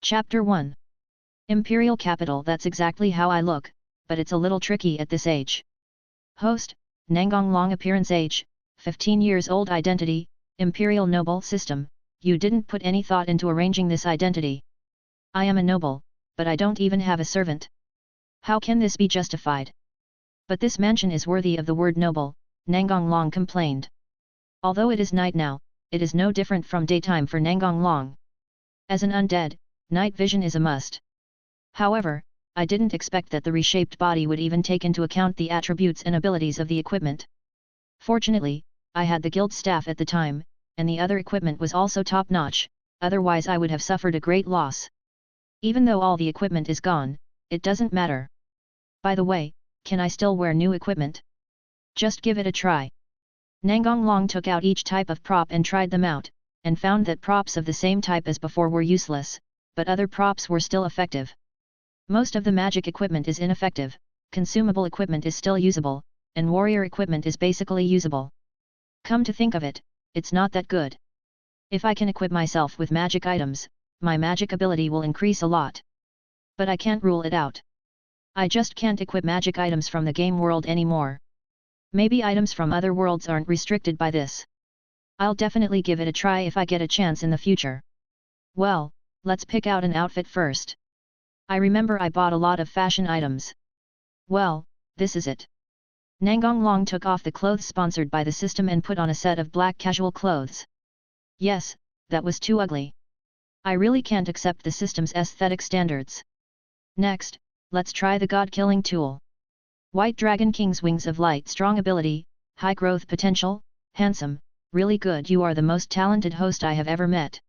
Chapter 1. Imperial Capital. That's exactly how I look, but it's a little tricky at this age. Host, Nangong Long. Appearance: age, 15 years old. Identity, Imperial Noble. System, you didn't put any thought into arranging this identity. I am a noble, but I don't even have a servant. How can this be justified? But this mansion is worthy of the word noble, Nangong Long complained. Although it is night now, it is no different from daytime for Nangong Long. As an undead, night vision is a must. However, I didn't expect that the reshaped body would even take into account the attributes and abilities of the equipment. Fortunately, I had the guild staff at the time, and the other equipment was also top-notch, otherwise I would have suffered a great loss. Even though all the equipment is gone, it doesn't matter. By the way, can I still wear new equipment? Just give it a try. Nangong Long took out each type of prop and tried them out, and found that props of the same type as before were useless, but other props were still effective. Most of the magic equipment is ineffective, consumable equipment is still usable, and warrior equipment is basically usable. Come to think of it, it's not that good. If I can equip myself with magic items, my magic ability will increase a lot. But I can't rule it out. I just can't equip magic items from the game world anymore. Maybe items from other worlds aren't restricted by this. I'll definitely give it a try if I get a chance in the future. Well, let's pick out an outfit first. I remember I bought a lot of fashion items. Well, this is it. Nangong Long took off the clothes sponsored by the system and put on a set of black casual clothes. Yes, that was too ugly. I really can't accept the system's aesthetic standards. Next, let's try the god-killing tool. White Dragon King's Wings of Light. Strong ability, high growth potential, handsome, really good. You are the most talented host I have ever met.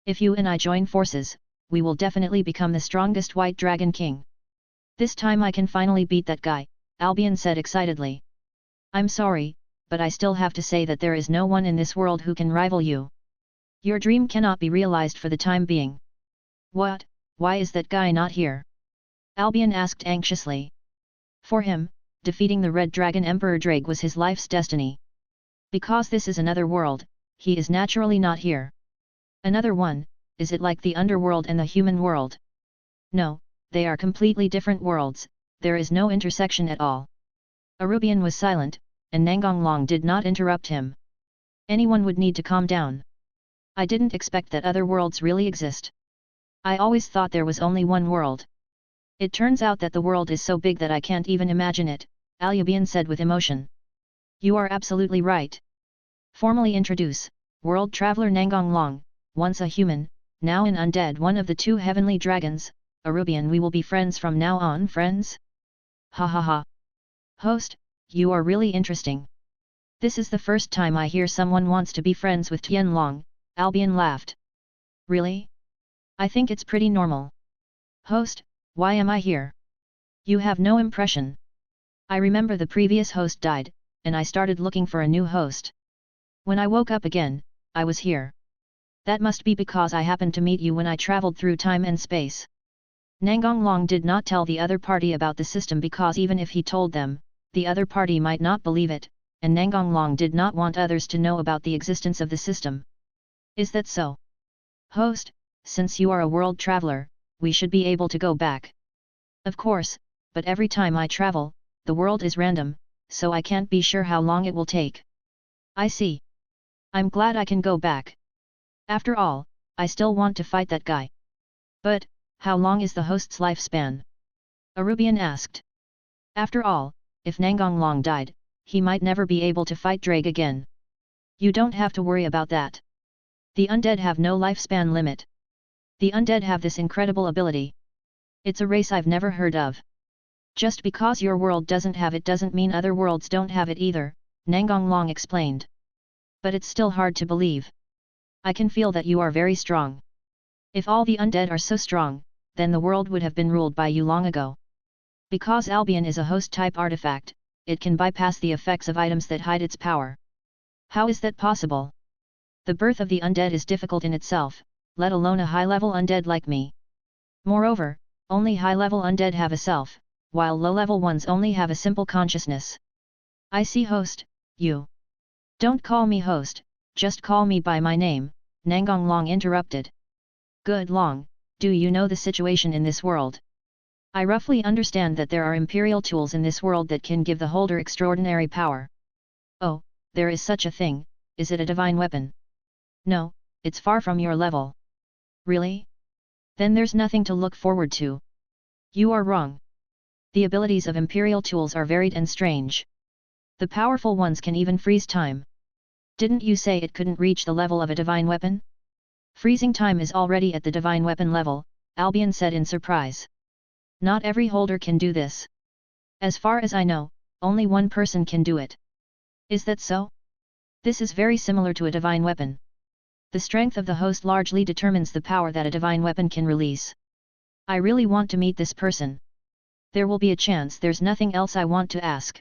If you and I join forces, we will definitely become the strongest White Dragon King. This time I can finally beat that guy, Albion said excitedly. I'm sorry, but I still have to say that there is no one in this world who can rival you. Your dream cannot be realized for the time being. What? Why is that guy not here? Albion asked anxiously. For him, defeating the Red Dragon Emperor Drake was his life's destiny. Because this is another world, he is naturally not here. Another one, is it like the underworld and the human world? No, they are completely different worlds, there is no intersection at all. Arubian was silent, and Nangong Long did not interrupt him. Anyone would need to calm down. I didn't expect that other worlds really exist. I always thought there was only one world. It turns out that the world is so big that I can't even imagine it, Alubian said with emotion. You are absolutely right. Formally introduce, World Traveler Nangong Long, once a human, now an undead, one of the two heavenly dragons. Arubian, we will be friends from now on. Friends? Ha ha ha. Host, you are really interesting. This is the first time I hear someone wants to be friends with Tian Long, Albion laughed. Really? I think it's pretty normal. Host, why am I here? You have no impression. I remember the previous host died, and I started looking for a new host. When I woke up again, I was here. That must be because I happened to meet you when I traveled through time and space. Nangong Long did not tell the other party about the system because even if he told them, the other party might not believe it, and Nangong Long did not want others to know about the existence of the system. Is that so? Host, since you are a world traveler, we should be able to go back. Of course, but every time I travel, the world is random, so I can't be sure how long it will take. I see. I'm glad I can go back. After all, I still want to fight that guy. But, how long is the host's lifespan? Arubian asked. After all, if Nangong Long died, he might never be able to fight Drake again. You don't have to worry about that. The undead have no lifespan limit. The undead have this incredible ability. It's a race I've never heard of. Just because your world doesn't have it doesn't mean other worlds don't have it either, Nangong Long explained. But it's still hard to believe. I can feel that you are very strong. If all the undead are so strong, then the world would have been ruled by you long ago. Because Albion is a host-type artifact, it can bypass the effects of items that hide its power. How is that possible? The birth of the undead is difficult in itself, let alone a high-level undead like me. Moreover, only high-level undead have a self, while low-level ones only have a simple consciousness. I see. Host, you. Don't call me host, just call me by my name, Nangong Long interrupted. Good Long, Do you know the situation in this world? I roughly understand that there are imperial tools in this world that can give the holder extraordinary power. Oh, there is such a thing. Is it a divine weapon? No, it's far from your level. Really? Then there's nothing to look forward to. You are wrong. The abilities of imperial tools are varied and strange. The powerful ones can even freeze time. Didn't you say it couldn't reach the level of a divine weapon? Freezing time is already at the divine weapon level, Albion said in surprise. Not every holder can do this. As far as I know, only one person can do it. Is that so? This is very similar to a divine weapon. The strength of the host largely determines the power that a divine weapon can release. I really want to meet this person. There will be a chance. There's nothing else I want to ask.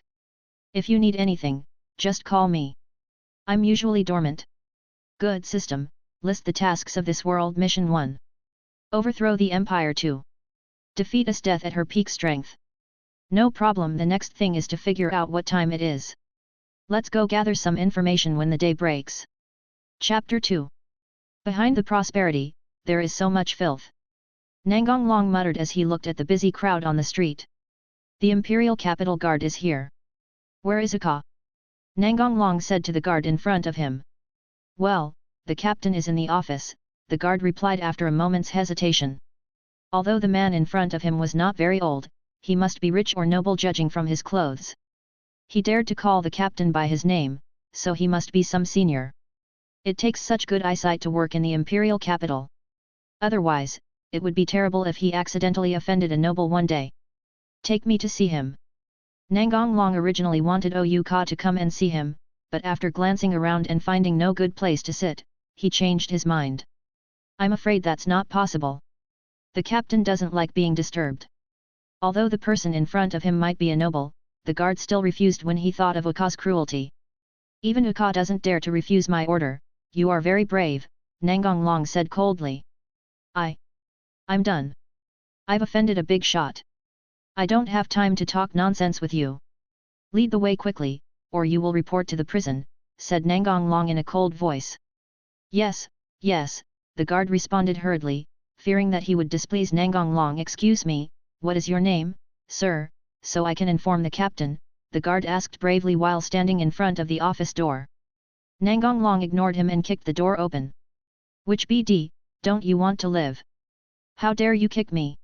If you need anything, just call me. I'm usually dormant. Good system. List the tasks of this world. Mission 1. Overthrow the Empire. 2. Defeat us. Death at her peak strength. No problem. The next thing is to figure out what time it is. Let's go gather some information when the day breaks. Chapter 2. Behind the prosperity, there is so much filth. Nangong Long muttered as he looked at the busy crowd on the street. The Imperial Capital Guard is here. Where is Akame? Nangong Long said to the guard in front of him. Well, the captain is in the office, the guard replied after a moment's hesitation. Although the man in front of him was not very old, he must be rich or noble judging from his clothes. He dared to call the captain by his name, so he must be some senior. It takes such good eyesight to work in the Imperial capital. Otherwise, it would be terrible if he accidentally offended a noble one day. Take me to see him. Nangong Long originally wanted Akame to come and see him, but after glancing around and finding no good place to sit, he changed his mind. I'm afraid that's not possible. The captain doesn't like being disturbed. Although the person in front of him might be a noble, the guard still refused when he thought of Akame's cruelty. Even Akame doesn't dare to refuse my order. You are very brave, Nangong Long said coldly. I'm done. I've offended a big shot. I don't have time to talk nonsense with you. Lead the way quickly, or you will report to the prison, said Nangong Long in a cold voice. Yes, the guard responded hurriedly, fearing that he would displease Nangong Long. Excuse me, what is your name, sir, so I can inform the captain, the guard asked bravely while standing in front of the office door. Nangong Long ignored him and kicked the door open. Which BD, don't you want to live? How dare you kick me?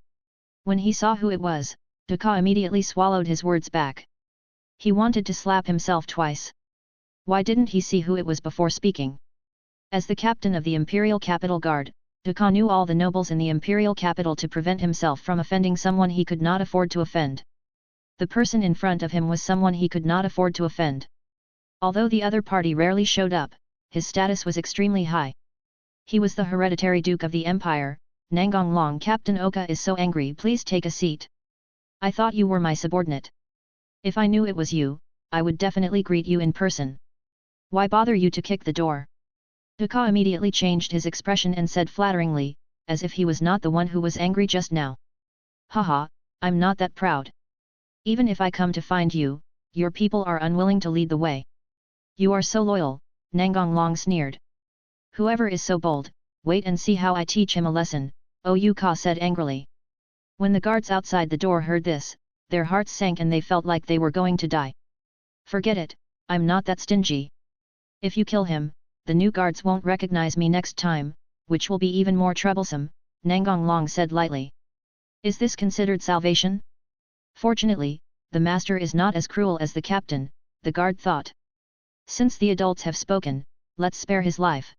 When he saw who it was, Akame immediately swallowed his words back. He wanted to slap himself twice. Why didn't he see who it was before speaking? As the captain of the Imperial Capital Guard, Akame knew all the nobles in the Imperial Capital to prevent himself from offending someone he could not afford to offend. The person in front of him was someone he could not afford to offend. Although the other party rarely showed up, his status was extremely high. He was the hereditary Duke of the Empire. Nangong Long. Captain Akame is so angry. Please take a seat. I thought you were my subordinate. If I knew it was you, I would definitely greet you in person. Why bother you to kick the door? Akame immediately changed his expression and said flatteringly, as if he was not the one who was angry just now. Haha, I'm not that proud. Even if I come to find you, your people are unwilling to lead the way. You are so loyal, Nangong Long sneered. Whoever is so bold, wait and see how I teach him a lesson, Akame said angrily. When the guards outside the door heard this, their hearts sank and they felt like they were going to die. Forget it, I'm not that stingy. If you kill him, the new guards won't recognize me next time, which will be even more troublesome, Nangong Long said lightly. Is this considered salvation? Fortunately, the master is not as cruel as the captain, the guard thought. Since the adults have spoken, let's spare his life.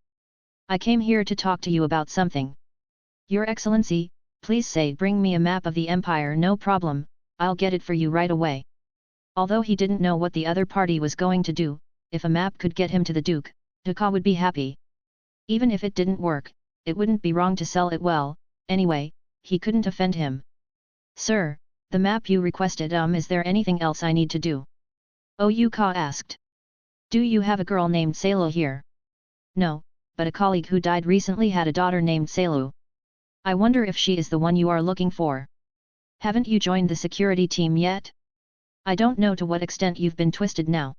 I came here to talk to you about something. Your Excellency, please say bring me a map of the Empire. No problem, I'll get it for you right away. Although he didn't know what the other party was going to do, if a map could get him to the Duke, Akame would be happy. Even if it didn't work, it wouldn't be wrong to sell it well. Anyway, he couldn't offend him. Sir, the map you requested. Is there anything else I need to do? Akame asked. Do you have a girl named Selu here? No, but a colleague who died recently had a daughter named Selu. I wonder if she is the one you are looking for. Haven't you joined the security team yet? I don't know to what extent you've been twisted now.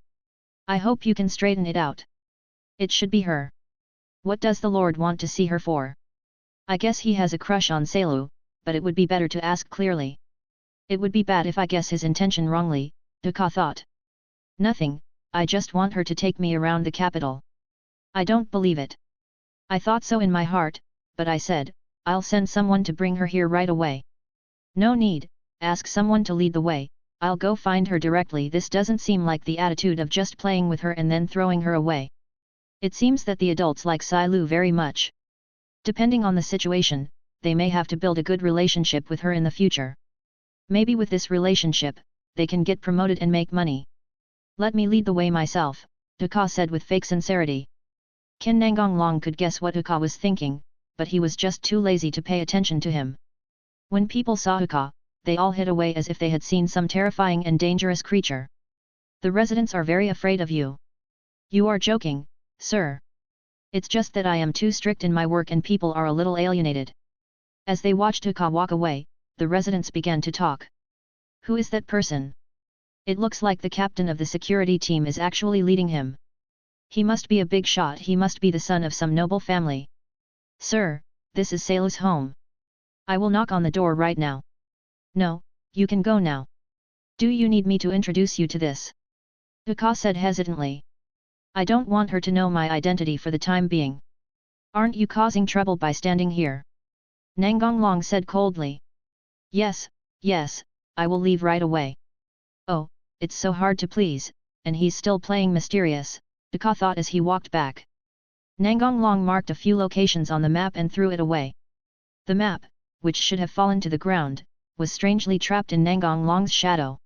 I hope you can straighten it out. It should be her. What does the Lord want to see her for? I guess he has a crush on Selu, but it would be better to ask clearly. It would be bad if I guess his intention wrongly, Duka thought. Nothing, I just want her to take me around the capital. I don't believe it. I thought so in my heart, but I said, I'll send someone to bring her here right away. No need, ask someone to lead the way, I'll go find her directly. This doesn't seem like the attitude of just playing with her and then throwing her away. It seems that the adults like Silu very much. Depending on the situation, they may have to build a good relationship with her in the future. Maybe with this relationship, they can get promoted and make money. Let me lead the way myself, Duka said with fake sincerity. Ken Nangong Long could guess what Duka was thinking, but he was just too lazy to pay attention to him. When people saw Duka, they all hid away as if they had seen some terrifying and dangerous creature. The residents are very afraid of you. You are joking, sir. It's just that I am too strict in my work and people are a little alienated. As they watched Duka walk away, the residents began to talk. Who is that person? It looks like the captain of the security team is actually leading him. He must be a big shot. He must be the son of some noble family. Sir, this is Selu's home. I will knock on the door right now. No, you can go now. Do you need me to introduce you to this? Duka said hesitantly. I don't want her to know my identity for the time being. Aren't you causing trouble by standing here? Nangong Long said coldly. Yes, yes, I will leave right away. Oh, it's so hard to please, and he's still playing mysterious, Duka thought as he walked back. Nangong Long marked a few locations on the map and threw it away. The map, which should have fallen to the ground, was strangely trapped in Nangong Long's shadow.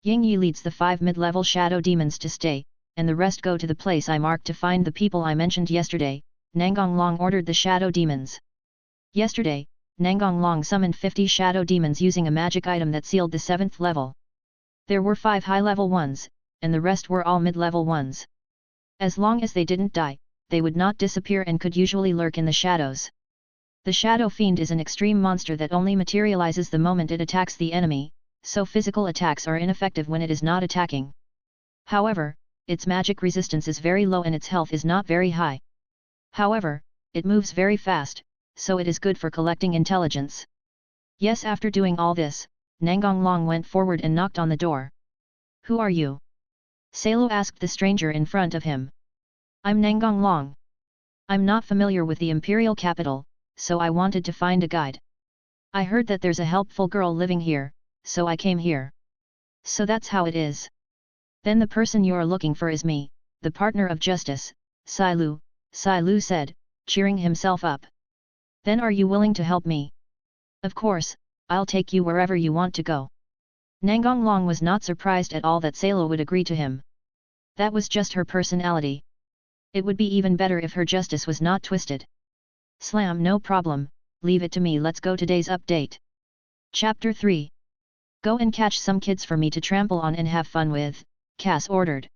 Ying Yi leads the 5 mid-level shadow demons to stay, and the rest go to the place I marked to find the people I mentioned yesterday, Nangong Long ordered the shadow demons. Yesterday, Nangong Long summoned 50 shadow demons using a magic item that sealed the 7th level. There were 5 high-level ones, and the rest were all mid-level ones. As long as they didn't die, they would not disappear and could usually lurk in the shadows. The Shadow Fiend is an extreme monster that only materializes the moment it attacks the enemy, so physical attacks are ineffective when it is not attacking. However, its magic resistance is very low and its health is not very high. However, it moves very fast, so it is good for collecting intelligence. Yes, after doing all this, Nangong Long went forward and knocked on the door. Who are you? Selu asked the stranger in front of him. I'm Nangong Long. I'm not familiar with the imperial capital, so I wanted to find a guide. I heard that there's a helpful girl living here, so I came here. So that's how it is. Then the person you're looking for is me, the partner of justice, Silu said, cheering himself up. Then are you willing to help me? Of course, I'll take you wherever you want to go. Nangong Long was not surprised at all that Selu would agree to him. That was just her personality. It would be even better if her justice was not twisted. Slam, no problem, leave it to me. Let's go today's update. Chapter 3. Go and catch some kids for me to trample on and have fun with, Cass ordered.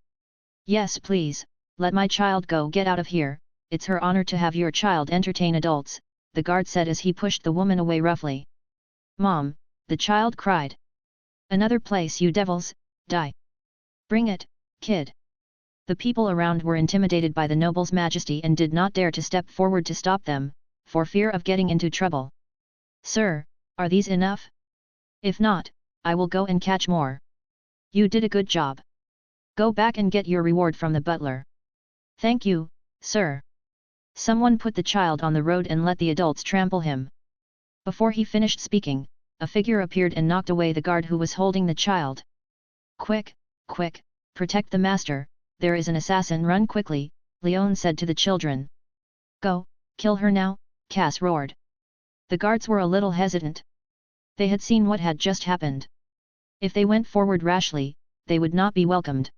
Yes please, let my child go. Get out of here, it's her honor to have your child entertain adults, the guard said as he pushed the woman away roughly. Mom, the child cried. Another place, you devils, die. Bring it, kid. The people around were intimidated by the noble's majesty and did not dare to step forward to stop them, for fear of getting into trouble. Sir, are these enough? If not, I will go and catch more. You did a good job. Go back and get your reward from the butler. Thank you, sir. Someone put the child on the road and let the adults trample him. Before he finished speaking, a figure appeared and knocked away the guard who was holding the child. Quick, quick, protect the master, there is an assassin, run quickly, Leon said to the children. Go, kill her now, Cass roared. The guards were a little hesitant. They had seen what had just happened. If they went forward rashly, they would not be welcomed.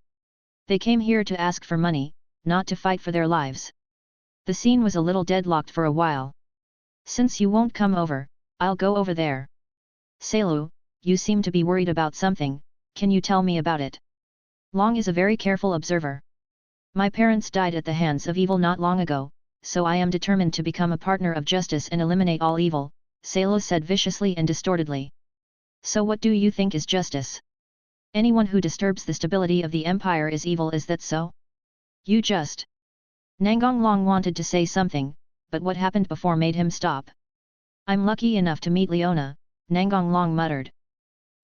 They came here to ask for money, not to fight for their lives. The scene was a little deadlocked for a while. Since you won't come over, I'll go over there. Selu, you seem to be worried about something, can you tell me about it? Long is a very careful observer. My parents died at the hands of evil not long ago, so I am determined to become a partner of justice and eliminate all evil, Selu said viciously and distortedly. So what do you think is justice? Anyone who disturbs the stability of the empire is evil, is that so? You just... Nangong Long wanted to say something, but what happened before made him stop. I'm lucky enough to meet Leona, Nangong Long muttered.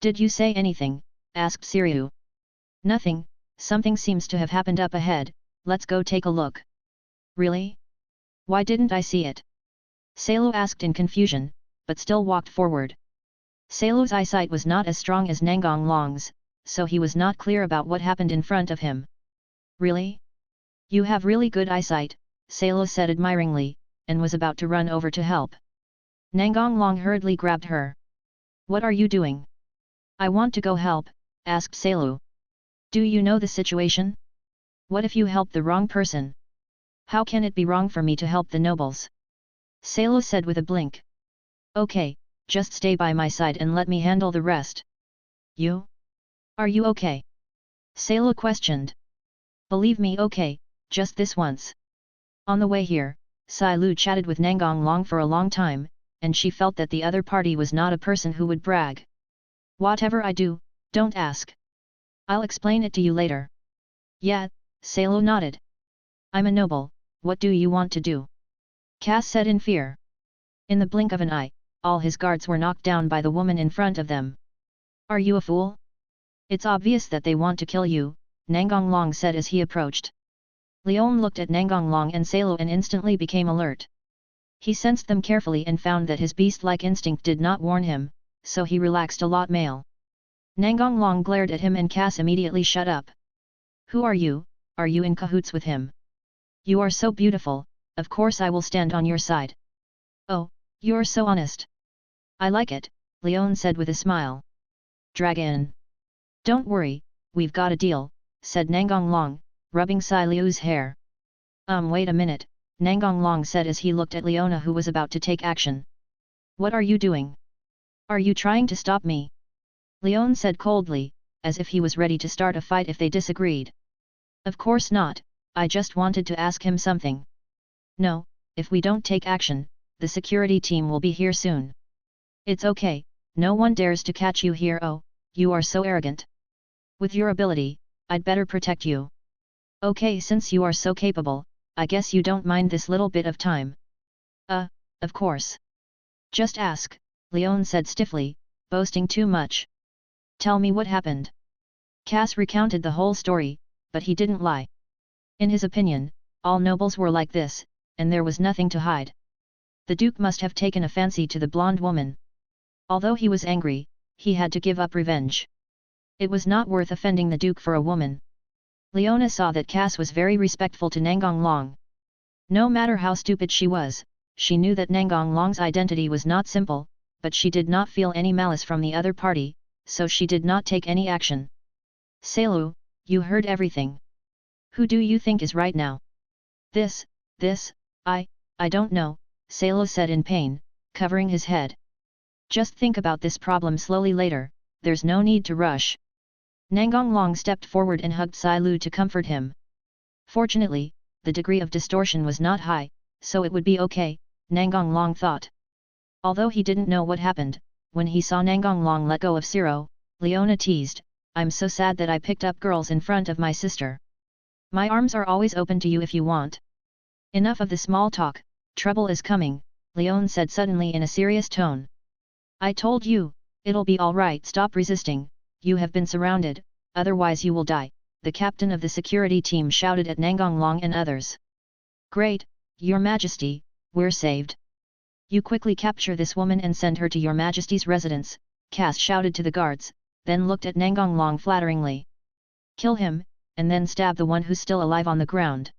Did you say anything? Asked Siriu. Nothing, something seems to have happened up ahead, let's go take a look. Really? Why didn't I see it? Salo asked in confusion, but still walked forward. Salo's eyesight was not as strong as Nangong Long's, so he was not clear about what happened in front of him. Really? You have really good eyesight, Salo said admiringly, and was about to run over to help. Nangong Long hurriedly grabbed her. What are you doing? I want to go help, asked Salo. Do you know the situation? What if you help the wrong person? How can it be wrong for me to help the nobles? Salo said with a blink. Okay, just stay by my side and let me handle the rest. You? Are you okay? Salo questioned. Believe me, okay, just this once. On the way here, Sai Lu chatted with Nangong Long for a long time, and she felt that the other party was not a person who would brag. Whatever I do, don't ask. I'll explain it to you later. Yeah, Salo nodded. I'm a noble, what do you want to do? Cass said in fear. In the blink of an eye, all his guards were knocked down by the woman in front of them. Are you a fool? It's obvious that they want to kill you, Nangong Long said as he approached. Leon looked at Nangong Long and Salo and instantly became alert. He sensed them carefully and found that his beast-like instinct did not warn him, so he relaxed a lot. Male. Nangong Long glared at him and Cass immediately shut up. Who are you in cahoots with him? You are so beautiful, of course I will stand on your side. Oh, you're so honest. I like it, Leon said with a smile. Dragon. Don't worry, we've got a deal, said Nangong Long, rubbing Sai Liu's hair. Wait a minute, Nangong Long said as he looked at Leona who was about to take action. What are you doing? Are you trying to stop me? Leon said coldly, as if he was ready to start a fight if they disagreed. Of course not, I just wanted to ask him something. No, if we don't take action, the security team will be here soon. It's okay, no one dares to catch you here. Oh, you are so arrogant. With your ability, I'd better protect you. Okay, since you are so capable, I guess you don't mind this little bit of time. Of course. Just ask, Leon said stiffly, boasting too much. Tell me what happened. Cass recounted the whole story, but he didn't lie. In his opinion, all nobles were like this, and there was nothing to hide. The Duke must have taken a fancy to the blonde woman. Although he was angry, he had to give up revenge. It was not worth offending the Duke for a woman. Leona saw that Cass was very respectful to Nangong Long. No matter how stupid she was, she knew that Nangong Long's identity was not simple, but she did not feel any malice from the other party, so she did not take any action. Salo, you heard everything. Who do you think is right now? I don't know, Salo said in pain, covering his head. Just think about this problem slowly later, there's no need to rush. Nangong Long stepped forward and hugged Sai Lu to comfort him. Fortunately, the degree of distortion was not high, so it would be okay, Nangong Long thought. Although he didn't know what happened, when he saw Nangong Long let go of Siro, Leona teased, I'm so sad that I picked up girls in front of my sister. My arms are always open to you if you want. Enough of the small talk, trouble is coming, Leon said suddenly in a serious tone. I told you, it'll be all right. Stop resisting, you have been surrounded, otherwise you will die, the captain of the security team shouted at Nangong Long and others. Great, Your Majesty, we're saved. You quickly capture this woman and send her to Your Majesty's residence, Cass shouted to the guards, then looked at Nangong Long flatteringly. Kill him, and then stab the one who's still alive on the ground.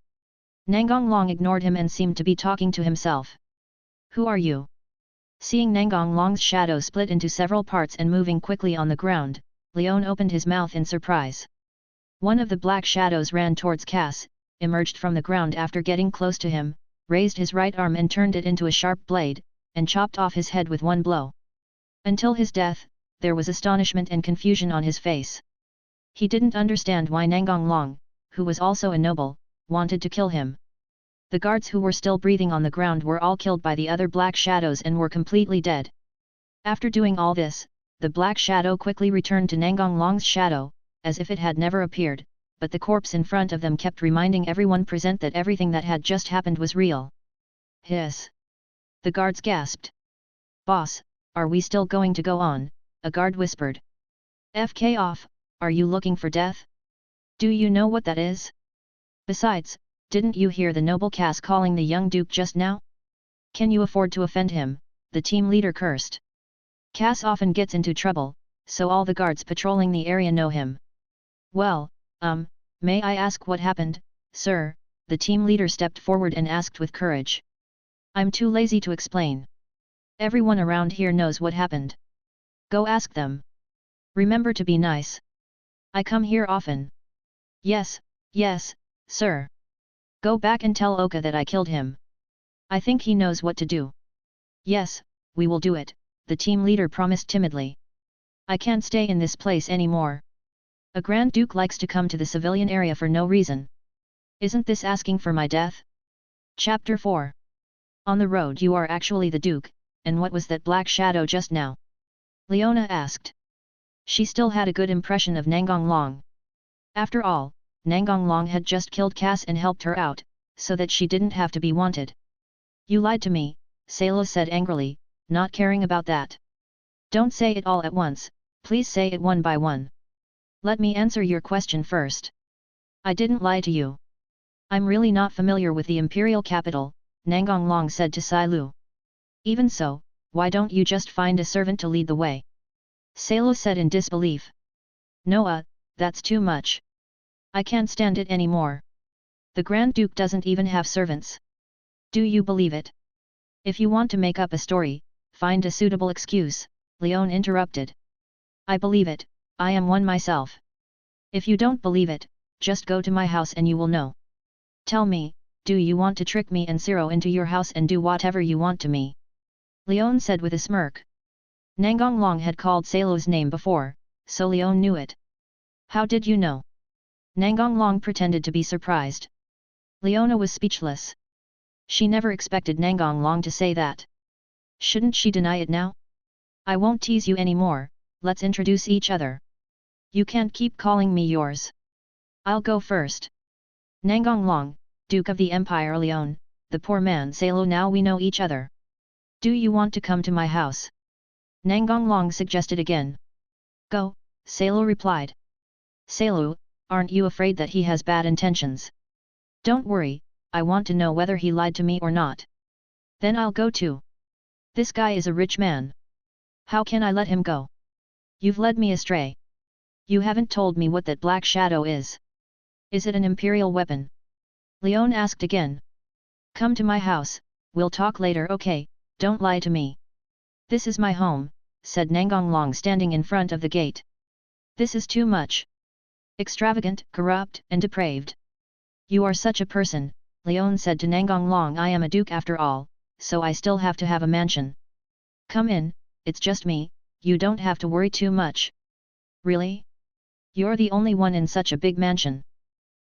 Nangong Long ignored him and seemed to be talking to himself. Who are you? Seeing Nangong Long's shadow split into several parts and moving quickly on the ground, Leon opened his mouth in surprise. One of the black shadows ran towards Cass, emerged from the ground after getting close to him, raised his right arm and turned it into a sharp blade, and chopped off his head with one blow. Until his death, there was astonishment and confusion on his face. He didn't understand why Nangong Long, who was also a noble, wanted to kill him. The guards who were still breathing on the ground were all killed by the other black shadows and were completely dead. After doing all this, the black shadow quickly returned to Nangong Long's shadow, as if it had never appeared, but the corpse in front of them kept reminding everyone present that everything that had just happened was real. Hiss! The guards gasped. Boss, are we still going to go on? A guard whispered. FK off, are you looking for death? Do you know what that is? Besides, didn't you hear the noble Cass calling the young duke just now? Can you afford to offend him? The team leader cursed. Cass often gets into trouble, so all the guards patrolling the area know him. Well, may I ask what happened, sir? The team leader stepped forward and asked with courage. I'm too lazy to explain. Everyone around here knows what happened. Go ask them. Remember to be nice. I come here often. Yes, sir. Go back and tell Oka that I killed him. I think he knows what to do. Yes, we will do it, the team leader promised timidly. I can't stay in this place anymore. A Grand Duke likes to come to the civilian area for no reason. Isn't this asking for my death? Chapter 4. On the road you are actually the Duke, and what was that black shadow just now? Leona asked. She still had a good impression of Nangong Long. After all, Nangong Long had just killed Cass and helped her out, so that she didn't have to be wanted. You lied to me, Saylo said angrily, not caring about that. Don't say it all at once, please say it one by one. Let me answer your question first. I didn't lie to you. I'm really not familiar with the imperial capital, Nangong Long said to Saylo. Even so, why don't you just find a servant to lead the way? Saylo said in disbelief. Noah, that's too much. I can't stand it anymore. The Grand Duke doesn't even have servants. Do you believe it? If you want to make up a story, find a suitable excuse, Leon interrupted. I believe it, I am one myself. If you don't believe it, just go to my house and you will know. Tell me, do you want to trick me and Zero into your house and do whatever you want to me? Leon said with a smirk. Nangong Long had called Saylo's name before, so Leon knew it. How did you know? Nangong Long pretended to be surprised. Leona was speechless. She never expected Nangong Long to say that. Shouldn't she deny it now? I won't tease you anymore, let's introduce each other. You can't keep calling me yours. I'll go first. Nangong Long, Duke of the Empire Leon, the poor man Saylo, now we know each other. Do you want to come to my house? Nangong Long suggested again. Go, Saylo replied. Saylo, aren't you afraid that he has bad intentions? Don't worry, I want to know whether he lied to me or not. Then I'll go too. This guy is a rich man. How can I let him go? You've led me astray. You haven't told me what that black shadow is. Is it an imperial weapon? Leon asked again. Come to my house, we'll talk later, okay, don't lie to me. This is my home, said Nangong Long standing in front of the gate. This is too much. Extravagant, corrupt, and depraved. You are such a person, Leon said to Nangong Long. I am a duke after all, so I still have to have a mansion. Come in, it's just me, you don't have to worry too much. Really? You're the only one in such a big mansion.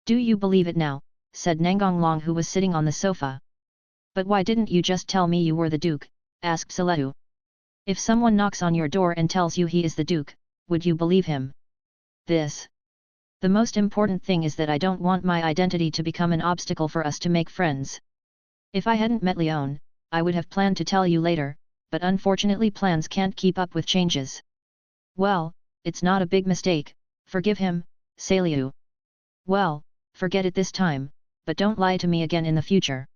Do you believe it now? Said Nangong Long, who was sitting on the sofa. But why didn't you just tell me you were the duke? Asked Saletu. If someone knocks on your door and tells you he is the duke, would you believe him? The most important thing is that I don't want my identity to become an obstacle for us to make friends. If I hadn't met Leon, I would have planned to tell you later, but unfortunately plans can't keep up with changes. Well, it's not a big mistake, forgive him, Saliu. Well, forget it this time, but don't lie to me again in the future.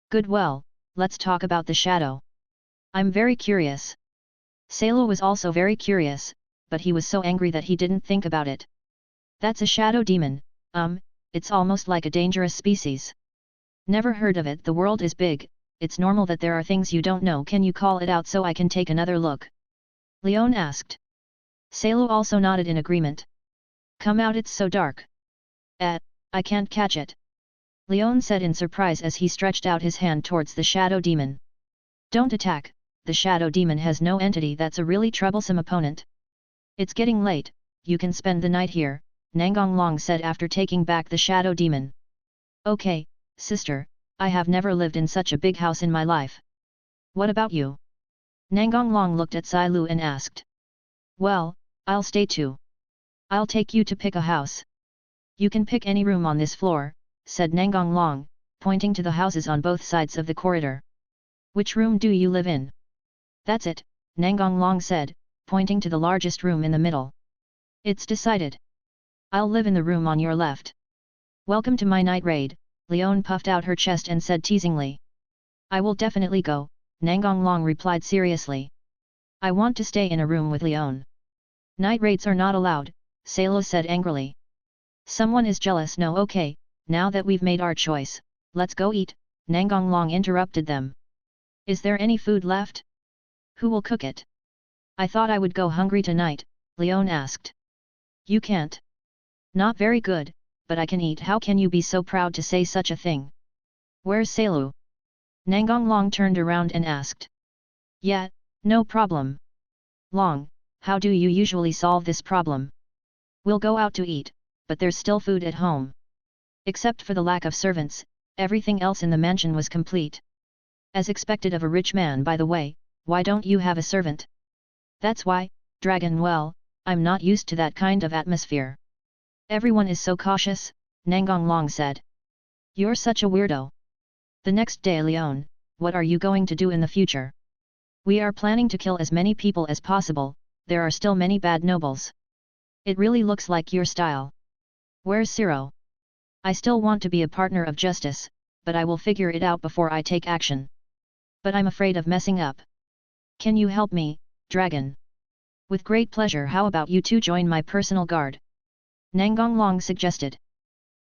Good, well, let's talk about the shadow. I'm very curious. Salo was also very curious, but he was so angry that he didn't think about it. That's a shadow demon, it's almost like a dangerous species. Never heard of it. The world is big, it's normal that there are things you don't know. Can you call it out so I can take another look? Leon asked. Salo also nodded in agreement. Come out, it's so dark. I can't catch it. Leon said in surprise as he stretched out his hand towards the shadow demon. Don't attack, the shadow demon has no entity. That's a really troublesome opponent. It's getting late, you can spend the night here, Nangong Long said after taking back the shadow demon. Okay, sister, I have never lived in such a big house in my life. What about you? Nangong Long looked at Sai Lu and asked. Well, I'll stay too. I'll take you to pick a house. You can pick any room on this floor, said Nangong Long, pointing to the houses on both sides of the corridor. Which room do you live in? That's it, Nangong Long said, pointing to the largest room in the middle. It's decided. I'll live in the room on your left. Welcome to my night raid, Leone puffed out her chest and said teasingly. I will definitely go, Nangong Long replied seriously. I want to stay in a room with Leone. Night raids are not allowed, Salo said angrily. Someone is jealous. No, okay, now that we've made our choice, let's go eat, Nangong Long interrupted them. Is there any food left? Who will cook it? I thought I would go hungry tonight, Leone asked. You can't. Not very good, but I can eat. How can you be so proud to say such a thing? Where's Salo? Nangong Long turned around and asked. Yeah, no problem. Long, how do you usually solve this problem? We'll go out to eat, but there's still food at home. Except for the lack of servants, everything else in the mansion was complete. As expected of a rich man. By the way, why don't you have a servant? That's why, Dragon. Well, I'm not used to that kind of atmosphere. Everyone is so cautious, Nangong Long said. You're such a weirdo. The next day. Leone, what are you going to do in the future? We are planning to kill as many people as possible. There are still many bad nobles. It really looks like your style. Where's Ciro? I still want to be a partner of justice, but I will figure it out before I take action. But I'm afraid of messing up. Can you help me, Dragon? With great pleasure. How about you two join my personal guard? Nangong Long suggested.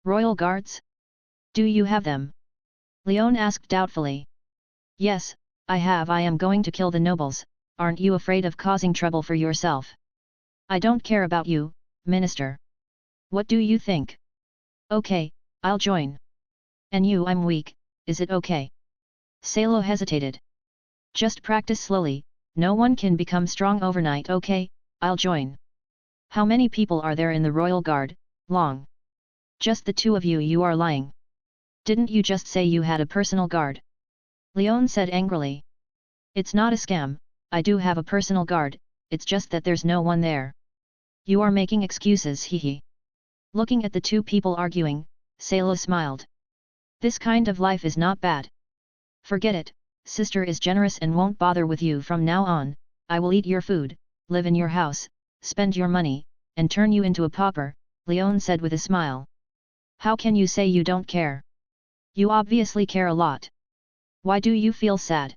Royal guards? Do you have them? Leone asked doubtfully. Yes, I have. I am going to kill the nobles. Aren't you afraid of causing trouble for yourself? I don't care about you, Minister. What do you think? Okay, I'll join. And you? I'm weak, is it okay? Salo hesitated. Just practice slowly, no one can become strong overnight. Okay, I'll join. How many people are there in the Royal Guard, Long? Just the two of you. You are lying. Didn't you just say you had a personal guard? Leone said angrily. It's not a scam, I do have a personal guard, it's just that there's no one there. You are making excuses, hee. Looking at the two people arguing, Salo smiled. This kind of life is not bad. Forget it, sister is generous and won't bother with you from now on. I will eat your food, live in your house, spend your money, and turn you into a pauper, Leone said with a smile. How can you say you don't care? You obviously care a lot. Why do you feel sad?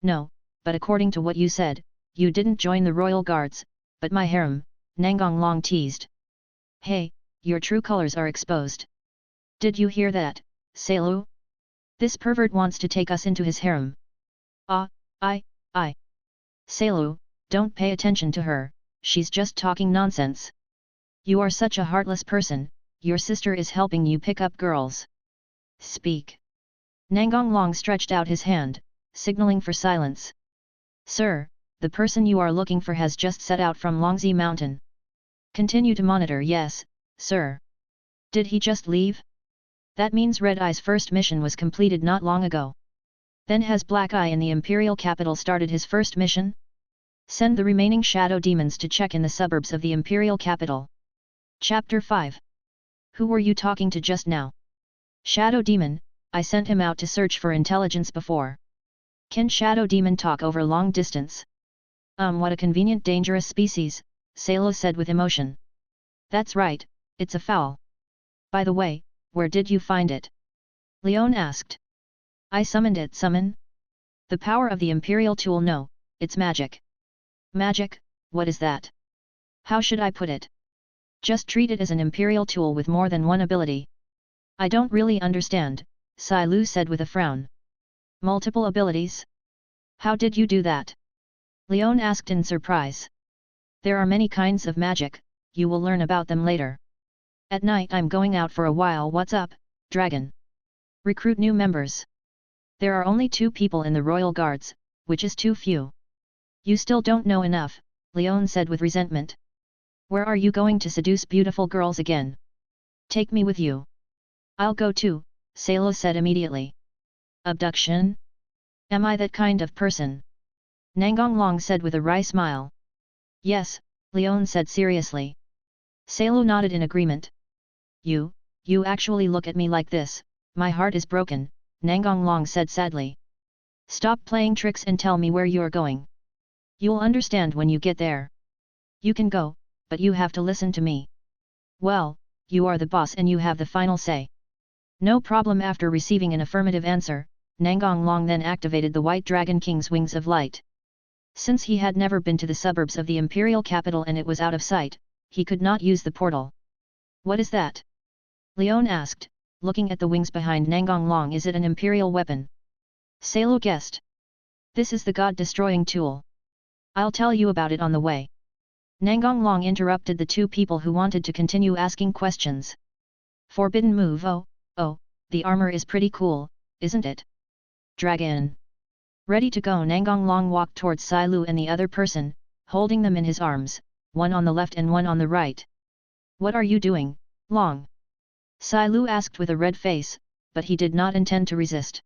No, but according to what you said, you didn't join the royal guards, but my harem, Nangong Long teased. Hey, your true colors are exposed. Did you hear that, Salo? This pervert wants to take us into his harem. I. Salo, don't pay attention to her, she's just talking nonsense. You are such a heartless person, your sister is helping you pick up girls. Speak. Nangong Long stretched out his hand, signaling for silence. Sir, the person you are looking for has just set out from Longzi Mountain. Continue to monitor. Yes, sir. Did he just leave? That means Red Eye's first mission was completed not long ago. Then has Black Eye in the Imperial capital started his first mission? Send the remaining shadow demons to check in the suburbs of the Imperial capital. Chapter 5. Who were you talking to just now? Shadow Demon, I sent him out to search for intelligence before. Can Shadow Demon talk over long distance? What a convenient dangerous species, Salo said with emotion. That's right, it's a fowl. By the way, where did you find it? Leone asked. I summoned it. Summon? The power of the Imperial tool? No, it's magic. Magic, what is that? How should I put it? Just treat it as an Imperial tool with more than one ability. I don't really understand, Sai Lu said with a frown. Multiple abilities? How did you do that? Leone asked in surprise. There are many kinds of magic, you will learn about them later. At night I'm going out for a while. What's up, Dragon? Recruit new members. There are only 2 people in the Royal Guards, which is too few. You still don't know enough, Leone said with resentment. Where are you going to seduce beautiful girls again? Take me with you. I'll go too, Salo said immediately. Abduction? Am I that kind of person? Nangong Long said with a wry smile. Yes, Leone said seriously. Salo nodded in agreement. You actually look at me like this, my heart is broken, Nangong Long said sadly. Stop playing tricks and tell me where you're going. You'll understand when you get there. You can go, but you have to listen to me. Well, you are the boss and you have the final say. No problem. After receiving an affirmative answer, Nangong Long then activated the White Dragon King's wings of light. Since he had never been to the suburbs of the imperial capital and it was out of sight, he could not use the portal. What is that? Leon asked, looking at the wings behind Nangong Long. Is it an imperial weapon? Salo guessed. This is the god-destroying tool. I'll tell you about it on the way. Nangong Long interrupted the two people who wanted to continue asking questions. Forbidden move. Oh, the armor is pretty cool, isn't it? Dragon. Ready to go. Nangong Long walked towards Sai Lu and the other person, holding them in his arms, one on the left and one on the right. What are you doing, Long? Sai Lu asked with a red face, but he did not intend to resist.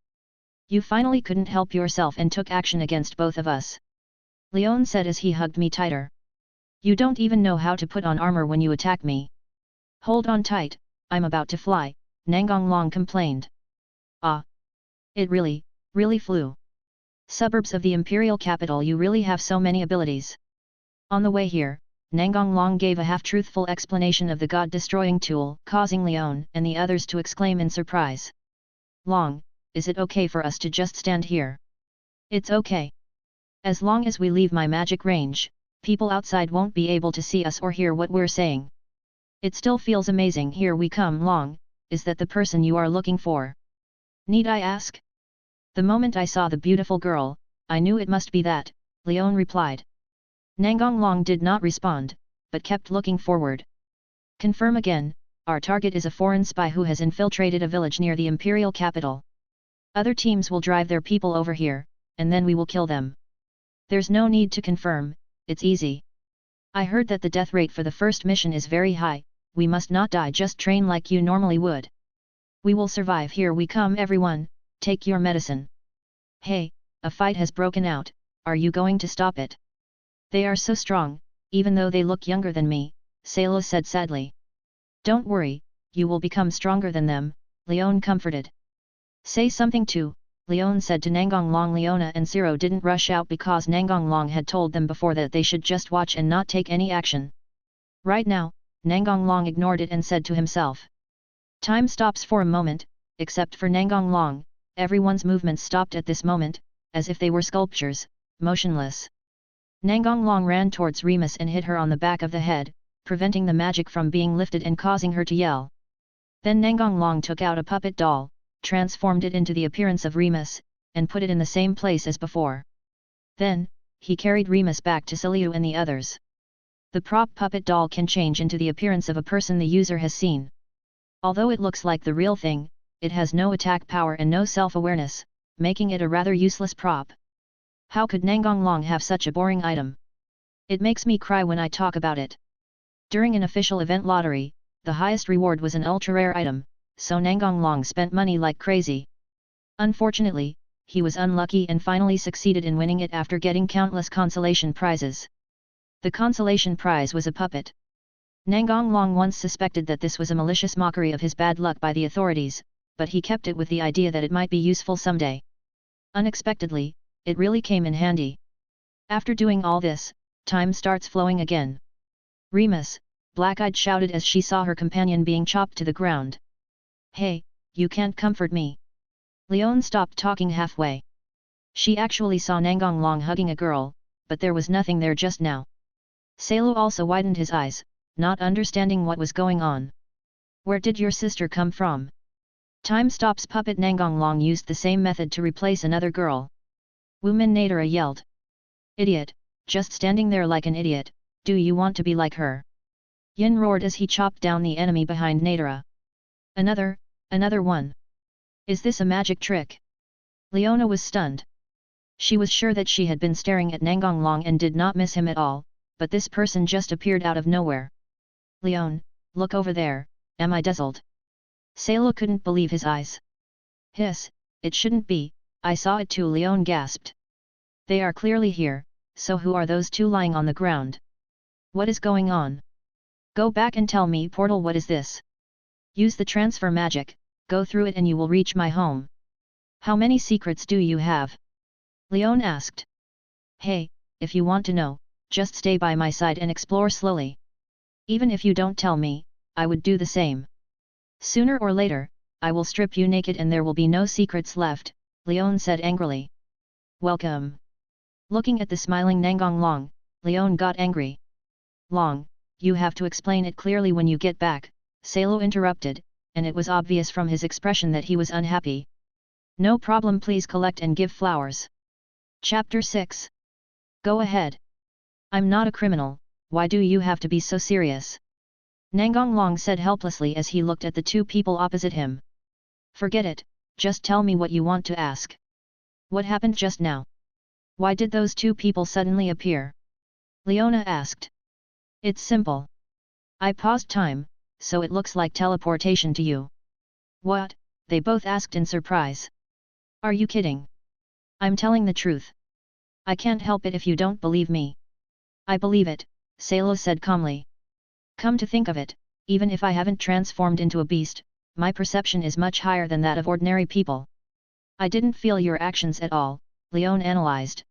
You finally couldn't help yourself and took action against both of us. Leon said as he hugged me tighter. You don't even know how to put on armor when you attack me. Hold on tight, I'm about to fly, Nangong Long complained. Ah. It really flew. Suburbs of the imperial capital, you really have so many abilities. On the way here, Nangong Long gave a half-truthful explanation of the god-destroying tool, causing Leon and the others to exclaim in surprise. Long, is it okay for us to just stand here? It's okay. As long as we leave my magic range, people outside won't be able to see us or hear what we're saying. It still feels amazing. Here we come. Long, is that the person you are looking for? Need I ask? The moment I saw the beautiful girl, I knew it must be that, Leon replied. Nangong Long did not respond, but kept looking forward. Confirm again, our target is a foreign spy who has infiltrated a village near the imperial capital. Other teams will drive their people over here, and then we will kill them. There's no need to confirm, it's easy. I heard that the death rate for the first mission is very high, we must not die, just train like you normally would. We will survive. Here we come everyone, take your medicine. Hey, a fight has broken out, are you going to stop it? They are so strong, even though they look younger than me, Salo said sadly. Don't worry, you will become stronger than them, Leon comforted. Say something too, Leon said to Nangong Long. Leona and Zero didn't rush out because Nangong Long had told them before that they should just watch and not take any action. Right now, Nangong Long ignored it and said to himself. Time stops for a moment, except for Nangong Long, everyone's movements stopped at this moment, as if they were sculptures, motionless. Nangong Long ran towards Remus and hit her on the back of the head, preventing the magic from being lifted and causing her to yell. Then Nangong Long took out a puppet doll, transformed it into the appearance of Remus, and put it in the same place as before. Then, he carried Remus back to Siliu and the others. The prop puppet doll can change into the appearance of a person the user has seen. Although it looks like the real thing, it has no attack power and no self-awareness, making it a rather useless prop. How could Nangong Long have such a boring item? It makes me cry when I talk about it. During an official event lottery, the highest reward was an ultra-rare item, so Nangong Long spent money like crazy. Unfortunately, he was unlucky and finally succeeded in winning it after getting countless consolation prizes. The consolation prize was a puppet. Nangong Long once suspected that this was a malicious mockery of his bad luck by the authorities, but he kept it with the idea that it might be useful someday. Unexpectedly, it really came in handy. After doing all this, time starts flowing again. Remus, black-eyed, shouted as she saw her companion being chopped to the ground. Hey, you can't comfort me. Leon stopped talking halfway. She actually saw Nangong Long hugging a girl, but there was nothing there just now. Salo also widened his eyes, not understanding what was going on. Where did your sister come from? Time stops. Puppet Nangong Long used the same method to replace another girl. Woman Nadara yelled. Idiot, just standing there like an idiot, do you want to be like her? Yin roared as he chopped down the enemy behind Nadara. Another one. Is this a magic trick? Leona was stunned. She was sure that she had been staring at Nangong Long and did not miss him at all, but this person just appeared out of nowhere. Leon, look over there, am I dazzled? Salo couldn't believe his eyes. Hiss, it shouldn't be, I saw it too, Leon gasped. They are clearly here, so who are those two lying on the ground? What is going on? Go back and tell me. Portal, what is this? Use the transfer magic, go through it and you will reach my home. How many secrets do you have? Leon asked. Hey, if you want to know, just stay by my side and explore slowly. Even if you don't tell me, I would do the same. Sooner or later, I will strip you naked and there will be no secrets left, Leon said angrily. Welcome. Looking at the smiling Nangong Long, Leon got angry. Long, you have to explain it clearly when you get back, Salo interrupted, and it was obvious from his expression that he was unhappy. No problem, please collect and give flowers. Chapter 6. Go ahead. I'm not a criminal, why do you have to be so serious? Nangong Long said helplessly as he looked at the two people opposite him. Forget it, just tell me what you want to ask. What happened just now? Why did those two people suddenly appear? Leona asked. It's simple. I paused time, so it looks like teleportation to you. What? They both asked in surprise. Are you kidding? I'm telling the truth. I can't help it if you don't believe me. I believe it, Salo said calmly. Come to think of it, even if I haven't transformed into a beast, my perception is much higher than that of ordinary people. I didn't feel your actions at all, Leon analyzed.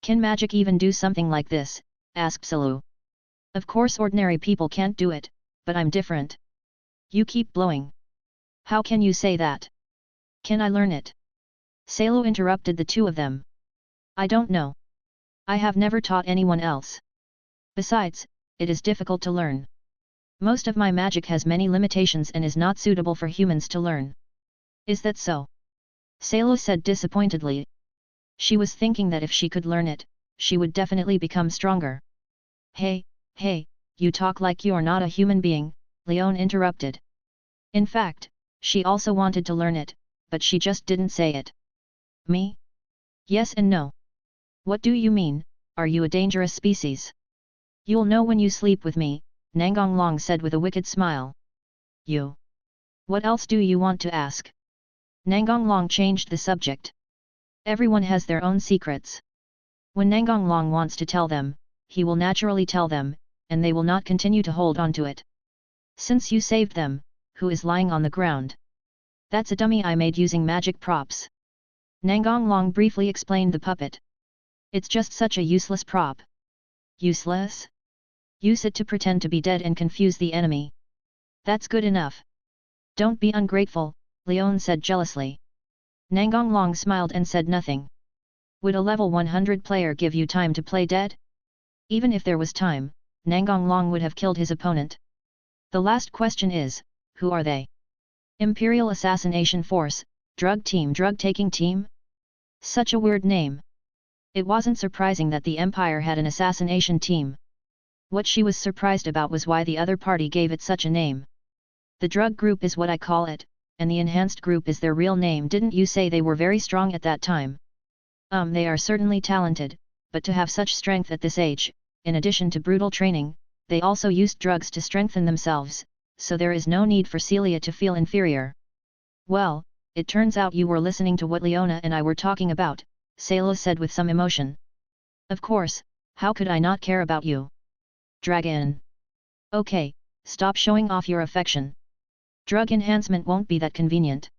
Can magic even do something like this? Asked Salo. Of course ordinary people can't do it, but I'm different. You keep blowing. How can you say that? Can I learn it? Salo interrupted the two of them. I don't know. I have never taught anyone else. Besides, it is difficult to learn. Most of my magic has many limitations and is not suitable for humans to learn. Is that so? Salo said disappointedly. She was thinking that if she could learn it, she would definitely become stronger. Hey, you talk like you're not a human being, Leon interrupted. In fact, she also wanted to learn it, but she just didn't say it. Me? Yes and no. What do you mean, are you a dangerous species? You'll know when you sleep with me, Nangong Long said with a wicked smile. You? What else do you want to ask? Nangong Long changed the subject. Everyone has their own secrets. When Nangong Long wants to tell them, he will naturally tell them, and they will not continue to hold on to it. Since you saved them, who is lying on the ground? That's a dummy I made using magic props. Nangong Long briefly explained the puppet. It's just such a useless prop. Useless? Use it to pretend to be dead and confuse the enemy. That's good enough. Don't be ungrateful, Leon said jealously. Nangong Long smiled and said nothing. Would a level 100 player give you time to play dead? Even if there was time, Nangong Long would have killed his opponent. The last question is, who are they? Imperial Assassination Force, Drug Team, Drug-Taking Team? Such a weird name. It wasn't surprising that the Empire had an assassination team. What she was surprised about was why the other party gave it such a name. The drug group is what I call it, and the enhanced group is their real name. Didn't you say they were very strong at that time? They are certainly talented, but to have such strength at this age, in addition to brutal training, they also used drugs to strengthen themselves, so there is no need for Celia to feel inferior. Well, it turns out you were listening to what Leona and I were talking about, Salo said with some emotion. Of course, how could I not care about you? Dragon. Okay, stop showing off your affection. Drug enhancement won't be that convenient.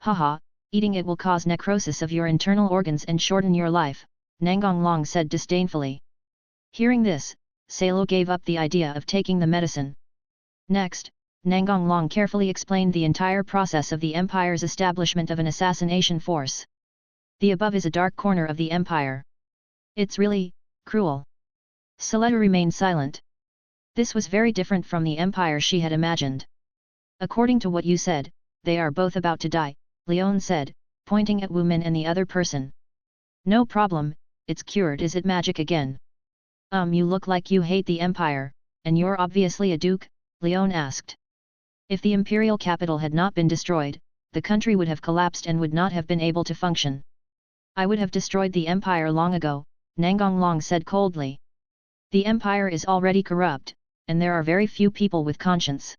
Haha, eating it will cause necrosis of your internal organs and shorten your life, Nangong Long said disdainfully. Hearing this, Salo gave up the idea of taking the medicine. Next, Nangong Long carefully explained the entire process of the Empire's establishment of an assassination force. The above is a dark corner of the Empire. It's really cruel. Saletta remained silent. This was very different from the Empire she had imagined. According to what you said, they are both about to die, Leon said, pointing at Wumin and the other person. No problem, it's cured. Is it magic again? You look like you hate the Empire, and you're obviously a duke, Leon asked. If the imperial capital had not been destroyed, the country would have collapsed and would not have been able to function. I would have destroyed the Empire long ago, Nangong Long said coldly. The Empire is already corrupt, and there are very few people with conscience.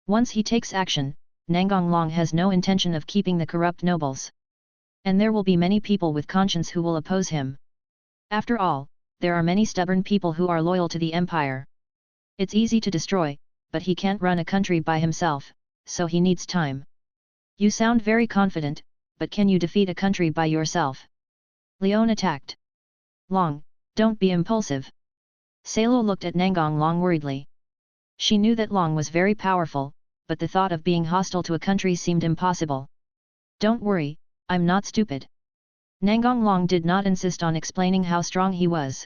Once he takes action, Nangong Long has no intention of keeping the corrupt nobles. And there will be many people with conscience who will oppose him. After all, there are many stubborn people who are loyal to the Empire. It's easy to destroy, but he can't run a country by himself, so he needs time. You sound very confident, but can you defeat a country by yourself? Leon attacked. Long, Don't be impulsive. Salo looked at Nangong Long worriedly. She knew that Long was very powerful, but the thought of being hostile to a country seemed impossible. Don't worry, I'm not stupid. Nangong Long did not insist on explaining how strong he was.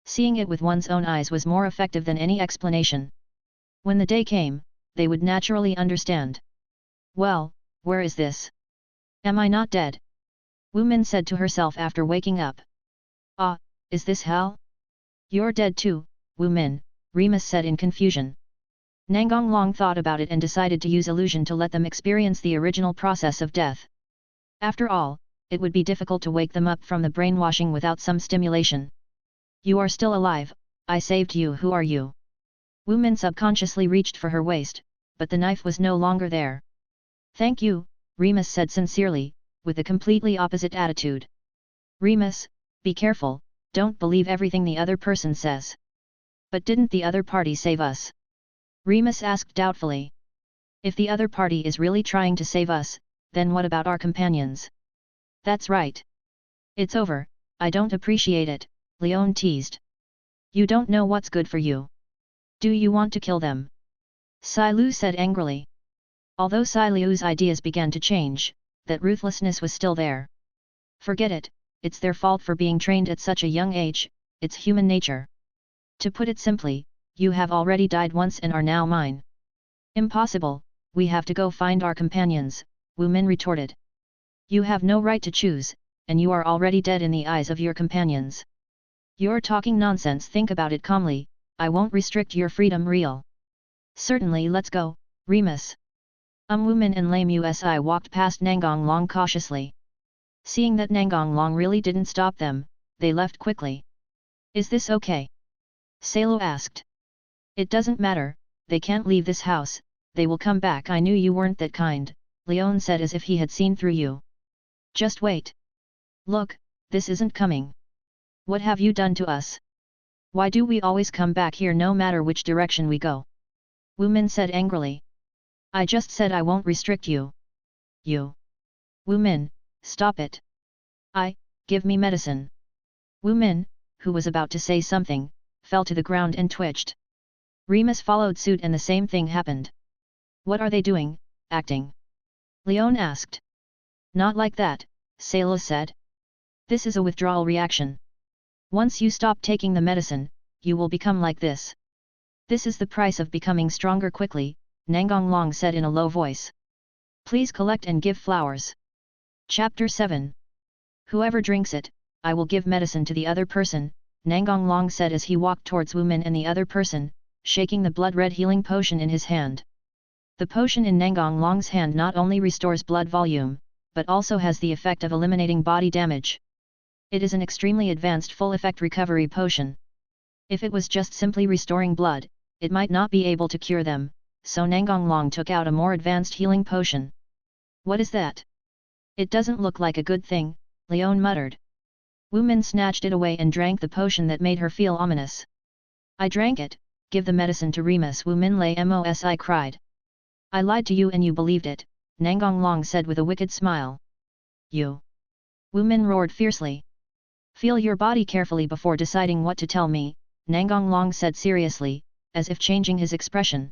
Seeing it with one's own eyes was more effective than any explanation. When the day came, they would naturally understand. Well, where is this? Am I not dead? Wu Min said to herself after waking up. Ah, is this hell? You're dead too, Wu Min, Remus said in confusion. Nangong Long thought about it and decided to use illusion to let them experience the original process of death. After all, it would be difficult to wake them up from the brainwashing without some stimulation. You are still alive, I saved you. Who are you? Wu Min subconsciously reached for her waist, but the knife was no longer there. Thank you, Remus said sincerely, with a completely opposite attitude. Remus, be careful, don't believe everything the other person says. But didn't the other party save us? Remus asked doubtfully. If the other party is really trying to save us, then what about our companions? That's right. It's over, I don't appreciate it, Leon teased. You don't know what's good for you. Do you want to kill them? Sai Lu said angrily. Although Sai Lu's ideas began to change, that ruthlessness was still there. Forget it, it's their fault for being trained at such a young age, it's human nature. To put it simply, you have already died once and are now mine. Impossible, we have to go find our companions, Wu Min retorted. You have no right to choose, and you are already dead in the eyes of your companions. You're talking nonsense. Think about it calmly, I won't restrict your freedom. Real. Certainly, let's go, Remus. Wu Min and Lame Usi walked past Nangong Long cautiously. Seeing that Nangong Long really didn't stop them, they left quickly. Is this okay? Salo asked. It doesn't matter, they can't leave this house, they will come back. I knew you weren't that kind, Leon said as if he had seen through you. Just wait. Look, this isn't coming. What have you done to us? Why do we always come back here no matter which direction we go? Wu Min said angrily. I just said I won't restrict you. You. Wu Min, stop it. Give me medicine. Wu Min, who was about to say something, fell to the ground and twitched. Remus followed suit and the same thing happened. What are they doing, acting? Leon asked. Not like that, Salo said. This is a withdrawal reaction. Once you stop taking the medicine, you will become like this. This is the price of becoming stronger quickly, Nangong Long said in a low voice. Please collect and give flowers. Chapter 7. Whoever drinks it, I will give medicine to the other person, Nangong Long said as he walked towards Wu Min and the other person, shaking the blood-red healing potion in his hand. The potion in Nangong Long's hand not only restores blood volume, but also has the effect of eliminating body damage. It is an extremely advanced full-effect recovery potion. If it was just simply restoring blood, it might not be able to cure them, so Nangong Long took out a more advanced healing potion. What is that? It doesn't look like a good thing, Leon muttered. Wu Min snatched it away and drank the potion that made her feel ominous. I drank it, give the medicine to Remus. Wu Min lay mosi cried. I lied to you and you believed it, Nangong Long said with a wicked smile. You. Wu Min roared fiercely. Feel your body carefully before deciding what to tell me, Nangong Long said seriously, as if changing his expression.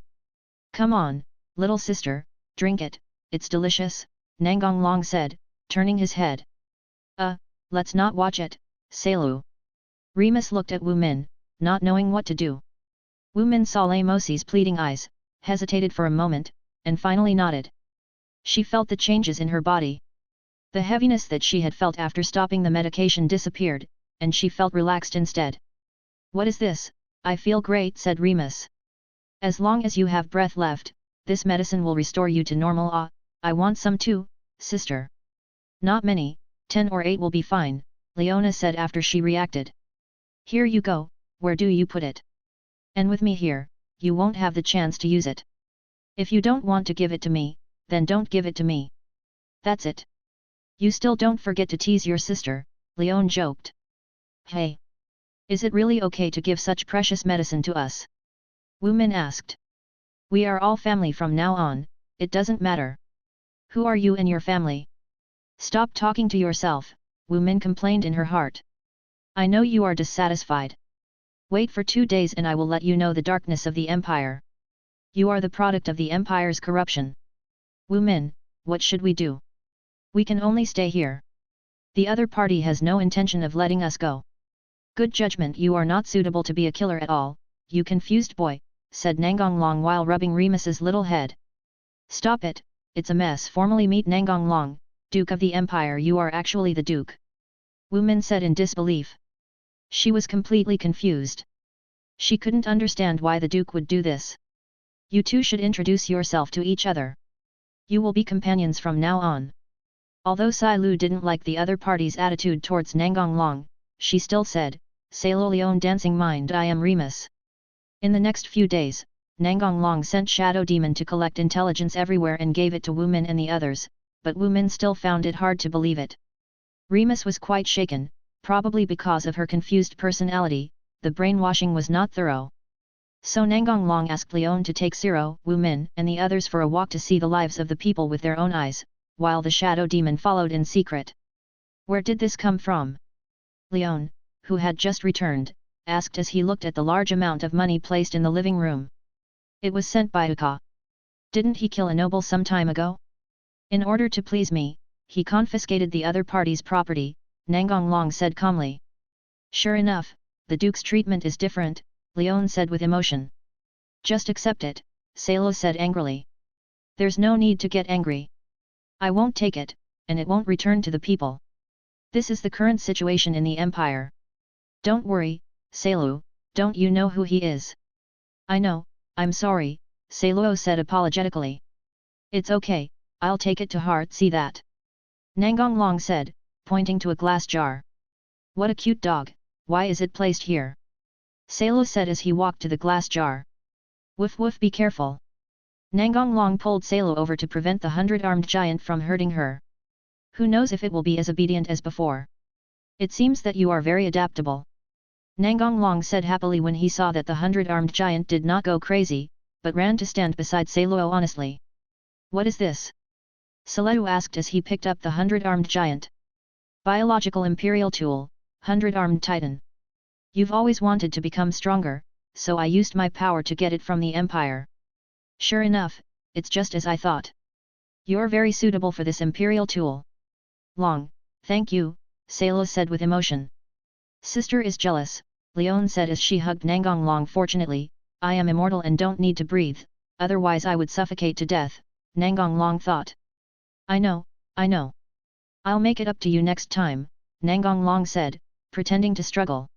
Come on, little sister, drink it, it's delicious, Nangong Long said, turning his head. Let's not watch it, Salo. Remus looked at Wu Min, not knowing what to do. Wu Min saw Lamosi's pleading eyes, hesitated for a moment, and finally nodded. She felt the changes in her body. The heaviness that she had felt after stopping the medication disappeared, and she felt relaxed instead. What is this? I feel great, said Remus. As long as you have breath left, this medicine will restore you to normal. I want some too, sister. Not many, 10 or 8 will be fine, Leona said after she reacted. Here you go, where do you put it? And with me here, you won't have the chance to use it. If you don't want to give it to me, then don't give it to me. That's it. You still don't forget to tease your sister, Leon joked. Hey! Is it really okay to give such precious medicine to us? Wu Min asked. We are all family from now on, it doesn't matter. Who are you and your family? Stop talking to yourself, Wu Min complained in her heart. I know you are dissatisfied. Wait for 2 days and I will let you know the darkness of the Empire. You are the product of the Empire's corruption. Wu Min, what should we do? We can only stay here. The other party has no intention of letting us go. Good judgment. You are not suitable to be a killer at all, you confused boy, said Nangong Long while rubbing Remus's little head. Stop it, it's a mess. Formally meet Nangong Long, Duke of the Empire. You are actually the Duke. Wu Min said in disbelief. She was completely confused. She couldn't understand why the Duke would do this. You two should introduce yourself to each other. You will be companions from now on. Although Sai Lu didn't like the other party's attitude towards Nangong Long, she still said, Say Lo Leon dancing mind, I am Remus. In the next few days, Nangong Long sent Shadow Demon to collect intelligence everywhere and gave it to Wu Min and the others, but Wu Min still found it hard to believe it. Remus was quite shaken, probably because of her confused personality. The brainwashing was not thorough. So Nangong Long asked Leon to take Zero, Wu Min and the others for a walk to see the lives of the people with their own eyes, while the Shadow Demon followed in secret. Where did this come from? Leon, who had just returned, asked as he looked at the large amount of money placed in the living room. It was sent by Akame. Didn't he kill a noble some time ago? In order to please me, he confiscated the other party's property, Nangong Long said calmly. Sure enough, the Duke's treatment is different, Leon said with emotion. Just accept it, Salo said angrily. There's no need to get angry. I won't take it, and it won't return to the people. This is the current situation in the Empire. Don't worry, Salo, don't you know who he is? I know, I'm sorry, Salo said apologetically. It's okay, I'll take it to heart. See that? Nangong Long said, pointing to a glass jar. What a cute dog, why is it placed here? Salo said as he walked to the glass jar. Woof woof, be careful. Nangong Long pulled Salo over to prevent the 100-armed giant from hurting her. Who knows if it will be as obedient as before. It seems that you are very adaptable. Nangong Long said happily when he saw that the 100-armed giant did not go crazy, but ran to stand beside Salo honestly. What is this? Salo asked as he picked up the 100-armed giant. Biological Imperial Tool, 100-armed Titan. You've always wanted to become stronger, so I used my power to get it from the Empire. Sure enough, it's just as I thought. You're very suitable for this Imperial tool. Long, thank you, Salo said with emotion. Sister is jealous, Leon said as she hugged Nangong Long. Fortunately, I am immortal and don't need to breathe, otherwise I would suffocate to death, Nangong Long thought. I know, I know. I'll make it up to you next time, Nangong Long said, pretending to struggle.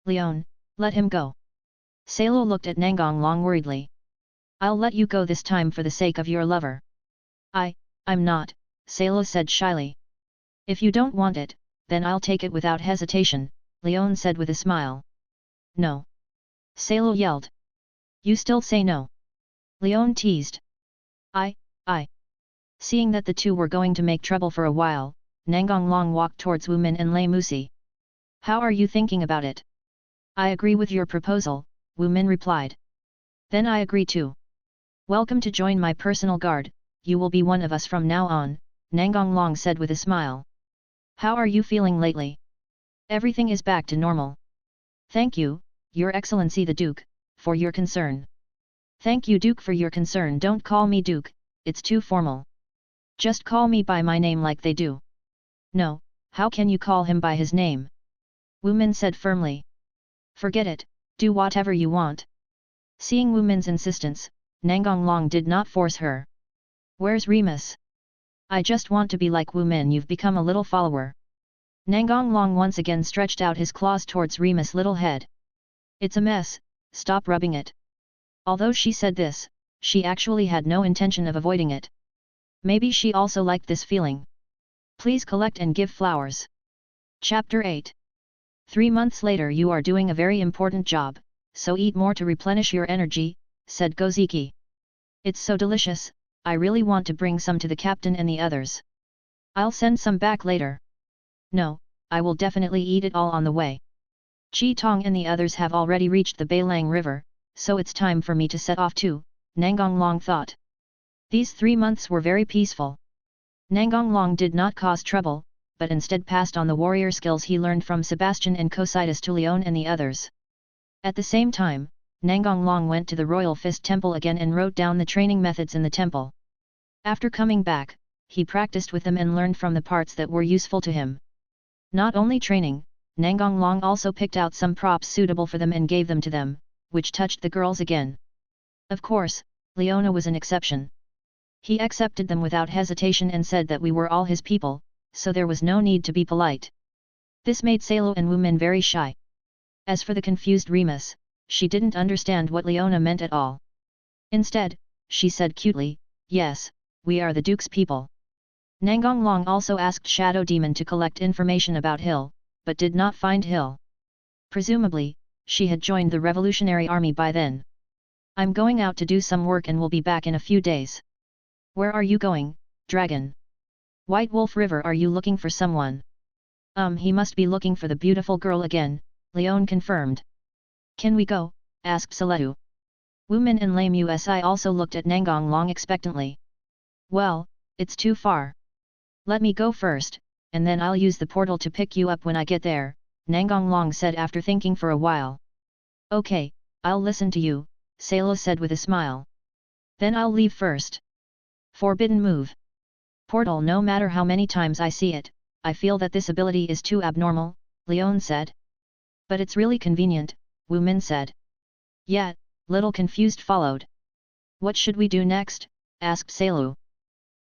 Leon, let him go. Salo looked at Nangong Long worriedly. I'll let you go this time for the sake of your lover. I'm not, Salo said shyly. If you don't want it, then I'll take it without hesitation, Leon said with a smile. No. Salo yelled. You still say no? Leon teased. I. Seeing that the two were going to make trouble for a while, Nangong Long walked towards Wu Min and Lei Musi. How are you thinking about it? I agree with your proposal, Wu Min replied. Then I agree too. Welcome to join my personal guard, you will be one of us from now on, Nangong Long said with a smile. How are you feeling lately? Everything is back to normal. Thank you, Your Excellency the Duke, for your concern. Thank you Duke for your concern. Don't call me Duke, it's too formal. Just call me by my name like they do. No, how can you call him by his name? Wu Min said firmly. Forget it, do whatever you want. Seeing Wu Min's insistence, Nangong Long did not force her. Where's Remus? I just want to be like Wu Min. You've become a little follower. Nangong Long once again stretched out his claws towards Remus' little head. It's a mess, stop rubbing it. Although she said this, she actually had no intention of avoiding it. Maybe she also liked this feeling. Please collect and give flowers. Chapter 8. 3 months later. You are doing a very important job, so eat more to replenish your energy, said Goziki. It's so delicious, I really want to bring some to the captain and the others. I'll send some back later. No, I will definitely eat it all on the way. Chi Tong and the others have already reached the Beilang River, so it's time for me to set off too, Nangong Long thought. These 3 months were very peaceful. Nangong Long did not cause trouble, but instead passed on the warrior skills he learned from Sebastian and Cositus to Leon and the others. At the same time, Nangong Long went to the Royal Fist Temple again and wrote down the training methods in the temple. After coming back, he practiced with them and learned from the parts that were useful to him. Not only training, Nangong Long also picked out some props suitable for them and gave them to them, which touched the girls again. Of course, Leona was an exception. He accepted them without hesitation and said that we were all his people, so there was no need to be polite. This made Salo and Wumin very shy. As for the confused Remus, she didn't understand what Leona meant at all. Instead, she said cutely, "Yes, we are the Duke's people." Nangong Long also asked Shadow Demon to collect information about Hill, but did not find Hill. Presumably, she had joined the Revolutionary Army by then. "I'm going out to do some work and will be back in a few days." "Where are you going, Dragon? White Wolf River, are you looking for someone?" He must be looking for the beautiful girl again," Leon confirmed. "Can we go?" asked Saletu. Wumin and Lame Usi also looked at Nangong Long expectantly. "Well, it's too far. Let me go first, and then I'll use the portal to pick you up when I get there," Nangong Long said after thinking for a while. "Okay, I'll listen to you," Salo said with a smile. "Then I'll leave first." Forbidden move. Portal. No matter how many times I see it, I feel that this ability is too abnormal, Leon said. "But it's really convenient," Wu Min said. "Yeah," little confused followed. "What should we do next?" asked Salo.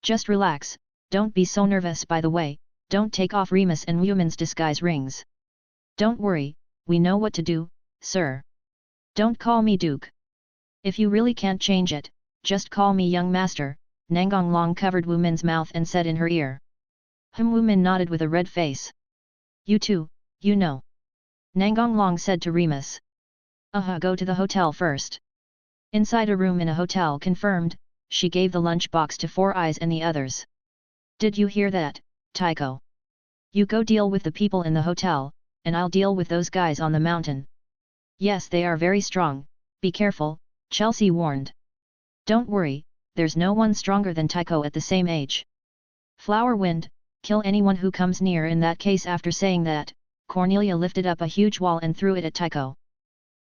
"Just relax, don't be so nervous. By the way, don't take off Remus and Wu Min's disguise rings." "Don't worry, we know what to do, sir. Don't call me Duke. If you really can't change it, just call me young master," Nangong Long covered Wu Min's mouth and said in her ear. Wu Min nodded with a red face. "You too, you know," Nangong Long said to Remus. Go to the hotel first." "Inside a room in a hotel," confirmed, she gave the lunch box to Four Eyes and the others. "Did you hear that, Tycho? You go deal with the people in the hotel, and I'll deal with those guys on the mountain." "Yes, they are very strong, be careful," Chelsea warned. "Don't worry, there's no one stronger than Tycho at the same age. Flower Wind, kill anyone who comes near." In that case, after saying that, Cornelia lifted up a huge wall and threw it at Tycho.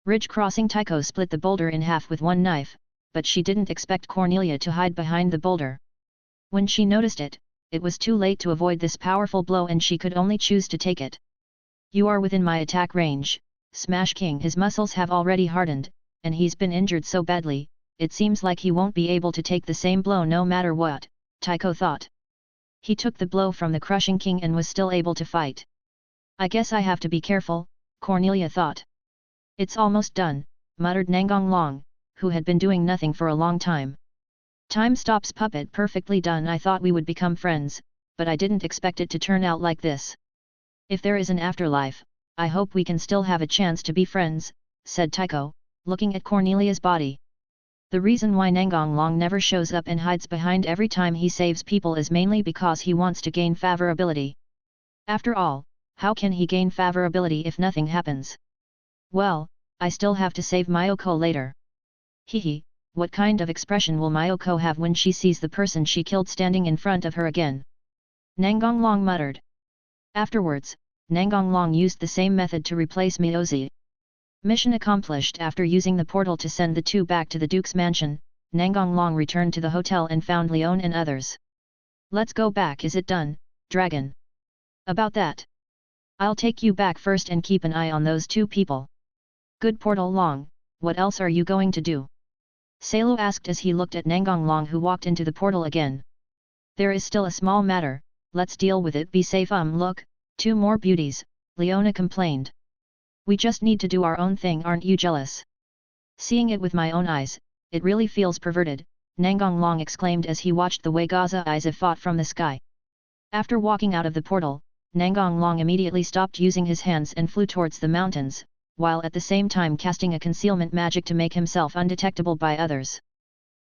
Ridge crossing. Tycho split the boulder in half with one knife, but she didn't expect Cornelia to hide behind the boulder. When she noticed it, it was too late to avoid this powerful blow and she could only choose to take it. "You are within my attack range, Smash King." His muscles have already hardened, and he's been injured so badly, it seems like he won't be able to take the same blow no matter what, Tycho thought. He took the blow from the Crushing King and was still able to fight. "I guess I have to be careful," Cornelia thought. "It's almost done," muttered Nangong Long, who had been doing nothing for a long time. "Time stops puppet. Perfectly done. I thought we would become friends, but I didn't expect it to turn out like this. If there is an afterlife, I hope we can still have a chance to be friends," said Tycho, looking at Cornelia's body. The reason why Nangong Long never shows up and hides behind every time he saves people is mainly because he wants to gain favorability. After all, how can he gain favorability if nothing happens? "Well, I still have to save Mayoko later." Hehe, what kind of expression will Mayoko have when she sees the person she killed standing in front of her again? Nangong Long muttered. Afterwards, Nangong Long used the same method to replace Miyozi. Mission accomplished. After using the portal to send the two back to the Duke's mansion, Nangong Long returned to the hotel and found Leon and others. "Let's go back." "Is it done, Dragon?" "About that. I'll take you back first and keep an eye on those two people." "Good Portal Long, what else are you going to do?" Salo asked as he looked at Nangong Long, who walked into the portal again. "There is still a small matter, let's deal with it. Be safe." Look, two more beauties," Leona complained. "We just need to do our own thing, aren't you jealous?" "Seeing it with my own eyes, it really feels perverted," Nangong Long exclaimed as he watched the way Gaza eyes fought from the sky. After walking out of the portal, Nangong Long immediately stopped using his hands and flew towards the mountains, while at the same time casting a concealment magic to make himself undetectable by others.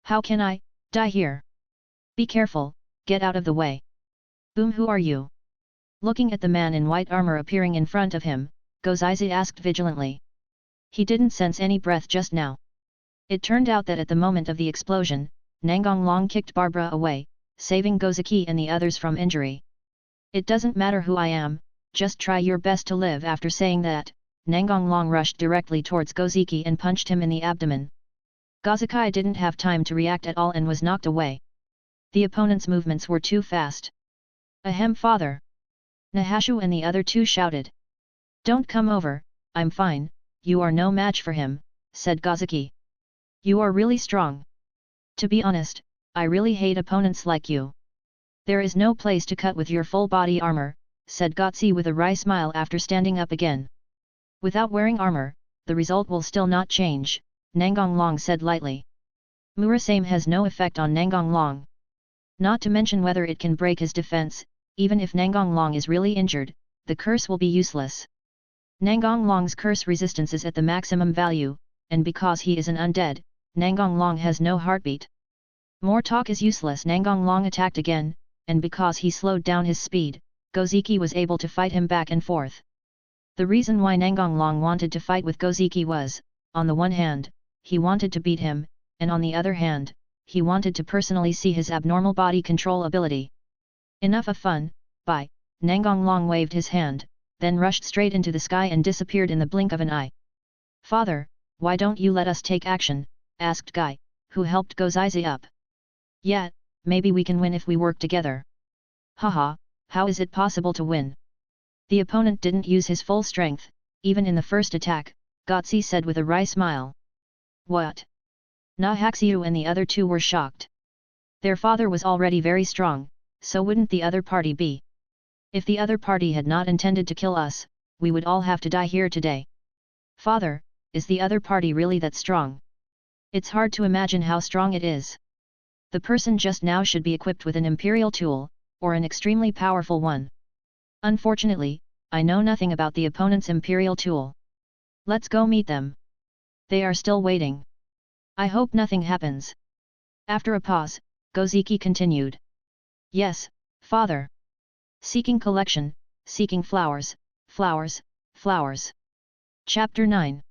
"How can I die here? Be careful, get out of the way." "Boom, who are you?" Looking at the man in white armor appearing in front of him, Gozaizi asked vigilantly. He didn't sense any breath just now. It turned out that at the moment of the explosion, Nangong Long kicked Barbara away, saving Gozaki and the others from injury. It doesn't matter who I am, just try your best to live. After saying that, Nangong Long rushed directly towards Goziki and punched him in the abdomen. Gozakai didn't have time to react at all and was knocked away. The opponent's movements were too fast. Ahem, father! Nahashu and the other two shouted. Don't come over, I'm fine, you are no match for him, said Goziki. You are really strong. To be honest, I really hate opponents like you. There is no place to cut with your full body armor, said Gotsi with a wry smile after standing up again. Without wearing armor, the result will still not change, Nangong Long said lightly. Murasame has no effect on Nangong Long. Not to mention whether it can break his defense, even if Nangong Long is really injured, the curse will be useless. Nangong Long's curse resistance is at the maximum value, and because he is an undead, Nangong Long has no heartbeat. More talk is useless. Nangong Long attacked again, and because he slowed down his speed, Goziki was able to fight him back and forth. The reason why Nangong Long wanted to fight with Goziki was, on the one hand, he wanted to beat him, and on the other hand, he wanted to personally see his abnormal body control ability. Enough of fun, bye, Nangong Long waved his hand, then rushed straight into the sky and disappeared in the blink of an eye. Father, why don't you let us take action, asked Guy, who helped Gozizi up. Yeah, maybe we can win if we work together. Haha, how is it possible to win? The opponent didn't use his full strength, even in the first attack, Gotsi said with a wry smile. What? Nahaxiu and the other two were shocked. Their father was already very strong, so wouldn't the other party be? If the other party had not intended to kill us, we would all have to die here today. Father, is the other party really that strong? It's hard to imagine how strong it is. The person just now should be equipped with an imperial tool, or an extremely powerful one. Unfortunately, I know nothing about the opponent's imperial tool. Let's go meet them. They are still waiting. I hope nothing happens. After a pause, Goziki continued. Yes, father. Seeking collection, seeking flowers, flowers, flowers. Chapter 9.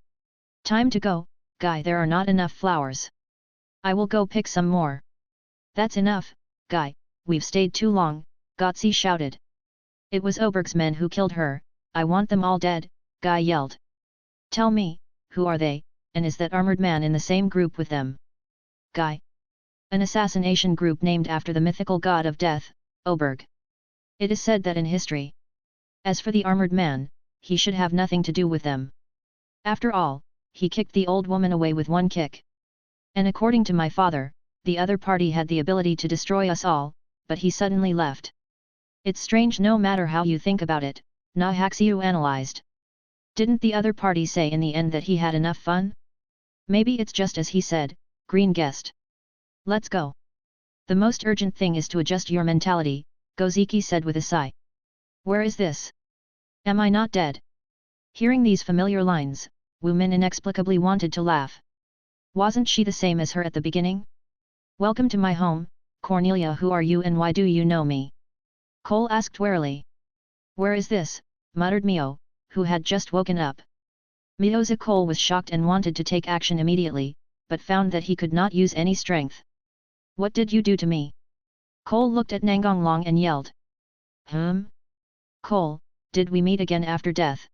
Time to go, Guy. There are not enough flowers. I will go pick some more. That's enough, Guy, we've stayed too long, Gotsi shouted. It was Oberg's men who killed her, I want them all dead, Guy yelled. Tell me, who are they, and is that armored man in the same group with them? Guy. An assassination group named after the mythical god of death, Oberg. It is said that in history. As for the armored man, he should have nothing to do with them. After all, he kicked the old woman away with one kick. And according to my father, the other party had the ability to destroy us all, but he suddenly left. It's strange no matter how you think about it, Nahaxiu analyzed. Didn't the other party say in the end that he had enough fun? Maybe it's just as he said, Green guessed. Let's go. The most urgent thing is to adjust your mentality, Goziki said with a sigh. Where is this? Am I not dead? Hearing these familiar lines, Wu Min inexplicably wanted to laugh. Wasn't she the same as her at the beginning? Welcome to my home, Cornelia. Who are you and why do you know me? Cole asked warily. Where is this? Muttered Mio, who had just woken up. Mioza Cole was shocked and wanted to take action immediately, but found that he could not use any strength. What did you do to me? Cole looked at Nangong Long and yelled. Cole, did we meet again after death?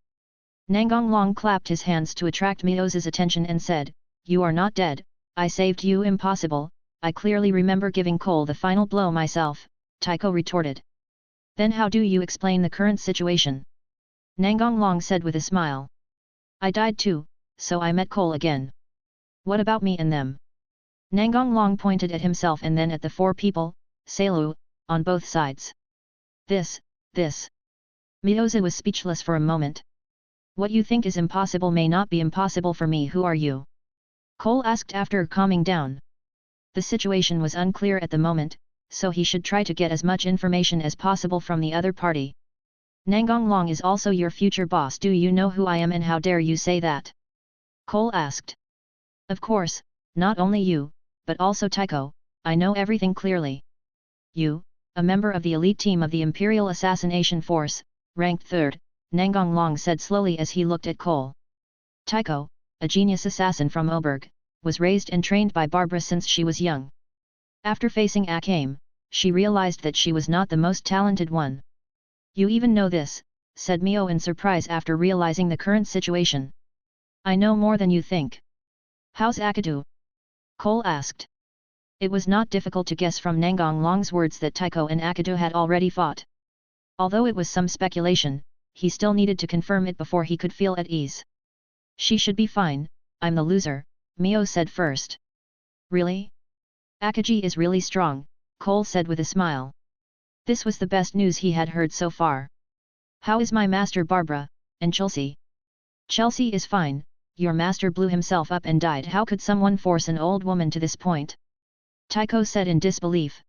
Nangong Long clapped his hands to attract Mioza's attention and said, You are not dead, I saved you. Impossible, I clearly remember giving Cole the final blow myself, Tycho retorted. Then how do you explain the current situation? Nangong Long said with a smile. I died too, so I met Cole again. What about me and them? Nangong Long pointed at himself and then at the four people, Selu, on both sides. This. Mioza was speechless for a moment. What you think is impossible may not be impossible for me. Who are you? Cole asked after calming down. The situation was unclear at the moment, so he should try to get as much information as possible from the other party. Nangong Long is also your future boss. Do you know who I am and how dare you say that? Cole asked. Of course, not only you, but also Tycho, I know everything clearly. You, a member of the elite team of the Imperial Assassination Force, ranked 3rd, Nangong Long said slowly as he looked at Cole. Tycho, a genius assassin from Oberg, was raised and trained by Barbara since she was young. After facing Akame, she realized that she was not the most talented one. You even know this, said Mio in surprise after realizing the current situation. I know more than you think. How's Akadu? Cole asked. It was not difficult to guess from Nangong Long's words that Tycho and Akadu had already fought. Although it was some speculation, he still needed to confirm it before he could feel at ease. She should be fine, I'm the loser, Mio said first. Really? Akaji is really strong, Cole said with a smile. This was the best news he had heard so far. How is my master Barbara, and Chelsea? Chelsea is fine, your master blew himself up and died. How could someone force an old woman to this point? Tycho said in disbelief.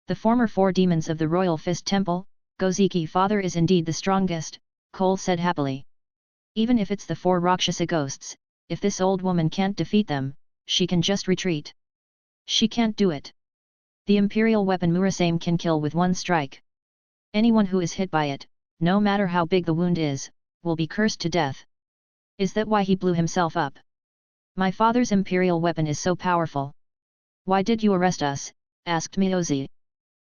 The former 4 demons of the Royal Fist Temple, Goziki father is indeed the strongest, Cole said happily. Even if it's the 4 Rakshasa ghosts, if this old woman can't defeat them, she can just retreat. She can't do it. The imperial weapon Murasame can kill with one strike. Anyone who is hit by it, no matter how big the wound is, will be cursed to death. Is that why he blew himself up? My father's imperial weapon is so powerful. Why did you arrest us? Asked Miyozi.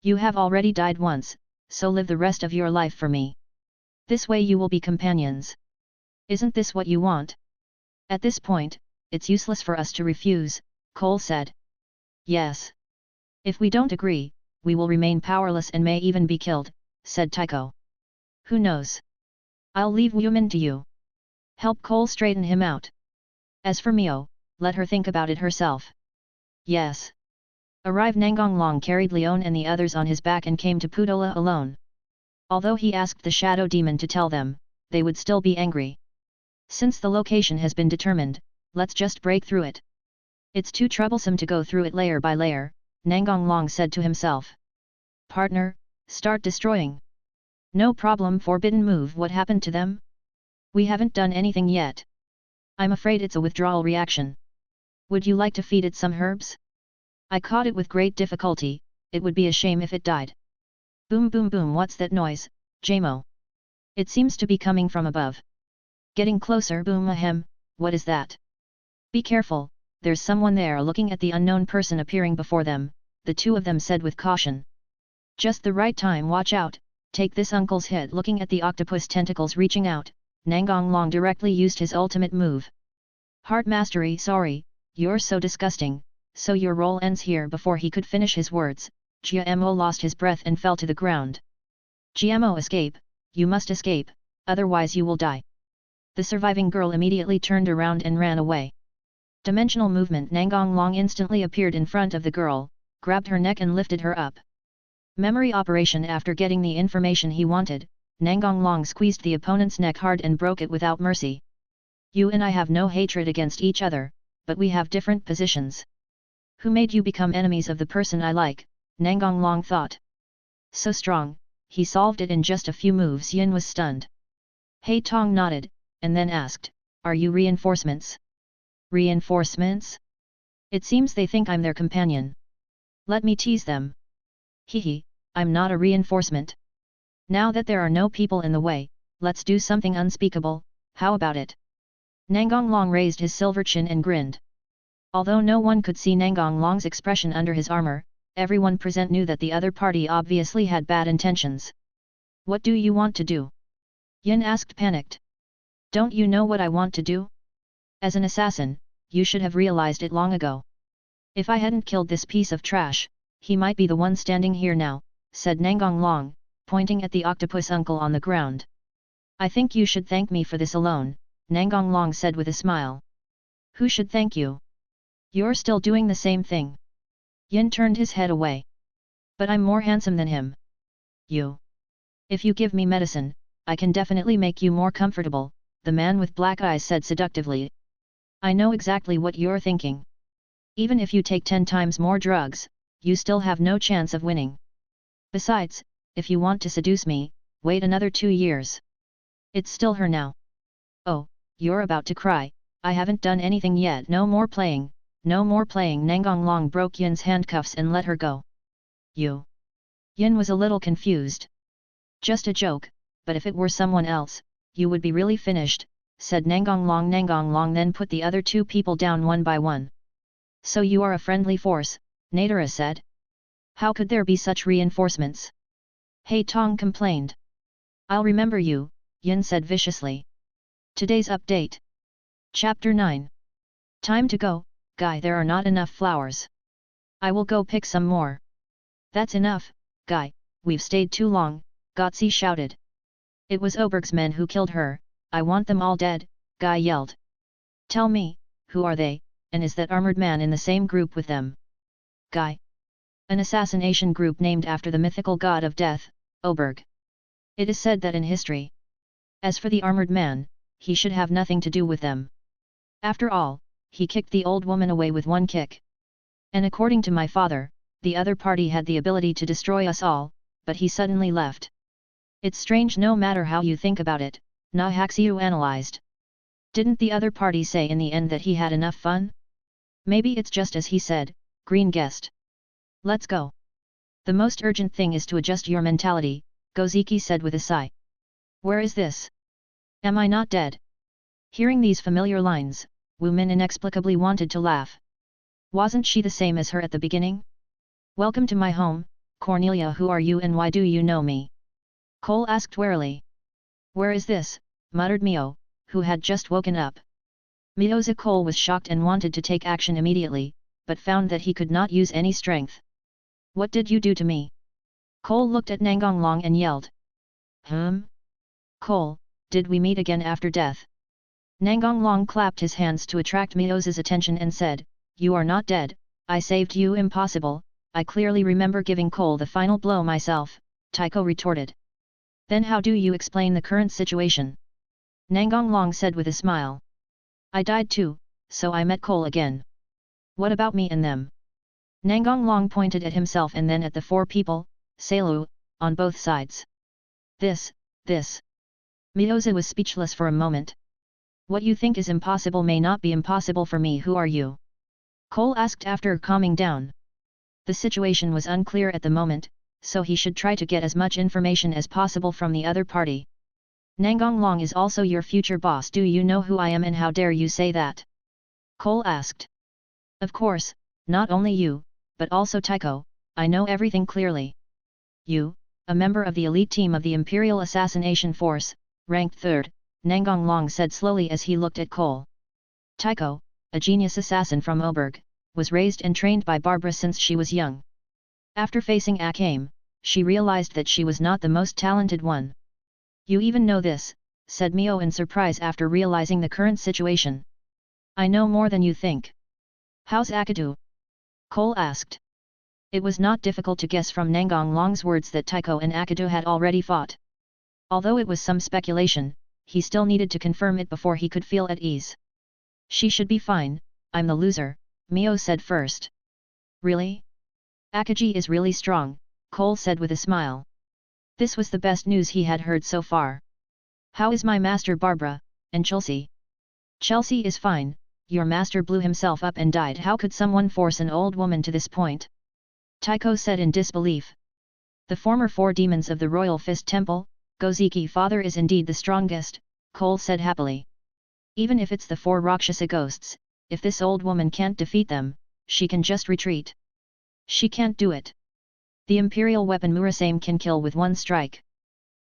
You have already died once, so live the rest of your life for me. This way you will be companions. Isn't this what you want? At this point, it's useless for us to refuse, Cole said. Yes. If we don't agree, we will remain powerless and may even be killed, said Tycho. Who knows? I'll leave Wumin to you. Help Cole straighten him out. As for Mio, let her think about it herself. Yes. Arrived Nangong Long carried Leon and the others on his back and came to Pudola alone. Although he asked the shadow demon to tell them, they would still be angry. Since the location has been determined, let's just break through it. It's too troublesome to go through it layer by layer, Nangong Long said to himself. Partner, start destroying. No problem. Forbidden move. What happened to them? We haven't done anything yet. I'm afraid it's a withdrawal reaction. Would you like to feed it some herbs? I caught it with great difficulty, it would be a shame if it died. Boom boom boom. What's that noise, Jamo? It seems to be coming from above. Getting closer. Boom ahem, what is that? Be careful, there's someone there. Looking at the unknown person appearing before them, the 2 of them said with caution. Just the right time. Watch out, take this uncle's hit. Looking at the octopus tentacles reaching out, Nangong Long directly used his ultimate move. Heart mastery. Sorry, you're so disgusting, so your role ends here. Before he could finish his words, Giamo lost his breath and fell to the ground. Giamo, escape, you must escape, otherwise you will die. The surviving girl immediately turned around and ran away. Dimensional movement. Nangong Long instantly appeared in front of the girl, grabbed her neck and lifted her up. Memory operation. After getting the information he wanted, Nangong Long squeezed the opponent's neck hard and broke it without mercy. You and I have no hatred against each other, but we have different positions. Who made you become enemies of the person I like? Nangong Long thought. So strong, he solved it in just a few moves. Yin was stunned. Hei Tong nodded, and then asked, are you reinforcements? Reinforcements? It seems they think I'm their companion. Let me tease them. Hehe, I'm not a reinforcement. Now that there are no people in the way, let's do something unspeakable, how about it? Nangong Long raised his silver chin and grinned. Although no one could see Nangong Long's expression under his armor, everyone present knew that the other party obviously had bad intentions. What do you want to do? Yin asked, panicked. Don't you know what I want to do? As an assassin, you should have realized it long ago. If I hadn't killed this piece of trash, he might be the one standing here now, said Nangong Long, pointing at the octopus uncle on the ground. I think you should thank me for this alone, Nangong Long said with a smile. Who should thank you? You're still doing the same thing. Yin turned his head away. But I'm more handsome than him. You. If you give me medicine, I can definitely make you more comfortable, the man with black eyes said seductively. I know exactly what you're thinking. Even if you take 10 times more drugs, you still have no chance of winning. Besides, if you want to seduce me, wait another 2 years. It's still her now. Oh, you're about to cry, I haven't done anything yet. No more playing, no more playing. Nangong Long broke Yin's handcuffs and let her go. You. Yin was a little confused. Just a joke, but if it were someone else, you would be really finished, said Nangong Long. Nangong Long then put the other 2 people down one by one. So you are a friendly force, Nadara said. How could there be such reinforcements? Hei Tong complained. I'll remember you, Yin said viciously. Today's update. Chapter 9. Time to go, Guy. There are not enough flowers. I will go pick some more. That's enough, Guy, we've stayed too long, Gotzi shouted. It was Oberg's men who killed her, I want them all dead, Guy yelled. Tell me, who are they, and is that armored man in the same group with them? Guy. An assassination group named after the mythical god of death, Oberg. It is said that in history. As for the armored man, he should have nothing to do with them. After all, he kicked the old woman away with one kick. And according to my father, the other party had the ability to destroy us all, but he suddenly left. It's strange no matter how you think about it, Nahaxiu analyzed. Didn't the other party say in the end that he had enough fun? Maybe it's just as he said, Green guessed. Let's go. The most urgent thing is to adjust your mentality, Goziki said with a sigh. Where is this? Am I not dead? Hearing these familiar lines, Wu Min inexplicably wanted to laugh. Wasn't she the same as her at the beginning? Welcome to my home, Cornelia. Who are you and why do you know me? Cole asked warily. Where is this? Muttered Mio, who had just woken up. Mio's Cole was shocked and wanted to take action immediately, but found that he could not use any strength. What did you do to me? Cole looked at Nangong Long and yelled. Cole, did we meet again after death? Nangong Long clapped his hands to attract Mio's attention and said, You are not dead, I saved you. Impossible, I clearly remember giving Cole the final blow myself, Tycho retorted. Then how do you explain the current situation? Nangong Long said with a smile. I died too, so I met Cole again. What about me and them? Nangong Long pointed at himself and then at the four people, Selu, on both sides. This. Mioza was speechless for a moment. What you think is impossible may not be impossible for me. Who are you? Cole asked after calming down. The situation was unclear at the moment, so he should try to get as much information as possible from the other party. Nangong Long is also your future boss. Do you know who I am and how dare you say that? Cole asked. Of course, not only you, but also Tycho, I know everything clearly. You, a member of the elite team of the Imperial Assassination Force, ranked 3rd, Nangong Long said slowly as he looked at Cole. Tycho, a genius assassin from Oberg, was raised and trained by Barbara since she was young. After facing Akame, she realized that she was not the most talented one. You even know this, said Mio in surprise after realizing the current situation. I know more than you think. How's Akadu? Cole asked. It was not difficult to guess from Nangong Long's words that Tycho and Akadu had already fought. Although it was some speculation, he still needed to confirm it before he could feel at ease. She should be fine, I'm the loser, Mio said first. Really? Akaji is really strong, Cole said with a smile. This was the best news he had heard so far. How is my master Barbara, and Chelsea? Chelsea is fine, your master blew himself up and died. How could someone force an old woman to this point? Tycho said in disbelief. The former 4 demons of the Royal Fist Temple, Goziki father is indeed the strongest, Cole said happily. Even if it's the 4 Rakshasa ghosts, if this old woman can't defeat them, she can just retreat. She can't do it. The imperial weapon Murasame can kill with one strike.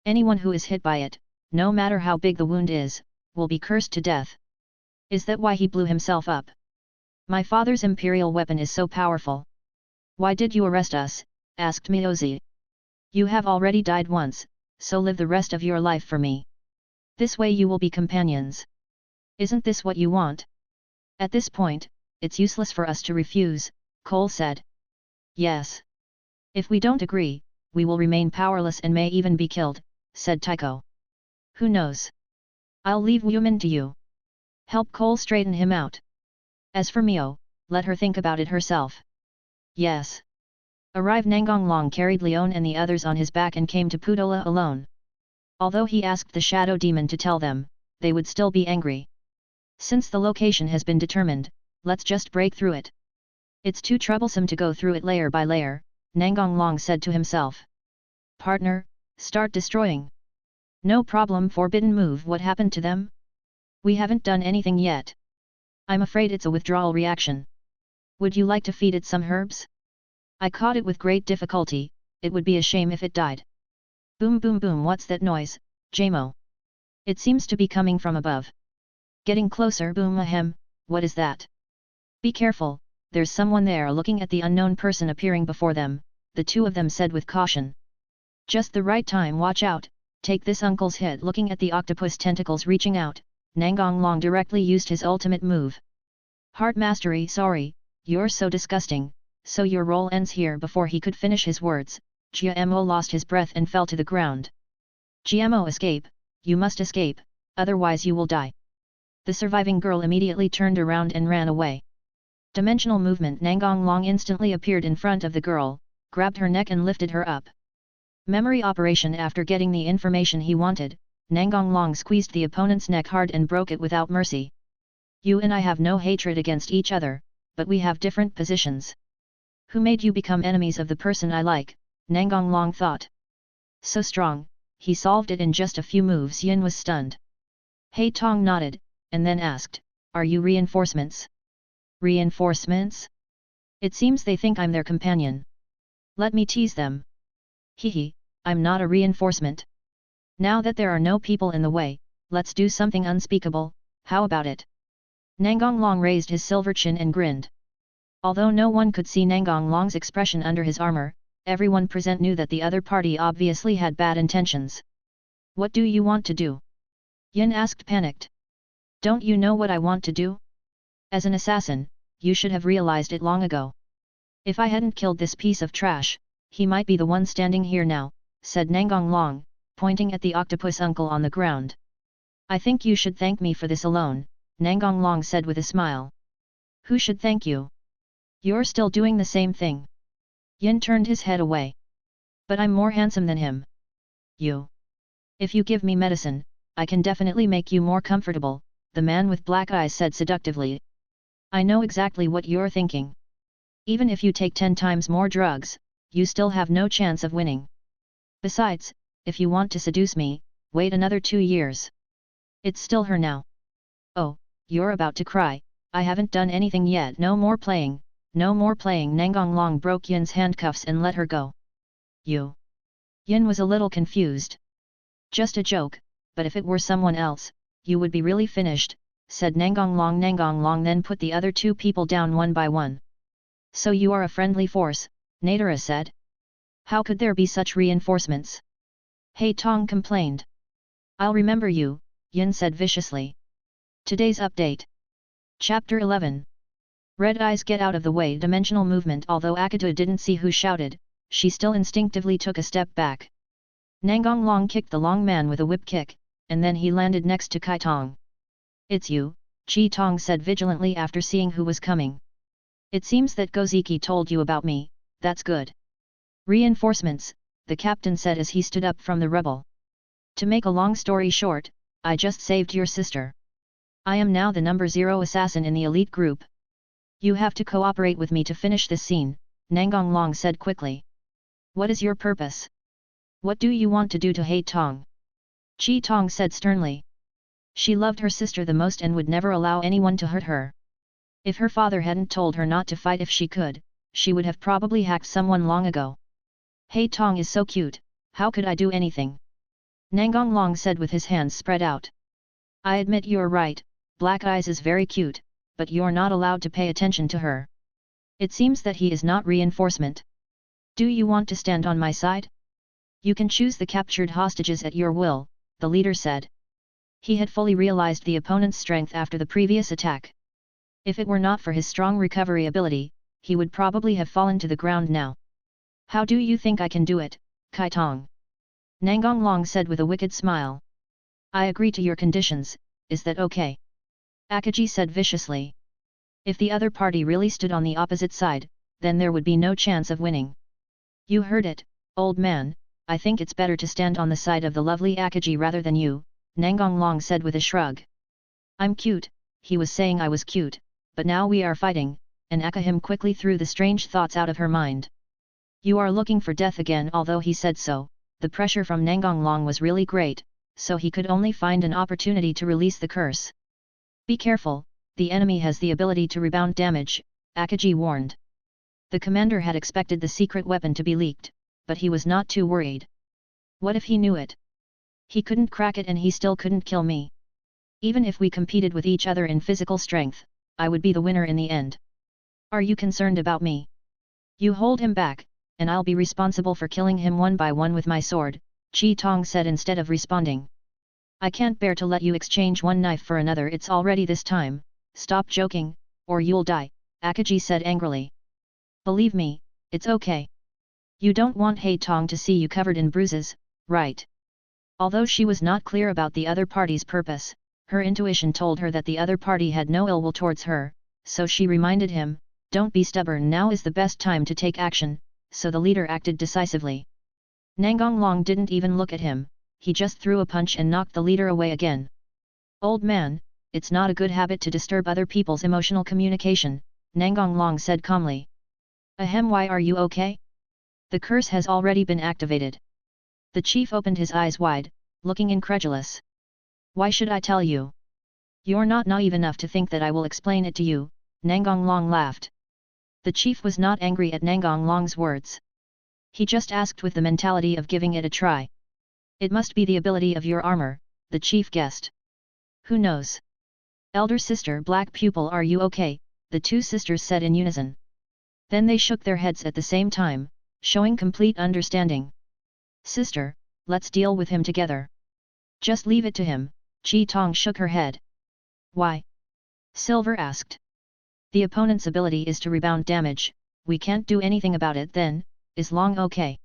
Anyone who is hit by it, no matter how big the wound is, will be cursed to death. Is that why he blew himself up? My father's imperial weapon is so powerful. Why did you arrest us? Asked Miyozi. You have already died once, so live the rest of your life for me. This way you will be companions. Isn't this what you want? At this point, it's useless for us to refuse, Cole said. Yes. If we don't agree, we will remain powerless and may even be killed, said Tycho. Who knows? I'll leave Wumin to you. Help Cole straighten him out. As for Mio, let her think about it herself. Yes. Arrived Nangong Long carried Leon and the others on his back and came to Pudola alone. Although he asked the shadow demon to tell them, they would still be angry. Since the location has been determined, let's just break through it. It's too troublesome to go through it layer by layer, Nangong Long said to himself. Partner, start destroying. No problem. Forbidden move. What happened to them? We haven't done anything yet. I'm afraid it's a withdrawal reaction. Would you like to feed it some herbs? I caught it with great difficulty, it would be a shame if it died. Boom boom boom. What's that noise? Jamo. It seems to be coming from above. Getting closer. Boom. Ahem, what is that? Be careful, there's someone there. Looking at the unknown person appearing before them, the two of them said with caution. Just the right time. Watch out, take this uncle's hit. Looking at the octopus tentacles reaching out, Nangong Long directly used his ultimate move. Heart mastery. Sorry, you're so disgusting, so your role ends here. Before he could finish his words, Gmo lost his breath and fell to the ground. Gmo, escape, you must escape, otherwise you will die. The surviving girl immediately turned around and ran away. Dimensional movement. Nangong Long instantly appeared in front of the girl, grabbed her neck and lifted her up. Memory operation. After getting the information he wanted, Nangong Long squeezed the opponent's neck hard and broke it without mercy. You and I have no hatred against each other, but we have different positions. Who made you become enemies of the person I like? Nangong Long thought. So strong, he solved it in just a few moves. Yin was stunned. Hei Tong nodded, and then asked, are you reinforcements? Reinforcements? It seems they think I'm their companion. Let me tease them. Hehe, I'm not a reinforcement. Now that there are no people in the way, let's do something unspeakable, how about it? Nangong Long raised his silver chin and grinned. Although no one could see Nangong Long's expression under his armor, everyone present knew that the other party obviously had bad intentions. What do you want to do? Yin asked, panicked. Don't you know what I want to do? As an assassin, you should have realized it long ago. If I hadn't killed this piece of trash, he might be the one standing here now, said Nangong Long, pointing at the octopus uncle on the ground. I think you should thank me for this alone, Nangong Long said with a smile. Who should thank you? You're still doing the same thing. Yin turned his head away. But I'm more handsome than him. You. If you give me medicine, I can definitely make you more comfortable, the man with black eyes said seductively. I know exactly what you're thinking. Even if you take 10 times more drugs, you still have no chance of winning. Besides, if you want to seduce me, wait another 2 years. It's still her now. Oh, you're about to cry, I haven't done anything yet. No more playing, no more playing. Nangong Long broke Yin's handcuffs and let her go. You. Yin was a little confused. Just a joke, but if it were someone else, you would be really finished, said Nangong Long. Nangong Long then put the other 2 people down one by one. So you are a friendly force, Nadara said. How could there be such reinforcements? Hei Tong complained. I'll remember you, Yin said viciously. Today's update. Chapter 11. Red eyes get out of the way. Dimensional movement. Although Akata didn't see who shouted, she still instinctively took a step back. Nangong Long kicked the long man with a whip kick, and then he landed next to Kai Tong. It's you, Chi Tong said vigilantly after seeing who was coming. It seems that Goziki told you about me, that's good. Reinforcements, the captain said as he stood up from the rubble. To make a long story short, I just saved your sister. I am now the number 0 assassin in the elite group. You have to cooperate with me to finish this scene, Nangong Long said quickly. What is your purpose? What do you want to do to Hei Tong? Chi Tong said sternly. She loved her sister the most and would never allow anyone to hurt her. If her father hadn't told her not to fight if she could, she would have probably hacked someone long ago. Hei Tong is so cute, how could I do anything? Nangong Long said with his hands spread out. I admit you're right, Black Eyes is very cute, but you're not allowed to pay attention to her. It seems that he is not reinforcement. Do you want to stand on my side? You can choose the captured hostages at your will, the leader said. He had fully realized the opponent's strength after the previous attack. If it were not for his strong recovery ability, he would probably have fallen to the ground now. How do you think I can do it, Kai Tong? Nangong Long said with a wicked smile. I agree to your conditions, is that okay? Akaji said viciously. If the other party really stood on the opposite side, then there would be no chance of winning. You heard it, old man, I think it's better to stand on the side of the lovely Akaji rather than you, Nangong Long said with a shrug. I'm cute, he was saying I was cute, but now we are fighting, and Akahim quickly threw the strange thoughts out of her mind. You are looking for death again. Although he said so, the pressure from Nangong Long was really great, so he could only find an opportunity to release the curse. Be careful, the enemy has the ability to rebound damage, Akaji warned. The commander had expected the secret weapon to be leaked, but he was not too worried. What if he knew it? He couldn't crack it and he still couldn't kill me. Even if we competed with each other in physical strength, I would be the winner in the end. Are you concerned about me? You hold him back, and I'll be responsible for killing him one by one with my sword, Chi Tong said instead of responding. I can't bear to let you exchange one knife for another. It's already this time, stop joking, or you'll die, Akame said angrily. Believe me, it's okay. You don't want Hei Tong to see you covered in bruises, right? Although she was not clear about the other party's purpose, her intuition told her that the other party had no ill will towards her, so she reminded him, don't be stubborn, now is the best time to take action, so the leader acted decisively. Nangong Long didn't even look at him, he just threw a punch and knocked the leader away again. Old man, it's not a good habit to disturb other people's emotional communication, Nangong Long said calmly. Ahem, why are you okay? The curse has already been activated. The chief opened his eyes wide, looking incredulous. Why should I tell you? You're not naive enough to think that I will explain it to you, Nangong Long laughed. The chief was not angry at Nangong Long's words. He just asked with the mentality of giving it a try. It must be the ability of your armor, the chief guessed. Who knows? Elder sister Black Pupil, are you okay? The two sisters said in unison. Then they shook their heads at the same time, showing complete understanding. Sister, let's deal with him together. Just leave it to him, Chi Tong shook her head. Why? Silver asked. The opponent's ability is to rebound damage, we can't do anything about it then, is Long okay?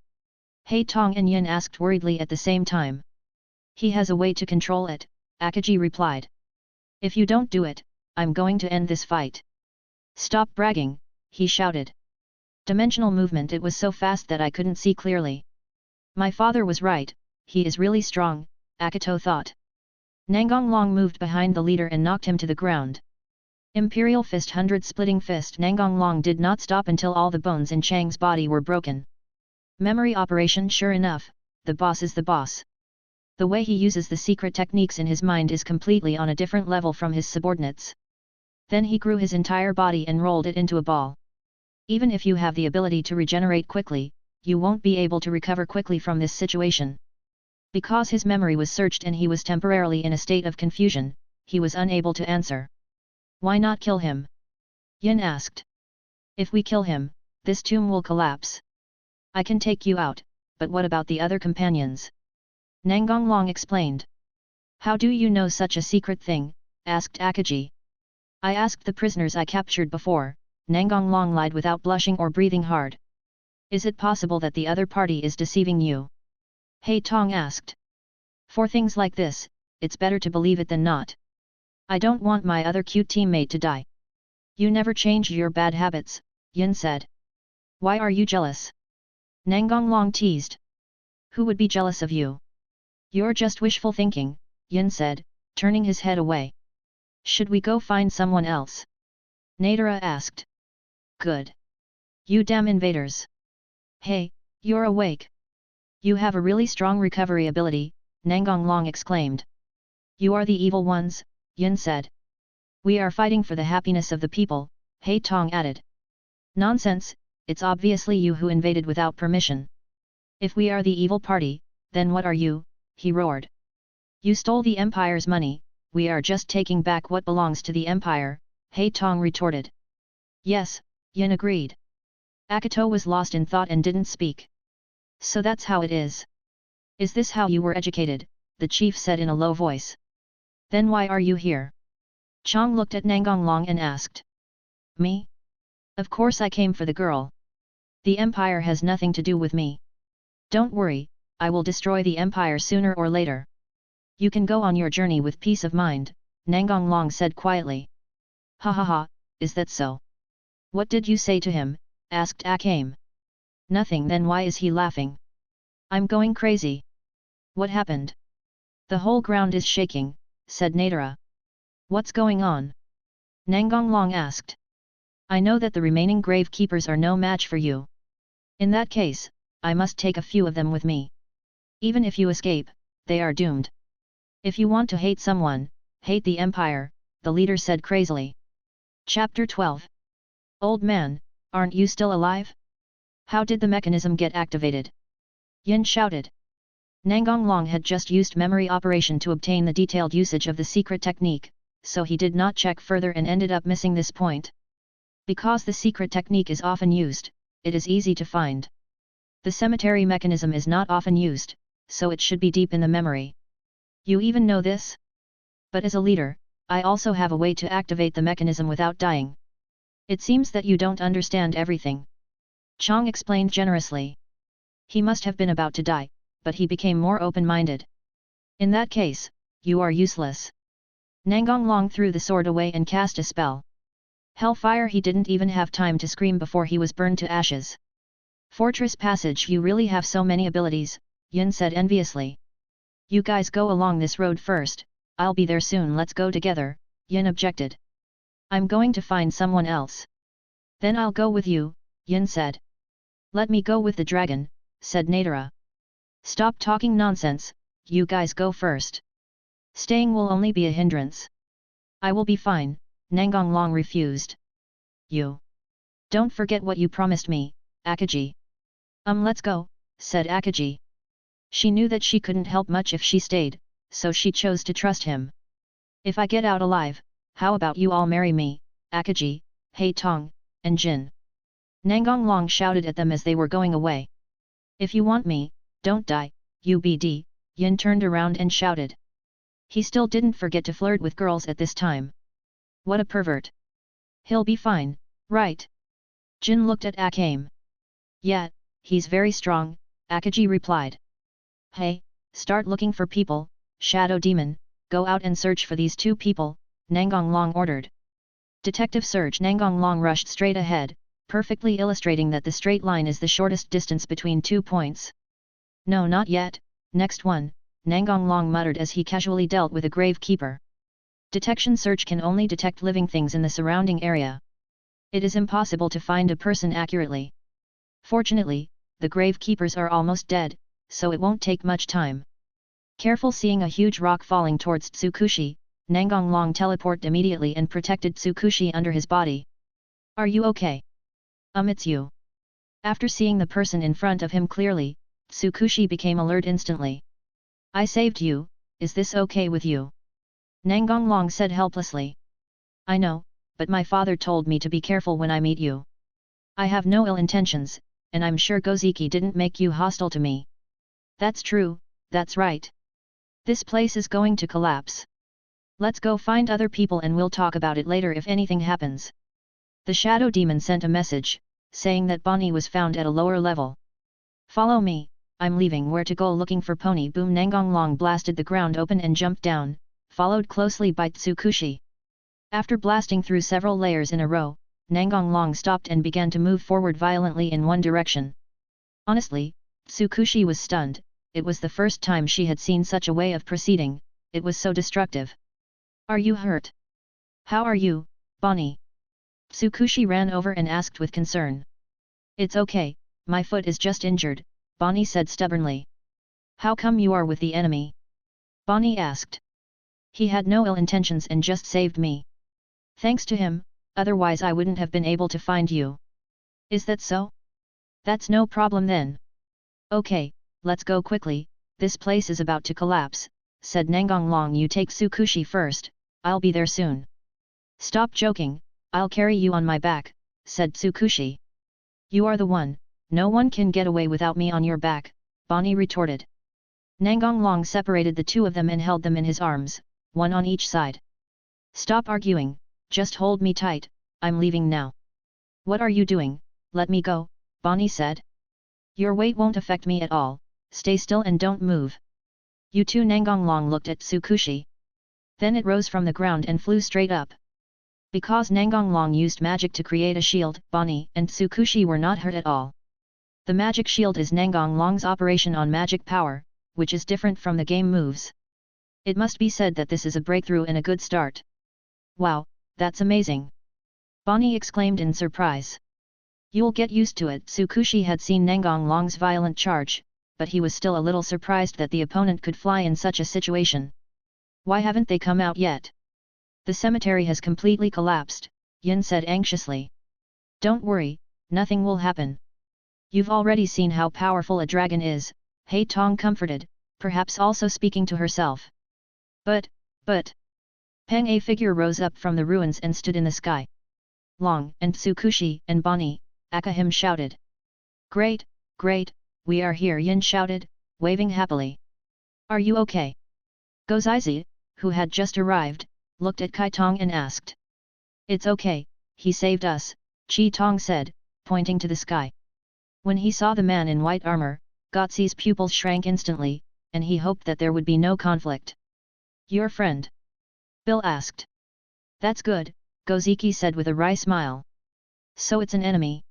Hei Tong and Yin asked worriedly at the same time. He has a way to control it, Akame replied. If you don't do it, I'm going to end this fight. Stop bragging, he shouted. Dimensional movement, it was so fast that I couldn't see clearly. My father was right, he is really strong, Akito thought. Nangong Long moved behind the leader and knocked him to the ground. Imperial Fist, 100 Splitting Fist. Nangong Long did not stop until all the bones in Chang's body were broken. Memory operation. Sure enough, the boss is the boss. The way he uses the secret techniques in his mind is completely on a different level from his subordinates. Then he grew his entire body and rolled it into a ball. Even if you have the ability to regenerate quickly, you won't be able to recover quickly from this situation. Because his memory was searched and he was temporarily in a state of confusion, he was unable to answer. Why not kill him? Yin asked. If we kill him, this tomb will collapse. I can take you out, but what about the other companions? Nangong Long explained. How do you know such a secret thing? Asked Akame. I asked the prisoners I captured before, Nangong Long lied without blushing or breathing hard. Is it possible that the other party is deceiving you? Hei Tong asked. For things like this, it's better to believe it than not. I don't want my other cute teammate to die. You never changed your bad habits, Yin said. Why are you jealous? Nangong Long teased. Who would be jealous of you? You're just wishful thinking, Yin said, turning his head away. Should we go find someone else? Nadara asked. Good. You damn invaders. Hey, you're awake. You have a really strong recovery ability, Nangong Long exclaimed. You are the evil ones, Yin said. We are fighting for the happiness of the people, Hei Tong added. Nonsense, it's obviously you who invaded without permission. If we are the evil party, then what are you? He roared. You stole the Empire's money, we are just taking back what belongs to the Empire, Hei Tong retorted. Yes, Yin agreed. Akito was lost in thought and didn't speak. So that's how it is. Is this how you were educated? The chief said in a low voice. Then why are you here? Chang looked at Nangong Long and asked. Me? Of course I came for the girl. The Empire has nothing to do with me. Don't worry, I will destroy the Empire sooner or later. You can go on your journey with peace of mind, Nangong Long said quietly. Ha ha ha, is that so? What did you say to him? Asked Akame. Nothing. Then why is he laughing? I'm going crazy. What happened? The whole ground is shaking, said Nadara. What's going on? Nangong Long asked. I know that the remaining gravekeepers are no match for you. In that case, I must take a few of them with me. Even if you escape, they are doomed. If you want to hate someone, hate the Empire, the leader said crazily. Chapter 12. Old man, aren't you still alive? How did the mechanism get activated? Yin shouted. Nangong Long had just used memory operation to obtain the detailed usage of the secret technique, so he did not check further and ended up missing this point. Because the secret technique is often used, it is easy to find. The cemetery mechanism is not often used, so it should be deep in the memory. You even know this? But as a leader, I also have a way to activate the mechanism without dying. It seems that you don't understand everything. Chang explained generously. He must have been about to die, but he became more open-minded. In that case, you are useless. Nangong Long threw the sword away and cast a spell. Hellfire! He didn't even have time to scream before he was burned to ashes. Fortress Passage! You really have so many abilities, Yin said enviously. You guys go along this road first, I'll be there soon. Let's go together, Yin objected. I'm going to find someone else. Then I'll go with you, Yin said. Let me go with the dragon, said Nadara. Stop talking nonsense, you guys go first. Staying will only be a hindrance. I will be fine, Nangong Long refused. You. Don't forget what you promised me, Akage. Let's go, said Akage. She knew that she couldn't help much if she stayed, so she chose to trust him. If I get out alive, how about you all marry me, Akage, Hei Tong, and Jin? Nangong Long shouted at them as they were going away. If you want me, don't die, UBD, Yin turned around and shouted. He still didn't forget to flirt with girls at this time. What a pervert. He'll be fine, right? Jin looked at Akame. Yeah, he's very strong, Akage replied. Hey, start looking for people, Shadow Demon, go out and search for these two people, Nangong Long ordered. Detective Surge Nangong Long rushed straight ahead, perfectly illustrating that the straight line is the shortest distance between 2 points. No, not yet, next one, Nangong Long muttered as he casually dealt with a gravekeeper. Detection search can only detect living things in the surrounding area. It is impossible to find a person accurately. Fortunately, the gravekeepers are almost dead, so it won't take much time. Careful seeing a huge rock falling towards Tsukushi, Nangong Long teleported immediately and protected Tsukushi under his body. Are you okay? It's you. After seeing the person in front of him clearly, Tsukushi became alert instantly. I saved you, is this okay with you? Nangong Long said helplessly. I know, but my father told me to be careful when I meet you. I have no ill intentions, and I'm sure Goziki didn't make you hostile to me. That's true, that's right. This place is going to collapse. Let's go find other people and we'll talk about it later if anything happens. The Shadow Demon sent a message, saying that Bonnie was found at a lower level. Follow me, I'm leaving. Where to go? Looking for Pony. Boom! Nangong Long blasted the ground open and jumped down, followed closely by Tsukushi. After blasting through several layers in a row, Nangong Long stopped and began to move forward violently in one direction. Honestly, Tsukushi was stunned. It was the first time she had seen such a way of proceeding, it was so destructive. Are you hurt? How are you, Bonnie? Tsukushi ran over and asked with concern. It's okay, my foot is just injured, Bonnie said stubbornly. How come you are with the enemy? Bonnie asked. He had no ill intentions and just saved me. Thanks to him, otherwise I wouldn't have been able to find you. Is that so? That's no problem then. Okay, let's go quickly, this place is about to collapse, said Nangong Long. You take Tsukushi first, I'll be there soon. Stop joking, I'll carry you on my back, said Tsukushi. You are the one, no one can get away without me on your back, Bonnie retorted. Nangong Long separated the two of them and held them in his arms, one on each side. Stop arguing, just hold me tight, I'm leaving now. What are you doing? Let me go, Bonnie said. Your weight won't affect me at all, stay still and don't move. You too. Nangong Long looked at Tsukushi. Then it rose from the ground and flew straight up. Because Nangong Long used magic to create a shield, Bonnie and Tsukushi were not hurt at all. The magic shield is Nangong Long's operation on magic power, which is different from the game moves. It must be said that this is a breakthrough and a good start. Wow, that's amazing! Bonnie exclaimed in surprise. You'll get used to it. Tsukushi had seen Nangong Long's violent charge, but he was still a little surprised that the opponent could fly in such a situation. Why haven't they come out yet? The cemetery has completely collapsed, Yin said anxiously. Don't worry, nothing will happen. You've already seen how powerful a dragon is, Hei Tong comforted, perhaps also speaking to herself. But, Pang a figure rose up from the ruins and stood in the sky. Long and Tsukushi and Bonnie, Akame shouted. Great, we are here, Yin shouted, waving happily. Are you okay? Gozaizi, who had just arrived, looked at Kai Tong and asked. It's okay, he saved us, Chi Tong said, pointing to the sky. When he saw the man in white armor, Gotzi's pupils shrank instantly, and he hoped that there would be no conflict. Your friend? Bill asked. That's good, Goziki said with a wry smile. So it's an enemy.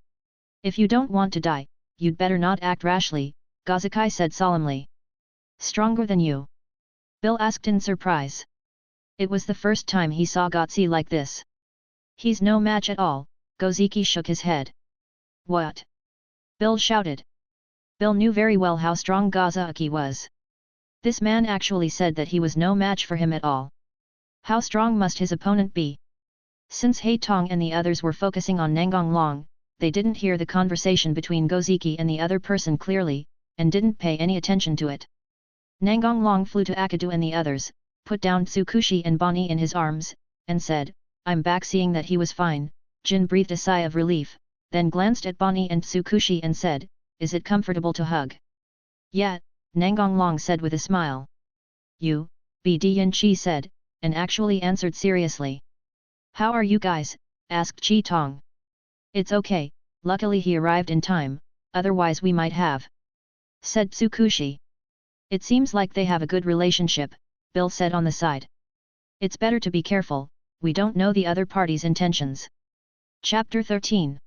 If you don't want to die, you'd better not act rashly, Gozakai said solemnly. Stronger than you? Bill asked in surprise. It was the first time he saw Gotzi like this. He's no match at all, Goziki shook his head. What? Bill shouted. Bill knew very well how strong Gozaki was. This man actually said that he was no match for him at all. How strong must his opponent be? Since Hei Tong and the others were focusing on Nangong Long, they didn't hear the conversation between Goziki and the other person clearly, and didn't pay any attention to it. Nangong Long flew to Akadu and the others, put down Tsukushi and Bonnie in his arms, and said, I'm back. Seeing that he was fine, Jin breathed a sigh of relief, then glanced at Bonnie and Tsukushi and said, Is it comfortable to hug? Yeah, Nangong Long said with a smile. You, BD Yin Chi said, and actually answered seriously. How are you guys? Asked Chi Tong. It's okay, luckily he arrived in time, otherwise we might have. Said Tsukushi. It seems like they have a good relationship, Bill said on the side. It's better to be careful, we don't know the other party's intentions. Chapter 13.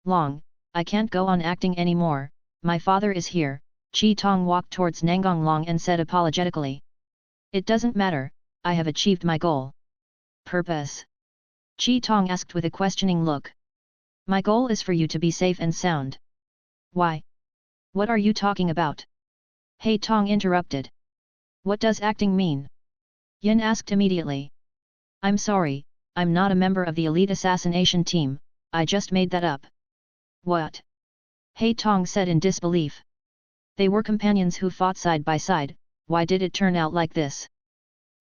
Long, I can't go on acting anymore, my father is here, Chi Tong walked towards Nangong Long and said apologetically. It doesn't matter, I have achieved my goal. Purpose? Chi Tong asked with a questioning look. My goal is for you to be safe and sound. Why? What are you talking about? Hei Tong interrupted. What does acting mean? Yin asked immediately. I'm sorry, I'm not a member of the elite assassination team, I just made that up. What? Hei Tong said in disbelief. They were companions who fought side by side, why did it turn out like this?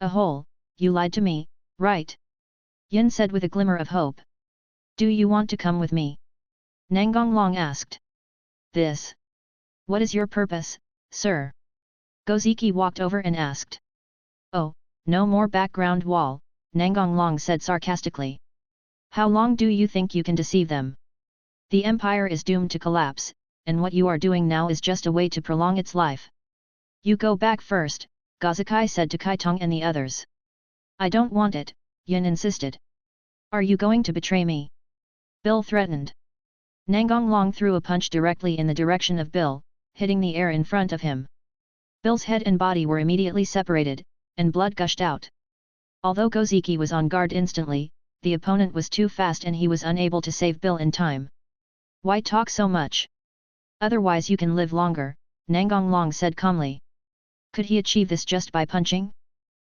A hole, you lied to me, right? Yin said with a glimmer of hope. Do you want to come with me? Nangong Long asked. This. What is your purpose, sir? Goziki walked over and asked. Oh, no more background wall, Nangong Long said sarcastically. How long do you think you can deceive them? The empire is doomed to collapse, and what you are doing now is just a way to prolong its life. You go back first, Gozakai said to Kai Tong and the others. I don't want it, Yin insisted. Are you going to betray me? Bill threatened. Nangong Long threw a punch directly in the direction of Bill, hitting the air in front of him. Bill's head and body were immediately separated, and blood gushed out. Although Goziki was on guard instantly, the opponent was too fast and he was unable to save Bill in time. Why talk so much? Otherwise you can live longer, Nangong Long said calmly. Could he achieve this just by punching?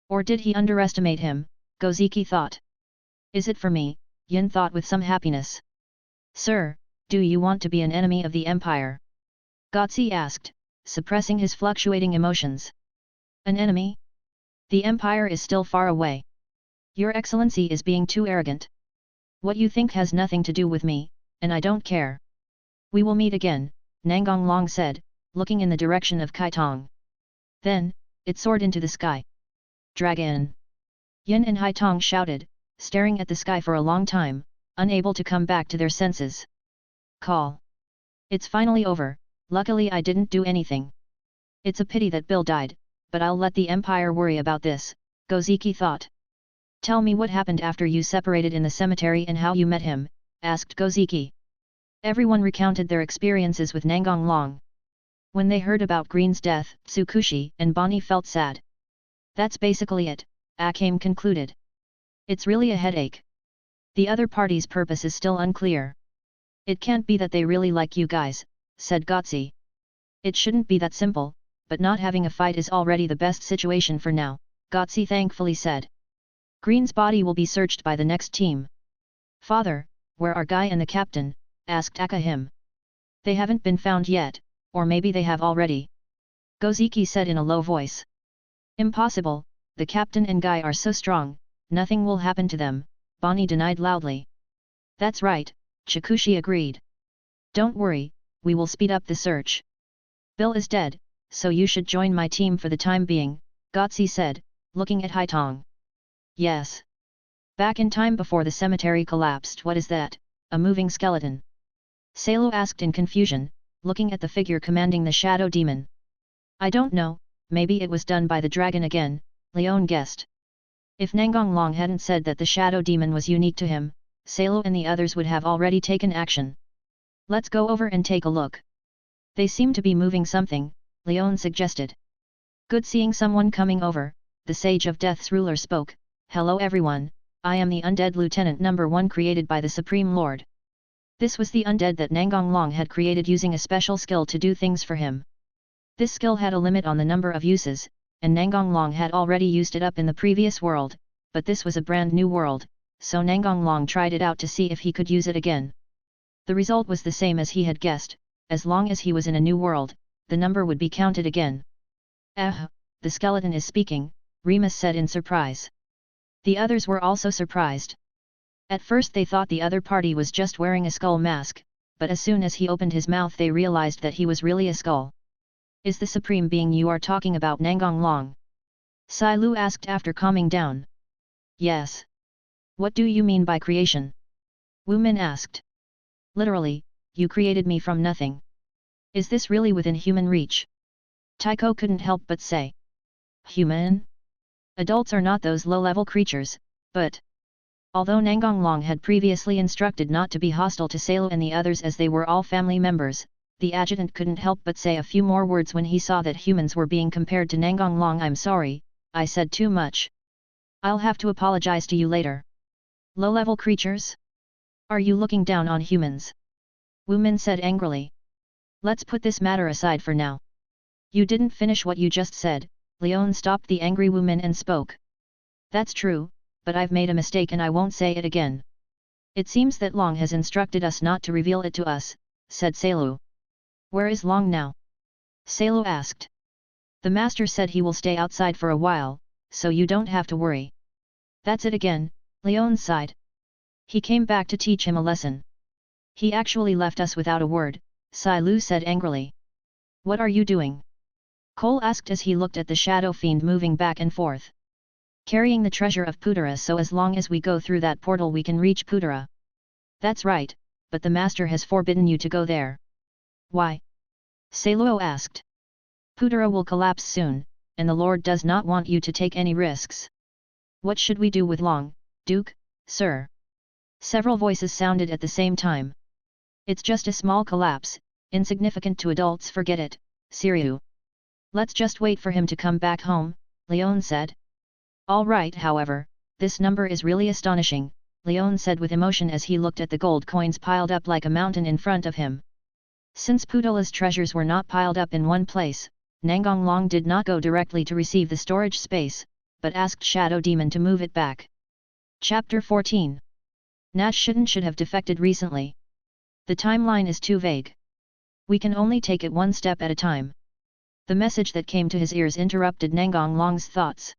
Or did he underestimate him, Goziki thought. Is it for me, Yin thought with some happiness. Sir, do you want to be an enemy of the Empire? Gotzi asked, suppressing his fluctuating emotions. An enemy? The Empire is still far away. Your Excellency is being too arrogant. What you think has nothing to do with me, and I don't care. We will meet again, Nangong Long said, looking in the direction of Kai Tong. Then, it soared into the sky. Dragon! Yin and Hai Tong shouted, staring at the sky for a long time, unable to come back to their senses. Call. It's finally over, luckily I didn't do anything. It's a pity that Bill died, but I'll let the Empire worry about this, Goziki thought. Tell me what happened after you separated in the cemetery and how you met him, asked Goziki. Everyone recounted their experiences with Nangong Long. When they heard about Green's death, Tsukushi and Bonnie felt sad. That's basically it, Akame concluded. It's really a headache. The other party's purpose is still unclear. It can't be that they really like you guys, said Gotzi. It shouldn't be that simple, but not having a fight is already the best situation for now, Gotzi thankfully said. Green's body will be searched by the next team. Father, where are Guy and the captain? Asked Akame. They haven't been found yet, or maybe they have already. Goziki said in a low voice. Impossible, the captain and Guy are so strong, nothing will happen to them, Bonnie denied loudly. That's right, Chikushi agreed. Don't worry, we will speed up the search. Bill is dead, so you should join my team for the time being, Gotsi said, looking at Haitong. Yes. Back in time before the cemetery collapsed. What is that, a moving skeleton? Salo asked in confusion, looking at the figure commanding the shadow demon. I don't know, maybe it was done by the dragon again, Leon guessed. If Nangong Long hadn't said that the shadow demon was unique to him, Salo and the others would have already taken action. Let's go over and take a look. They seem to be moving something, Leon suggested. Good seeing someone coming over, the Sage of Death's ruler spoke. Hello everyone, I am the undead Lieutenant No. 1 created by the Supreme Lord. This was the undead that Nangong Long had created using a special skill to do things for him. This skill had a limit on the number of uses, and Nangong Long had already used it up in the previous world, but this was a brand new world, so Nangong Long tried it out to see if he could use it again. The result was the same as he had guessed, as long as he was in a new world, the number would be counted again. The skeleton is speaking, Remus said in surprise. The others were also surprised. At first they thought the other party was just wearing a skull mask, but as soon as he opened his mouth they realized that he was really a skull. Is the supreme being you are talking about Nangong Long? Sai Lu asked after calming down. Yes. What do you mean by creation? Wu Min asked. Literally, you created me from nothing. Is this really within human reach? Tycho couldn't help but say. Human? Adults are not those low-level creatures, but... Although Nangong Long had previously instructed not to be hostile to Salo and the others as they were all family members, the adjutant couldn't help but say a few more words when he saw that humans were being compared to Nangong Long. I'm sorry, I said too much. I'll have to apologize to you later. Low-level creatures? Are you looking down on humans? Wu Min said angrily. Let's put this matter aside for now. You didn't finish what you just said, Leon stopped the angry Wu Min and spoke. That's true, but I've made a mistake and I won't say it again. It seems that Long has instructed us not to reveal it to us, said Salo. Where is Long now? Salo asked. The master said he will stay outside for a while, so you don't have to worry. That's it again, Leon sighed. He came back to teach him a lesson. He actually left us without a word, Sai Lu said angrily. What are you doing? Cole asked as he looked at the shadow fiend moving back and forth. Carrying the treasure of Putara, so as long as we go through that portal we can reach Putara. That's right, but the master has forbidden you to go there. Why? Salo asked. Putara will collapse soon, and the Lord does not want you to take any risks. What should we do with Long, Duke, sir? Several voices sounded at the same time. It's just a small collapse, insignificant to adults, forget it, Siryu. Let's just wait for him to come back home, Leon said. All right, however, this number is really astonishing, Leon said with emotion as he looked at the gold coins piled up like a mountain in front of him. Since Putala's treasures were not piled up in one place, Nangong Long did not go directly to receive the storage space, but asked Shadow Demon to move it back. Chapter 14. Nash should have defected recently. The timeline is too vague. We can only take it one step at a time. The message that came to his ears interrupted Nangong Long's thoughts.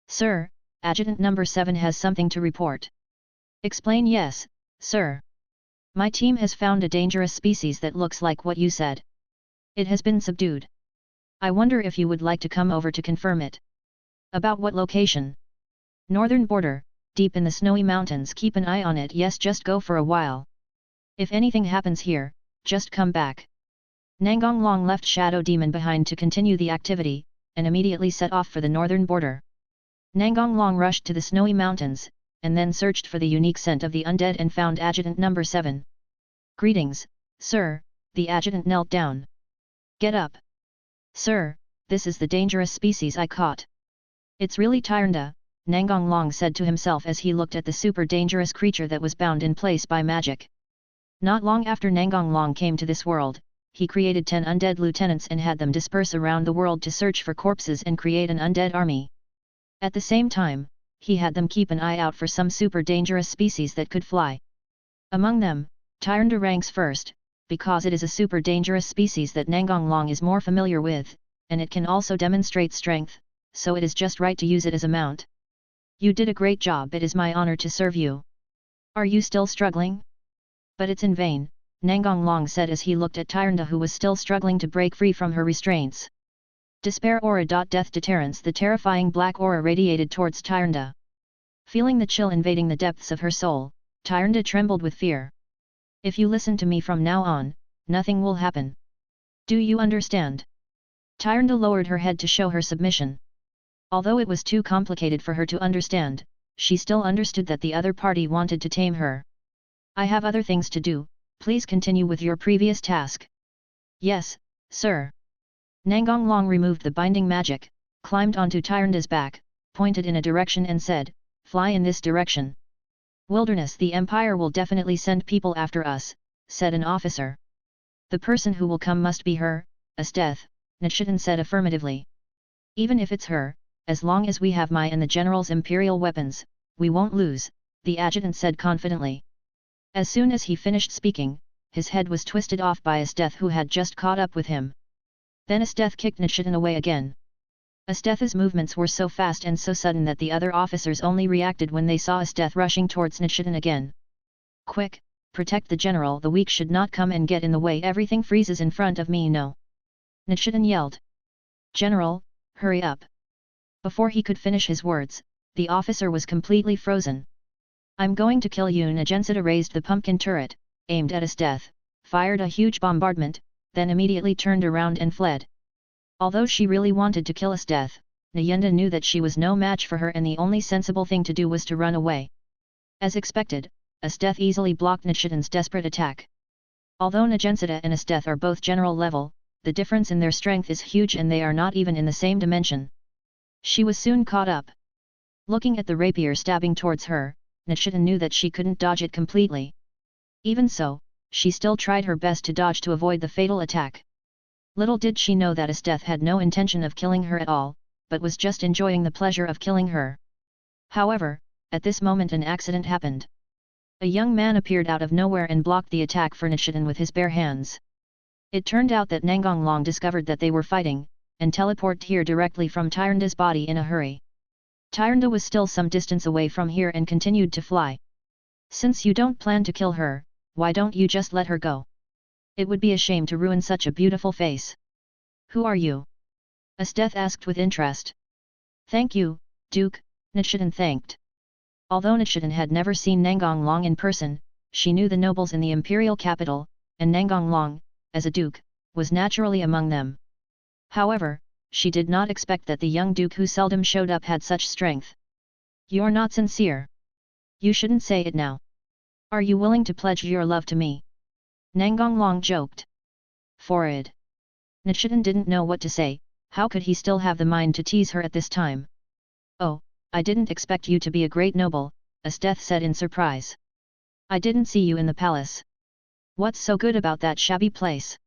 Sir, Adjutant No. 7 has something to report. Explain. Yes, sir. My team has found a dangerous species that looks like what you said. It has been subdued. I wonder if you would like to come over to confirm it. About what location? Northern border, deep in the snowy mountains. Keep an eye on it. Yes, just go for a while. If anything happens here, just come back. Nangong Long left Shadow Demon behind to continue the activity, and immediately set off for the northern border. Nangong Long rushed to the snowy mountains, and then searched for the unique scent of the undead and found Adjutant No. 7. Greetings, sir, the adjutant knelt down. Get up. Sir, this is the dangerous species I caught. It's really Tyranda, Nangong Long said to himself as he looked at the super dangerous creature that was bound in place by magic. Not long after Nangong Long came to this world, he created 10 undead lieutenants and had them disperse around the world to search for corpses and create an undead army. At the same time, he had them keep an eye out for some super dangerous species that could fly. Among them, Tyranda ranks first, because it is a super dangerous species that Nangong Long is more familiar with, and it can also demonstrate strength, so it is just right to use it as a mount. You did a great job. It is my honor to serve you. Are you still struggling? But it's in vain, Nangong Long said as he looked at Tyrande, who was still struggling to break free from her restraints. Despair aura. Death deterrence. The terrifying black aura radiated towards Tyrande. Feeling the chill invading the depths of her soul, Tyrande trembled with fear. If you listen to me from now on, nothing will happen. Do you understand? Tyrande lowered her head to show her submission. Although it was too complicated for her to understand, she still understood that the other party wanted to tame her. I have other things to do, please continue with your previous task. Yes, sir. Nangong Long removed the binding magic, climbed onto Tyrande's back, pointed in a direction and said, fly in this direction. Wilderness. The Empire will definitely send people after us, said an officer. The person who will come must be her, Esteth, Nichidan said affirmatively. Even if it's her, as long as we have my and the general's imperial weapons, we won't lose, the adjutant said confidently. As soon as he finished speaking, his head was twisted off by Esteth, who had just caught up with him. Then Esteth kicked Nichidan away again. Esteth's movements were so fast and so sudden that the other officers only reacted when they saw Esteth rushing towards Nichidan again. Quick, protect the general. The weak should not come and get in the way. Everything freezes in front of me. No. Nichidan yelled. General, hurry up. Before he could finish his words, the officer was completely frozen. I'm going to kill you. Nagensita raised the pumpkin turret, aimed at Esteth, fired a huge bombardment, then immediately turned around and fled. Although she really wanted to kill Esteth, Nayenda knew that she was no match for her and the only sensible thing to do was to run away. As expected, Esteth easily blocked Nichidan's desperate attack. Although Nagensita and Esteth are both general level, the difference in their strength is huge and they are not even in the same dimension. She was soon caught up. Looking at the rapier stabbing towards her, Nichidan knew that she couldn't dodge it completely. Even so, she still tried her best to dodge to avoid the fatal attack. Little did she know that Esteth had no intention of killing her at all, but was just enjoying the pleasure of killing her. However, at this moment an accident happened. A young man appeared out of nowhere and blocked the attack for Nichidan with his bare hands. It turned out that Nangong Long discovered that they were fighting, and teleported here directly from Tyrande's body in a hurry. Tyrande was still some distance away from here and continued to fly. Since you don't plan to kill her, why don't you just let her go? It would be a shame to ruin such a beautiful face. Who are you? Esteth asked with interest. Thank you, Duke, Nichidan thanked. Although Nichidan had never seen Nangong Long in person, she knew the nobles in the imperial capital, and Nangong Long, as a duke, was naturally among them. However, she did not expect that the young duke who seldom showed up had such strength. You're not sincere. You shouldn't say it now. Are you willing to pledge your love to me? Nangong Long joked. Forward. Nichidan didn't know what to say. How could he still have the mind to tease her at this time? Oh, I didn't expect you to be a great noble, Esteth said in surprise. I didn't see you in the palace. What's so good about that shabby place?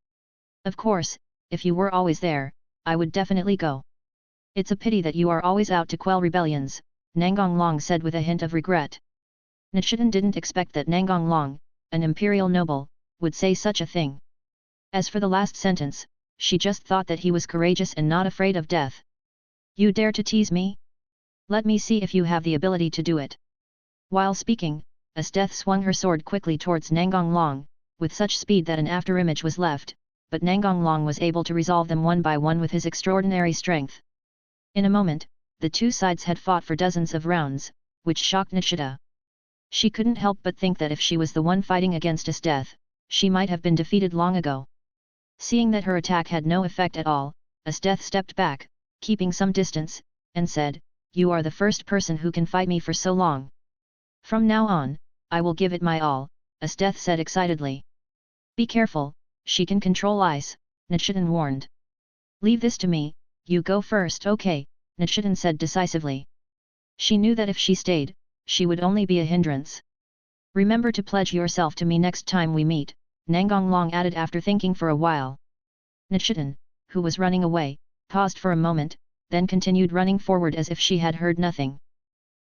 Of course, if you were always there, I would definitely go. It's a pity that you are always out to quell rebellions, Nangong Long said with a hint of regret. Nichidan didn't expect that Nangong Long, an imperial noble, would say such a thing. As for the last sentence, she just thought that he was courageous and not afraid of death. You dare to tease me? Let me see if you have the ability to do it. While speaking, Esteth swung her sword quickly towards Nangong Long, with such speed that an afterimage was left, but Nangong Long was able to resolve them one by one with his extraordinary strength. In a moment, the two sides had fought for dozens of rounds, which shocked Nichida. She couldn't help but think that if she was the one fighting against Esteth, she might have been defeated long ago. Seeing that her attack had no effect at all, Esteth stepped back, keeping some distance, and said, You are the first person who can fight me for so long. From now on, I will give it my all, Esteth said excitedly. Be careful, she can control ice, Nichidan warned. Leave this to me, you go first. Okay, Nichidan said decisively. She knew that if she stayed, she would only be a hindrance. Remember to pledge yourself to me next time we meet, Nangong Long added after thinking for a while. Nichidan, who was running away, paused for a moment, then continued running forward as if she had heard nothing.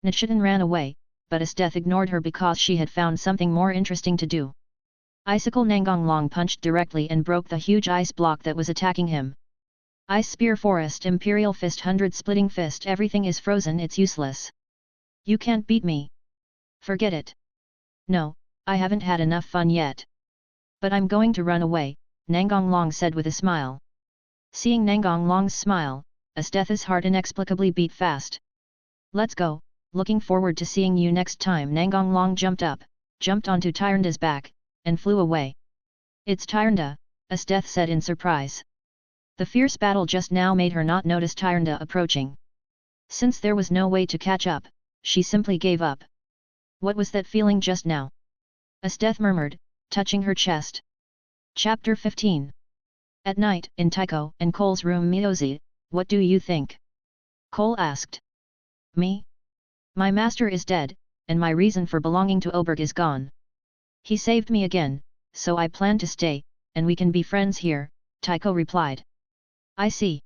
Nichidan ran away, but Esteth ignored her because she had found something more interesting to do. Icicle Nangong Long punched directly and broke the huge ice block that was attacking him. Ice Spear Forest, Imperial Fist, 100 Splitting Fist, everything is frozen, it's useless. You can't beat me. Forget it. No, I haven't had enough fun yet. But I'm going to run away, Nangong Long said with a smile. Seeing Nangong Long's smile, Asteth's heart inexplicably beat fast. Let's go, looking forward to seeing you next time. Nangong Long jumped up, jumped onto Tyranda's back, and flew away. It's Tyranda, Asteth said in surprise. The fierce battle just now made her not notice Tyranda approaching. Since there was no way to catch up, she simply gave up. What was that feeling just now? Asteth murmured, touching her chest. Chapter 15. At night, in Tycho and Cole's room. Miyozi, what do you think? Cole asked. Me? My master is dead, and my reason for belonging to Oberg is gone. He saved me again, so I plan to stay, and we can be friends here, Tycho replied. I see.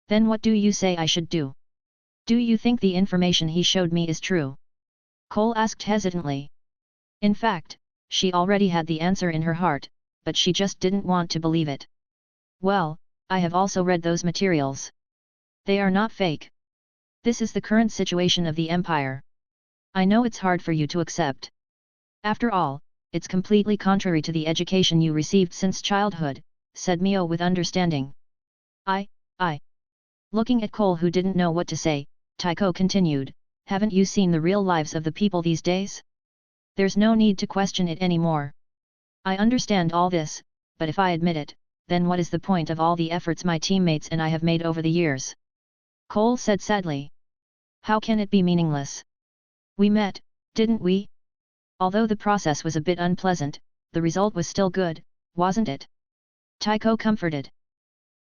Then what do you say I should do? Do you think the information he showed me is true? Cole asked hesitantly. In fact, she already had the answer in her heart, but she just didn't want to believe it. Well, I have also read those materials. They are not fake. This is the current situation of the Empire. I know it's hard for you to accept. After all, it's completely contrary to the education you received since childhood, said Mio with understanding. I. Looking at Cole, who didn't know what to say, Tycho continued, haven't you seen the real lives of the people these days? There's no need to question it anymore. I understand all this, but if I admit it, then what is the point of all the efforts my teammates and I have made over the years? Cole said sadly. How can it be meaningless? We met, didn't we? Although the process was a bit unpleasant, the result was still good, wasn't it? Tycho comforted.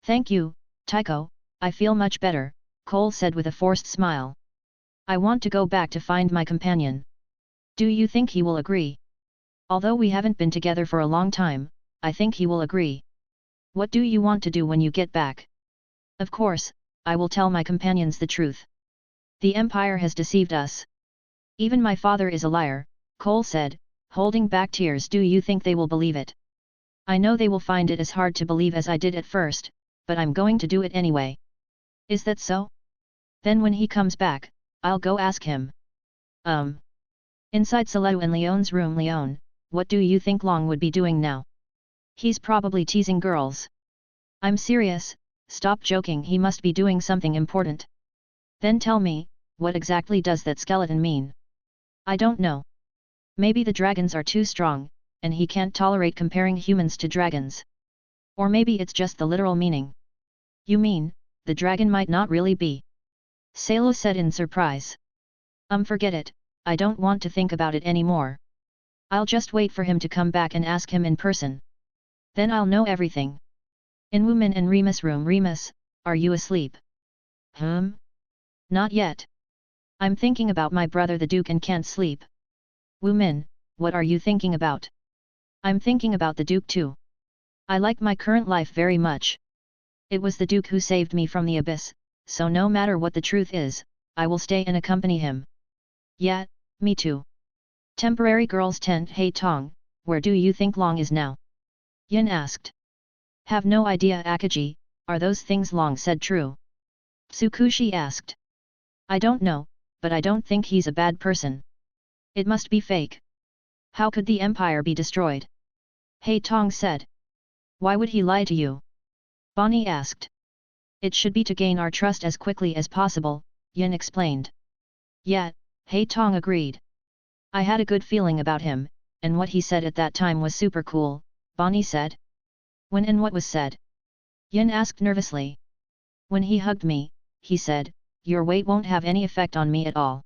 Thank you, Tycho, I feel much better, Cole said with a forced smile. I want to go back to find my companion. Do you think he will agree? Although we haven't been together for a long time, I think he will agree. What do you want to do when you get back? Of course, I will tell my companions the truth. The Empire has deceived us. Even my father is a liar, Cole said, holding back tears. Do you think they will believe it? I know they will find it as hard to believe as I did at first, but I'm going to do it anyway. Is that so? Then when he comes back, I'll go ask him. Inside Salou and Leon's room. Leon, what do you think Long would be doing now? He's probably teasing girls. I'm serious, stop joking, he must be doing something important. Then tell me, what exactly does that skeleton mean? I don't know. Maybe the dragons are too strong, and he can't tolerate comparing humans to dragons. Or maybe it's just the literal meaning. You mean, the dragon might not really be? Salo said in surprise. Forget it, I don't want to think about it anymore. I'll just wait for him to come back and ask him in person. Then I'll know everything. In Wumin and Remus' room. Remus, are you asleep? Not yet. I'm thinking about my brother the Duke and can't sleep. Wumin, what are you thinking about? I'm thinking about the Duke too. I like my current life very much. It was the Duke who saved me from the abyss, so no matter what the truth is, I will stay and accompany him. Yeah, me too. Temporary girls' tent. Hey Tong, where do you think Long is now? Yin asked. Have no idea. Akaji, are those things Long said true? Tsukushi asked. I don't know, but I don't think he's a bad person. It must be fake. How could the Empire be destroyed? Hey Tong said. Why would he lie to you? Bonnie asked. It should be to gain our trust as quickly as possible, Yin explained. Yeah, Hey Tong agreed. I had a good feeling about him, and what he said at that time was super cool, Bonnie said. When and what was said? Yin asked nervously. When he hugged me, he said, your weight won't have any effect on me at all.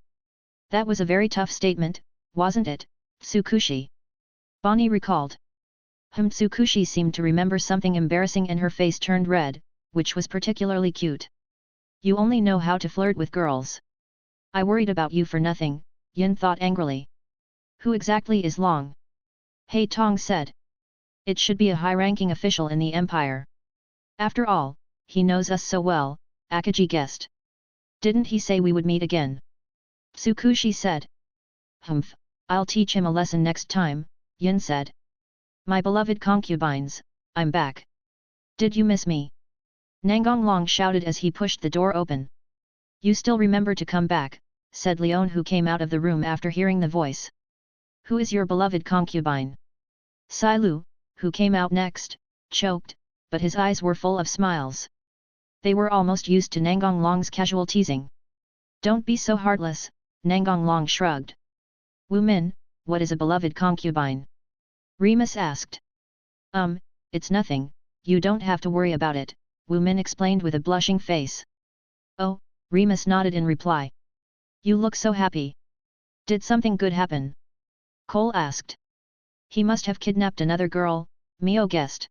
That was a very tough statement, wasn't it, Tsukushi? Bonnie recalled. Tsukushi seemed to remember something embarrassing and her face turned red, which was particularly cute. You only know how to flirt with girls. I worried about you for nothing, Yin thought angrily. Who exactly is Long? Hey Tong said. It should be a high-ranking official in the Empire. After all, he knows us so well, Akaji guessed. Didn't he say we would meet again? Tsukushi said. I'll teach him a lesson next time, Yin said. My beloved concubines, I'm back. Did you miss me? Nangong Long shouted as he pushed the door open. You still remember to come back, said Leon, who came out of the room after hearing the voice. Who is your beloved concubine? Sai Lu, who came out next, choked, but his eyes were full of smiles. They were almost used to Nangong Long's casual teasing. Don't be so heartless, Nangong Long shrugged. Wu Min, what is a beloved concubine? Remus asked. It's nothing, you don't have to worry about it, Wu Min explained with a blushing face. Oh, Remus nodded in reply. You look so happy. Did something good happen? Cole asked. He must have kidnapped another girl, Mio guessed.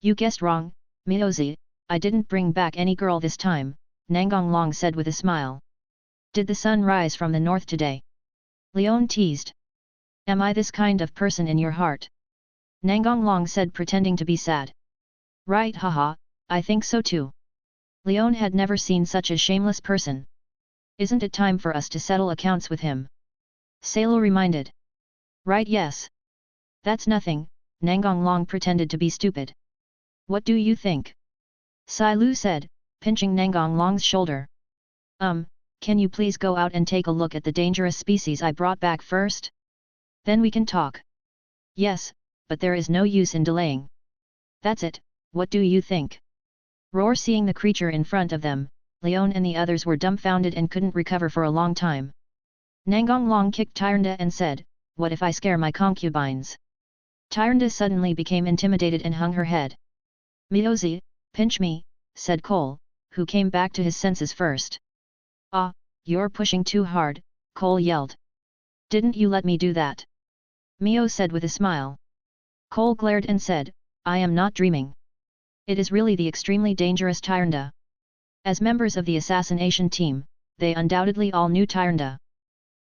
You guessed wrong, Miozi, I didn't bring back any girl this time, Nangong Long said with a smile. Did the sun rise from the north today? Leon teased. Am I this kind of person in your heart? Nangong Long said, pretending to be sad. Right, haha, I think so too. Leon had never seen such a shameless person. Isn't it time for us to settle accounts with him? Salo reminded. Right, yes. That's nothing, Nangong Long pretended to be stupid. What do you think? Sai Lu said, pinching Nangong Long's shoulder. Can you please go out and take a look at the dangerous species I brought back first? Then we can talk. Yes, but there is no use in delaying. That's it, what do you think? Roar. Seeing the creature in front of them, Leon and the others were dumbfounded and couldn't recover for a long time. Nangong Long kicked Tyrande and said, what if I scare my concubines? Tyrande suddenly became intimidated and hung her head. Miozi, pinch me, said Cole, who came back to his senses first. Ah, you're pushing too hard, Cole yelled. Didn't you let me do that? Mio said with a smile. Cole glared and said, I am not dreaming. It is really the extremely dangerous Tyrande. As members of the assassination team, they undoubtedly all knew Tyrande.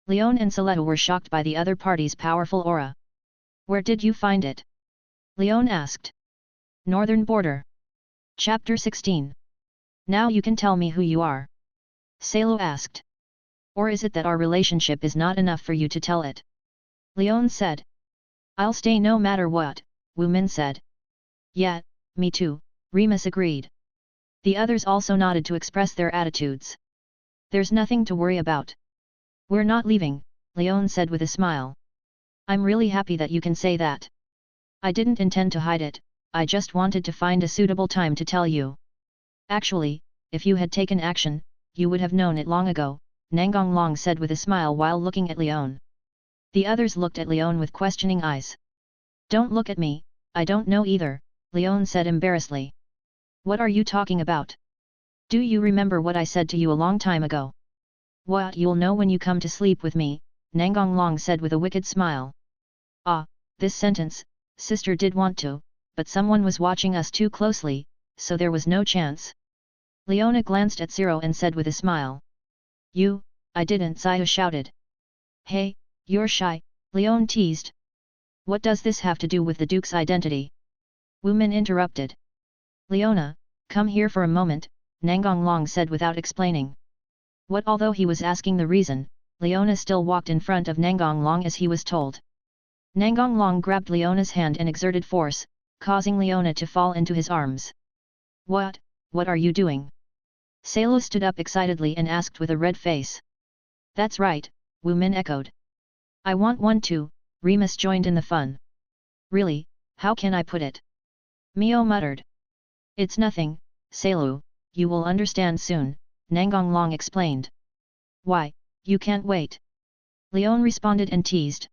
Leon and Saleto were shocked by the other party's powerful aura. Where did you find it? Leon asked. Northern Border. Chapter 16. Now you can tell me who you are. Salo asked. Or is it that our relationship is not enough for you to tell it? Leon said. I'll stay no matter what, Wu Min said. Yeah, me too, Remus agreed. The others also nodded to express their attitudes. There's nothing to worry about. We're not leaving, Leon said with a smile. I'm really happy that you can say that. I didn't intend to hide it, I just wanted to find a suitable time to tell you. Actually, if you had taken action, you would have known it long ago, Nangong Long said with a smile while looking at Leon. The others looked at Leon with questioning eyes. Don't look at me, I don't know either, Leon said embarrassedly. What are you talking about? Do you remember what I said to you a long time ago? What you'll know when you come to sleep with me, Nangong Long said with a wicked smile. Ah, this sentence, sister did want to, but someone was watching us too closely, so there was no chance. Leona glanced at Zero and said with a smile. You, I didn't, Saya shouted. Hey, you're shy, Leon teased. What does this have to do with the Duke's identity? Wu Min interrupted. Leona, come here for a moment, Nangong Long said without explaining. What? Although he was asking the reason, Leona still walked in front of Nangong Long as he was told. Nangong Long grabbed Leona's hand and exerted force, causing Leona to fall into his arms. What are you doing? Salo stood up excitedly and asked with a red face. That's right, Wu Min echoed. I want one too, Remus joined in the fun. Really, how can I put it? Mio muttered. It's nothing, Salo, you will understand soon, Nangong Long explained. Why, you can't wait. Leon responded and teased.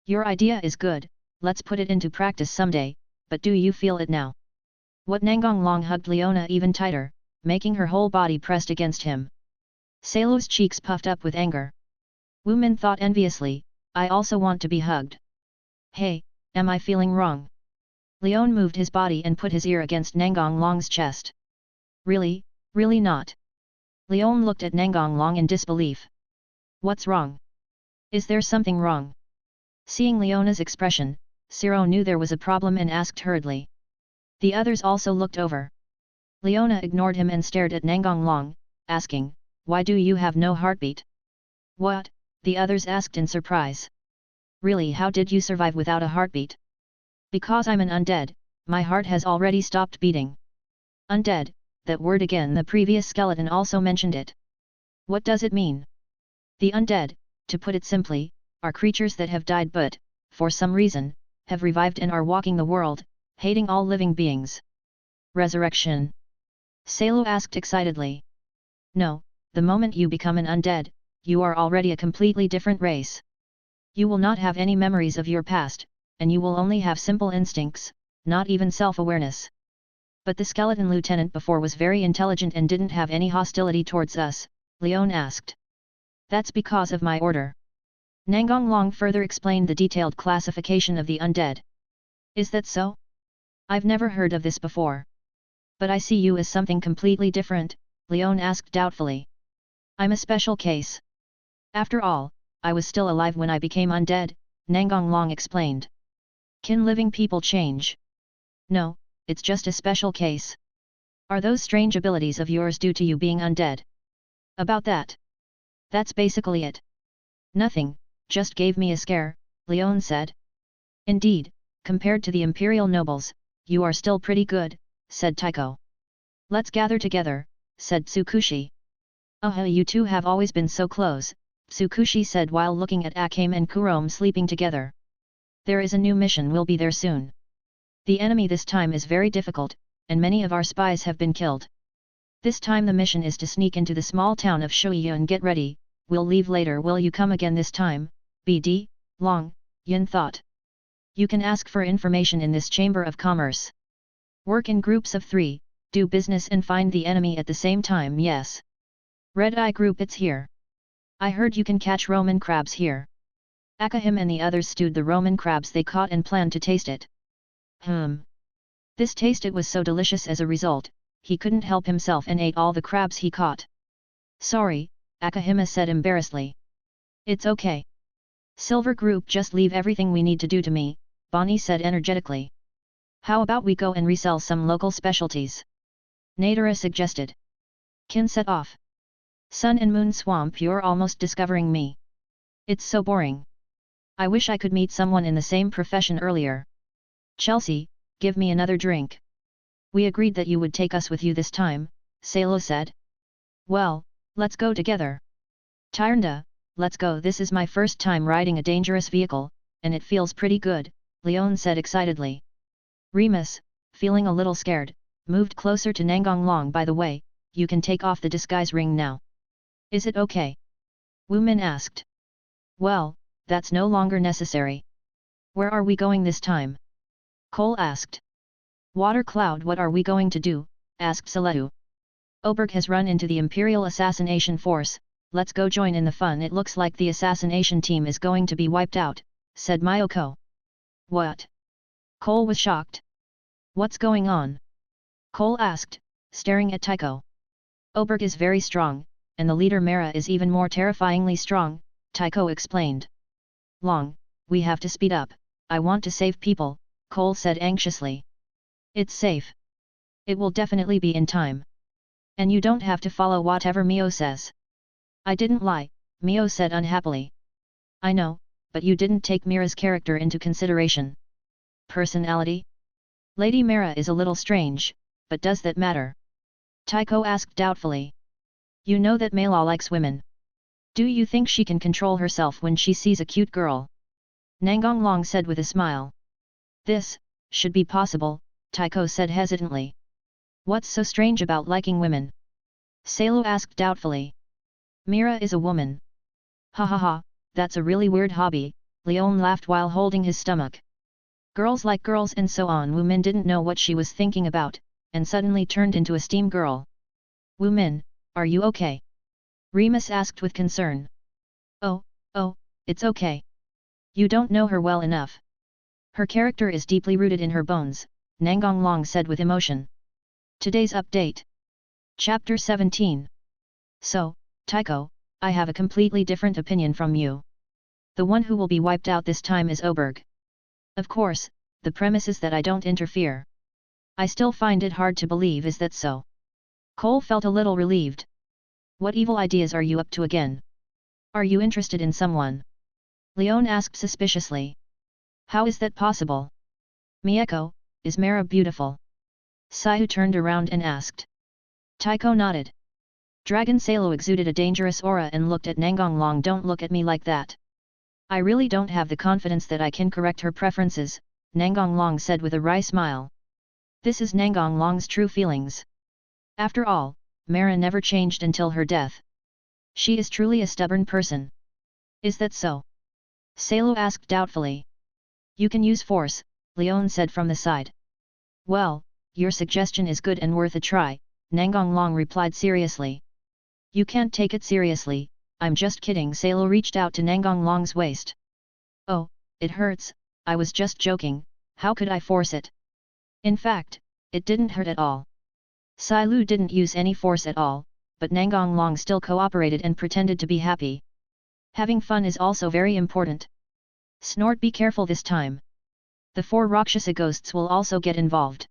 Your idea is good, let's put it into practice someday, but do you feel it now? What? Nangong Long hugged Leona even tighter, making her whole body pressed against him. Salo's cheeks puffed up with anger. Wu Min thought enviously, I also want to be hugged. Hey, am I feeling wrong? Leon moved his body and put his ear against Nangong Long's chest. Really not. Leon looked at Nangong Long in disbelief. What's wrong? Is there something wrong? Seeing Leona's expression, Zero knew there was a problem and asked hurriedly. The others also looked over. Leona ignored him and stared at Nangong Long, asking, why do you have no heartbeat? What? The others asked in surprise. Really, how did you survive without a heartbeat? Because I'm an undead, my heart has already stopped beating. Undead, that word again. The previous skeleton also mentioned it. What does it mean? The undead, to put it simply, are creatures that have died but, for some reason, have revived and are walking the world, hating all living beings. Resurrection? Salo asked excitedly. No, the moment you become an undead, you are already a completely different race. You will not have any memories of your past, and you will only have simple instincts, not even self-awareness. But the skeleton lieutenant before was very intelligent and didn't have any hostility towards us, Leon asked. That's because of my order. Nangong Long further explained the detailed classification of the undead. Is that so? I've never heard of this before. But I see you as something completely different, Leon asked doubtfully. I'm a special case. After all, I was still alive when I became undead, Nangong Long explained. Can living people change? No, it's just a special case. Are those strange abilities of yours due to you being undead? About that. That's basically it. Nothing, just gave me a scare, Leon said. Indeed, compared to the imperial nobles, you are still pretty good, said Tycho. Let's gather together, said Tsukushi. Oh, you two have always been so close, Tsukushi said while looking at Akame and Kurome sleeping together. There is a new mission, we'll be there soon. The enemy this time is very difficult, and many of our spies have been killed. This time the mission is to sneak into the small town of Shuiyun. Get ready, we'll leave later. Will you come again this time, BD, Long, Yun thought. You can ask for information in this Chamber of Commerce. Work in groups of 3, do business and find the enemy at the same time. Yes. Red Eye Group, it's here. I heard you can catch Roman crabs here. Akame and the others stewed the Roman crabs they caught and planned to taste it. This taste, it was so delicious. As a result, he couldn't help himself and ate all the crabs he caught. Sorry, Akame said embarrassedly. It's okay. Silver Group, just leave everything we need to do to me, Bonnie said energetically. How about we go and resell some local specialties? Nadara suggested. Kin set off. Sun and Moon Swamp, you're almost discovering me. It's so boring. I wish I could meet someone in the same profession earlier. Chelsea, give me another drink. We agreed that you would take us with you this time, Salo said. Well, let's go together. Tyrnda, let's go. This is my first time riding a dangerous vehicle, and it feels pretty good, Leon said excitedly. Remus, feeling a little scared, moved closer to Nangong Long. By the way, you can take off the disguise ring now. Is it okay? Wu Min asked. Well, that's no longer necessary. Where are we going this time? Cole asked. Water Cloud. What are we going to do? Asked Saletu. Oberg has run into the Imperial Assassination Force, let's go join in the fun. It looks like the assassination team is going to be wiped out, said Mayoko. What? Cole was shocked. What's going on? Cole asked, staring at Tycho. Oberg is very strong, and the leader Mara is even more terrifyingly strong, Tycho explained. Long, we have to speed up, I want to save people, Cole said anxiously. It's safe. It will definitely be in time. And you don't have to follow whatever Mio says. I didn't lie, Mio said unhappily. I know, but you didn't take Mira's character into consideration. Personality? Lady Mara is a little strange, but does that matter? Tycho asked doubtfully. You know that Mela likes women. Do you think she can control herself when she sees a cute girl? Nangong Long said with a smile. This should be possible, Tycho said hesitantly. What's so strange about liking women? Salo asked doubtfully. Mira is a woman. Ha ha ha, that's a really weird hobby, Leon laughed while holding his stomach. Girls like girls and so on. Wu Min didn't know what she was thinking about, and suddenly turned into a steam girl. Wu Min, are you okay? Remus asked with concern. Oh, it's okay. You don't know her well enough. Her character is deeply rooted in her bones, Nangong Long said with emotion. Today's update. Chapter 17. So, Tycho, I have a completely different opinion from you. The one who will be wiped out this time is Oberg. Of course, the premise is that I don't interfere. I still find it hard to believe. Is that so? Cole felt a little relieved. What evil ideas are you up to again? Are you interested in someone? Leon asked suspiciously. How is that possible? Mieko, is Mara beautiful? Sayu turned around and asked. Tycho nodded. Dragon Salo exuded a dangerous aura and looked at Nangong Long. Don't look at me like that. I really don't have the confidence that I can correct her preferences, Nangong Long said with a wry smile. This is Nangong Long's true feelings. After all, Mara never changed until her death. She is truly a stubborn person. Is that so? Salo asked doubtfully. You can use force, Leon said from the side. Well, your suggestion is good and worth a try, Nangong Long replied seriously. You can't take it seriously, I'm just kidding. Salo reached out to Nangong Long's waist. Oh, it hurts, I was just joking, how could I force it? In fact, it didn't hurt at all. Lu didn't use any force at all, but Nangong Long still cooperated and pretended to be happy. Having fun is also very important. Snort, be careful this time. The 4 Rakshasa ghosts will also get involved.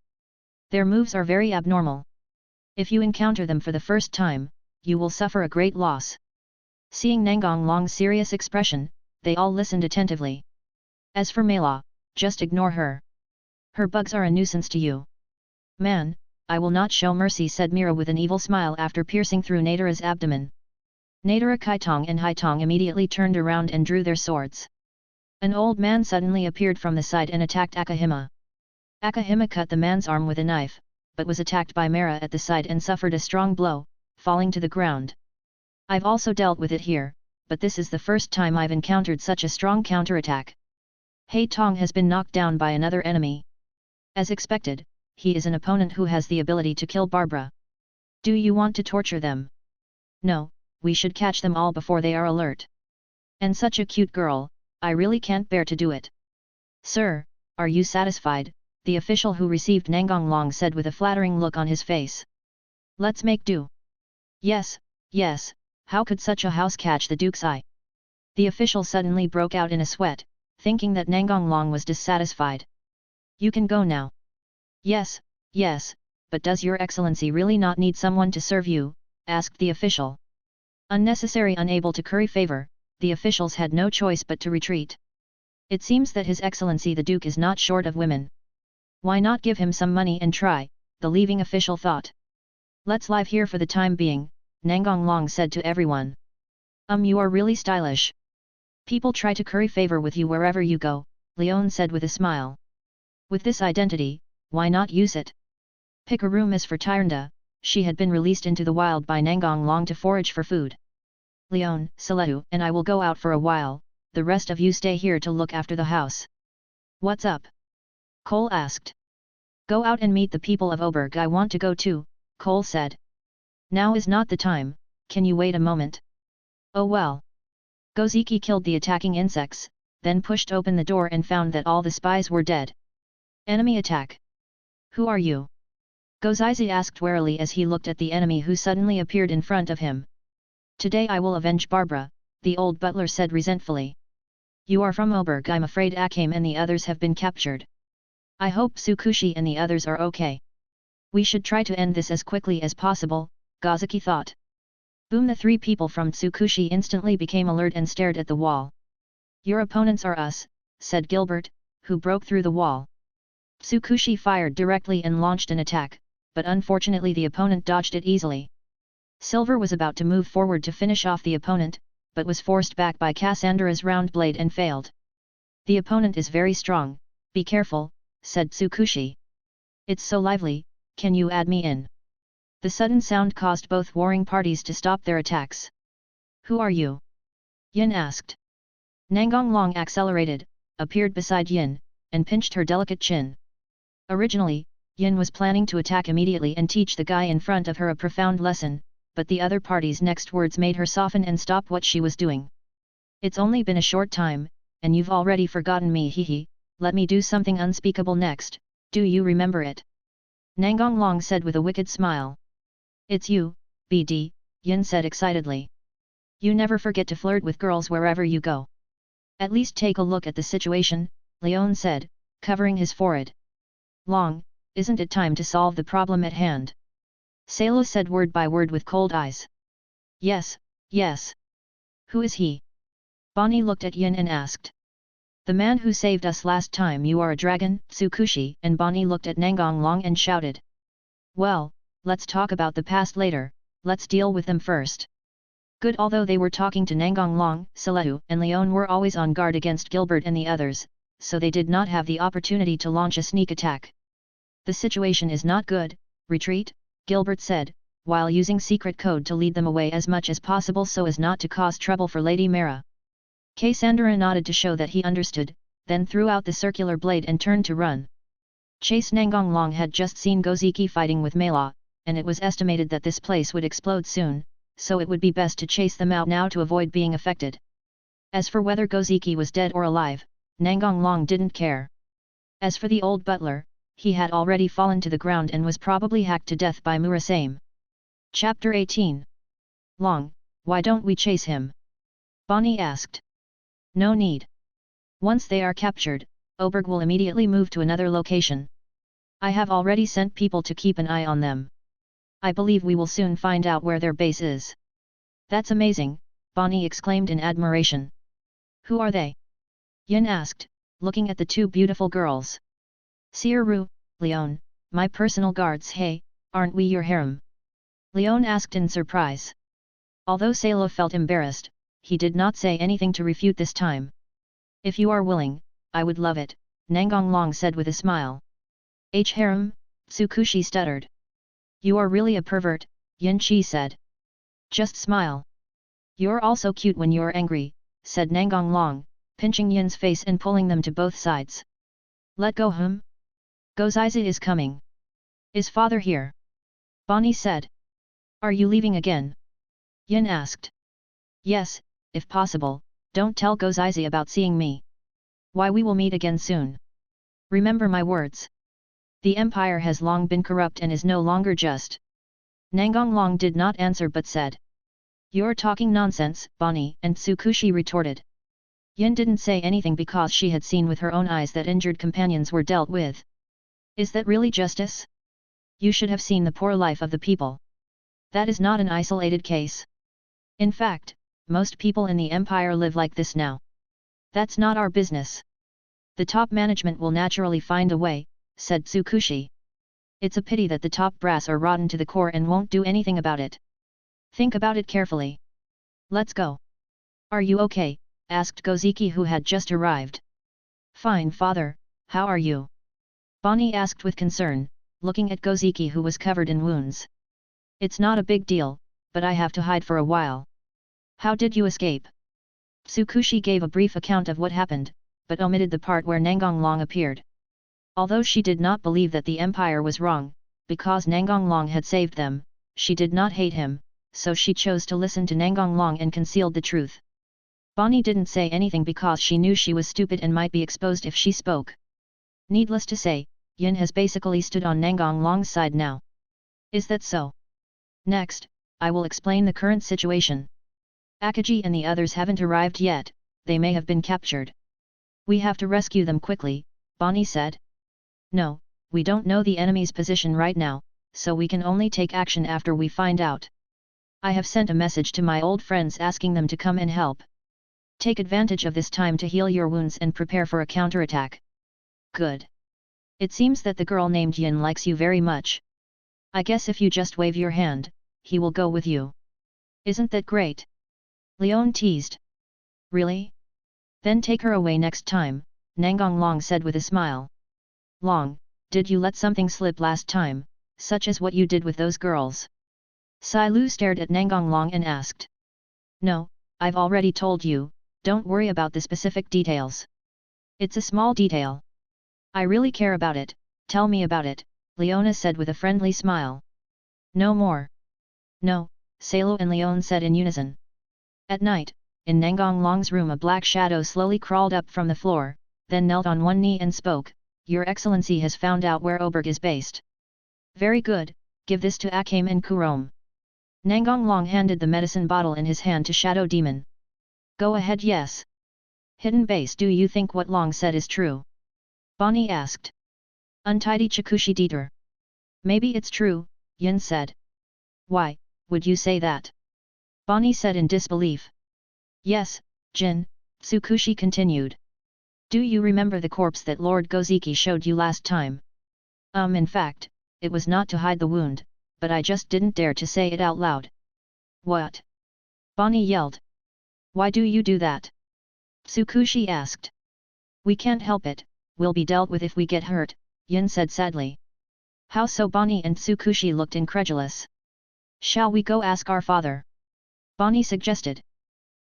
Their moves are very abnormal. If you encounter them for the first time, you will suffer a great loss. Seeing Nangong Long's serious expression, they all listened attentively. As for Mela, just ignore her. Her bugs are a nuisance to you. Man, I will not show mercy, said Mira with an evil smile after piercing through Nadara's abdomen. Nadara, Kaitong and Haitong immediately turned around and drew their swords. An old man suddenly appeared from the side and attacked Akahima. Akahima cut the man's arm with a knife, but was attacked by Mara at the side and suffered a strong blow, falling to the ground. I've also dealt with it here, but this is the first time I've encountered such a strong counterattack. Haitong has been knocked down by another enemy. As expected, he is an opponent who has the ability to kill Barbara. Do you want to torture them? No, we should catch them all before they are alert. And such a cute girl, I really can't bear to do it. Sir, are you satisfied? The official who received Nangong Long said with a flattering look on his face. Let's make do. Yes, yes, how could such a house catch the Duke's eye? The official suddenly broke out in a sweat, thinking that Nangong Long was dissatisfied. You can go now. Yes, yes, but does your excellency really not need someone to serve you? Asked the official. Unnecessary. Unable to curry favor, the officials had no choice but to retreat. It seems that His Excellency the Duke is not short of women. Why not give him some money and try, the leaving official thought. Let's live here for the time being, Nangong Long said to everyone. You are really stylish. People try to curry favor with you wherever you go, Leon said with a smile. With this identity, why not use it? Pick a room. As for Tyranda, she had been released into the wild by Nangong Long to forage for food. Leon, Saletu and I will go out for a while, the rest of you stay here to look after the house. What's up? Cole asked. Go out and meet the people of Oberg. I want to go too, Cole said. Now is not the time, can you wait a moment? Oh well. Goziki killed the attacking insects, then pushed open the door and found that all the spies were dead. Enemy attack. Who are you? Gozizi asked warily as he looked at the enemy who suddenly appeared in front of him. Today I will avenge Barbara, the old butler said resentfully. You are from Oberg. I'm afraid Akame and the others have been captured. I hope Tsukushi and the others are okay. We should try to end this as quickly as possible, Goziki thought. Boom! The 3 people from Tsukushi instantly became alert and stared at the wall. Your opponents are us, said Gilbert, who broke through the wall. Tsukushi fired directly and launched an attack, but unfortunately the opponent dodged it easily. Silver was about to move forward to finish off the opponent, but was forced back by Cassandra's round blade and failed. The opponent is very strong, be careful, said Tsukushi. It's so lively, can you add me in? The sudden sound caused both warring parties to stop their attacks. Who are you? Yin asked. Nangong Long accelerated, appeared beside Yin, and pinched her delicate chin. Originally, Yin was planning to attack immediately and teach the guy in front of her a profound lesson, but the other party's next words made her soften and stop what she was doing. It's only been a short time, and you've already forgotten me. Hehe, let me do something unspeakable next, do you remember it? Nangong Long said with a wicked smile. It's you, BD, Yin said excitedly. You never forget to flirt with girls wherever you go. At least take a look at the situation, Leon said, covering his forehead. Long, isn't it time to solve the problem at hand? Salo said word by word with cold eyes. Yes, yes. Who is he? Bonnie looked at Yin and asked. The man who saved us last time. You are a dragon, Tsukushi, and Bonnie looked at Nangong Long and shouted. Well, let's talk about the past later, let's deal with them first. Good. Although they were talking to Nangong Long, Seletu and Leon were always on guard against Gilbert and the others, so they did not have the opportunity to launch a sneak attack. The situation is not good, retreat, Gilbert said, while using secret code to lead them away as much as possible so as not to cause trouble for Lady Mara. Cassandra nodded to show that he understood, then threw out the circular blade and turned to run. Chase. Nangong Long had just seen Goziki fighting with Mela, and it was estimated that this place would explode soon, so it would be best to chase them out now to avoid being affected. As for whether Goziki was dead or alive, Nangong Long didn't care. As for the old butler, he had already fallen to the ground and was probably hacked to death by Murasame. Chapter 18. Long, why don't we chase him? Bonnie asked. No need. Once they are captured, Oberg will immediately move to another location. I have already sent people to keep an eye on them. I believe we will soon find out where their base is. That's amazing, Bonnie exclaimed in admiration. Who are they? Yin asked, looking at the two beautiful girls. Siru, Leon, my personal guards. Hey, aren't we your harem? Leon asked in surprise. Although Sela felt embarrassed, he did not say anything to refute this time. If you are willing, I would love it, Nangong Long said with a smile. Harem, Tsukushi stuttered. You are really a pervert, Yin Chi said. Just smile. You're also cute when you're angry, said Nangong Long, pinching Yin's face and pulling them to both sides. Let go him. Gozaiza is coming. Is father here? Bonnie said. Are you leaving again? Yin asked. Yes, if possible, don't tell Gozaiza about seeing me. Why, we will meet again soon. Remember my words. The empire has long been corrupt and is no longer just. Nangong Long did not answer but said. You're talking nonsense, Bonnie, and Tsukushi retorted. Yin didn't say anything because she had seen with her own eyes that injured companions were dealt with. Is that really justice? You should have seen the poor life of the people. That is not an isolated case. In fact, most people in the empire live like this now. That's not our business. The top management will naturally find a way, said Tsukushi. It's a pity that the top brass are rotten to the core and won't do anything about it. Think about it carefully. Let's go. Are you okay? Asked Goziki, who had just arrived. Fine, father, how are you? Bonnie asked with concern, looking at Goziki, who was covered in wounds. It's not a big deal, but I have to hide for a while. How did you escape? Tsukushi gave a brief account of what happened, but omitted the part where Nangong Long appeared. Although she did not believe that the empire was wrong, because Nangong Long had saved them, she did not hate him, so she chose to listen to Nangong Long and concealed the truth. Bonnie didn't say anything because she knew she was stupid and might be exposed if she spoke. Needless to say, Yin has basically stood on Nangong Long's side now. Is that so? Next, I will explain the current situation. Akaji and the others haven't arrived yet, they may have been captured. We have to rescue them quickly, Bonnie said. No, we don't know the enemy's position right now, so we can only take action after we find out. I have sent a message to my old friends asking them to come and help. Take advantage of this time to heal your wounds and prepare for a counterattack. Good. It seems that the girl named Yin likes you very much. I guess if you just wave your hand, he will go with you. Isn't that great? Leon teased. Really? Then take her away next time, Nangong Long said with a smile. Long, did you let something slip last time, such as what you did with those girls? Sai Lu stared at Nangong Long and asked. No, I've already told you, don't worry about the specific details. It's a small detail. I really care about it, tell me about it, Leona said with a friendly smile. No more. No, Salo and Leon said in unison. At night, in Nangong Long's room, a black shadow slowly crawled up from the floor, then knelt on one knee and spoke. Your Excellency has found out where Oberg is based. Very good, give this to Akame and Kurom. Nangong Long handed the medicine bottle in his hand to Shadow Demon. Go ahead. Yes. Hidden base. Do you think what Long said is true? Bonnie asked. Untidy Chikushi Dieter. Maybe it's true, Yin said. Why, would you say that? Bonnie said in disbelief. Yes, Jin, Tsukushi continued. Do you remember the corpse that Lord Goziki showed you last time? In fact, it was not to hide the wound, but I just didn't dare to say it out loud. What? Bonnie yelled. Why do you do that? Tsukushi asked. We can't help it, we'll be dealt with if we get hurt, Yin said sadly. How so? Bonnie and Tsukushi looked incredulous. Shall we go ask our father? Bonnie suggested.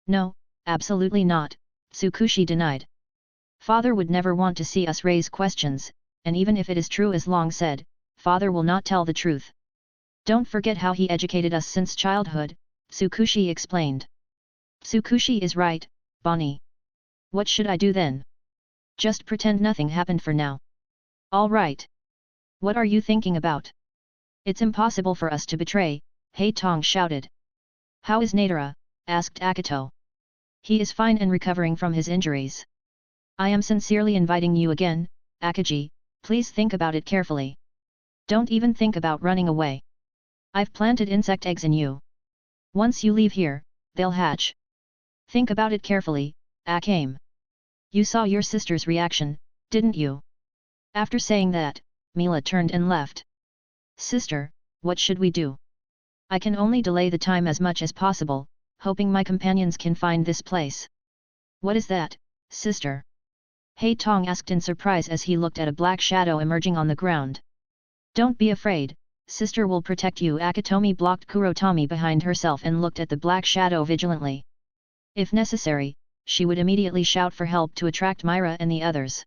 No, absolutely not, Tsukushi denied. Father would never want to see us raise questions, and even if it is true as Long said, father will not tell the truth. Don't forget how he educated us since childhood, Tsukushi explained. Tsukushi is right, Bonnie. What should I do then? Just pretend nothing happened for now. All right. What are you thinking about? It's impossible for us to betray, Hei Tong shouted. How is Nadara? Asked Akito. He is fine and recovering from his injuries. I am sincerely inviting you again, Akagi, please think about it carefully. Don't even think about running away. I've planted insect eggs in you. Once you leave here, they'll hatch. Think about it carefully, Akame. You saw your sister's reaction, didn't you? After saying that, Mila turned and left. Sister, what should we do? I can only delay the time as much as possible, hoping my companions can find this place. What is that, sister? Hei Tong asked in surprise as he looked at a black shadow emerging on the ground. Don't be afraid, sister will protect you. Akitomi blocked Kurotomi behind herself and looked at the black shadow vigilantly. If necessary, she would immediately shout for help to attract Myra and the others.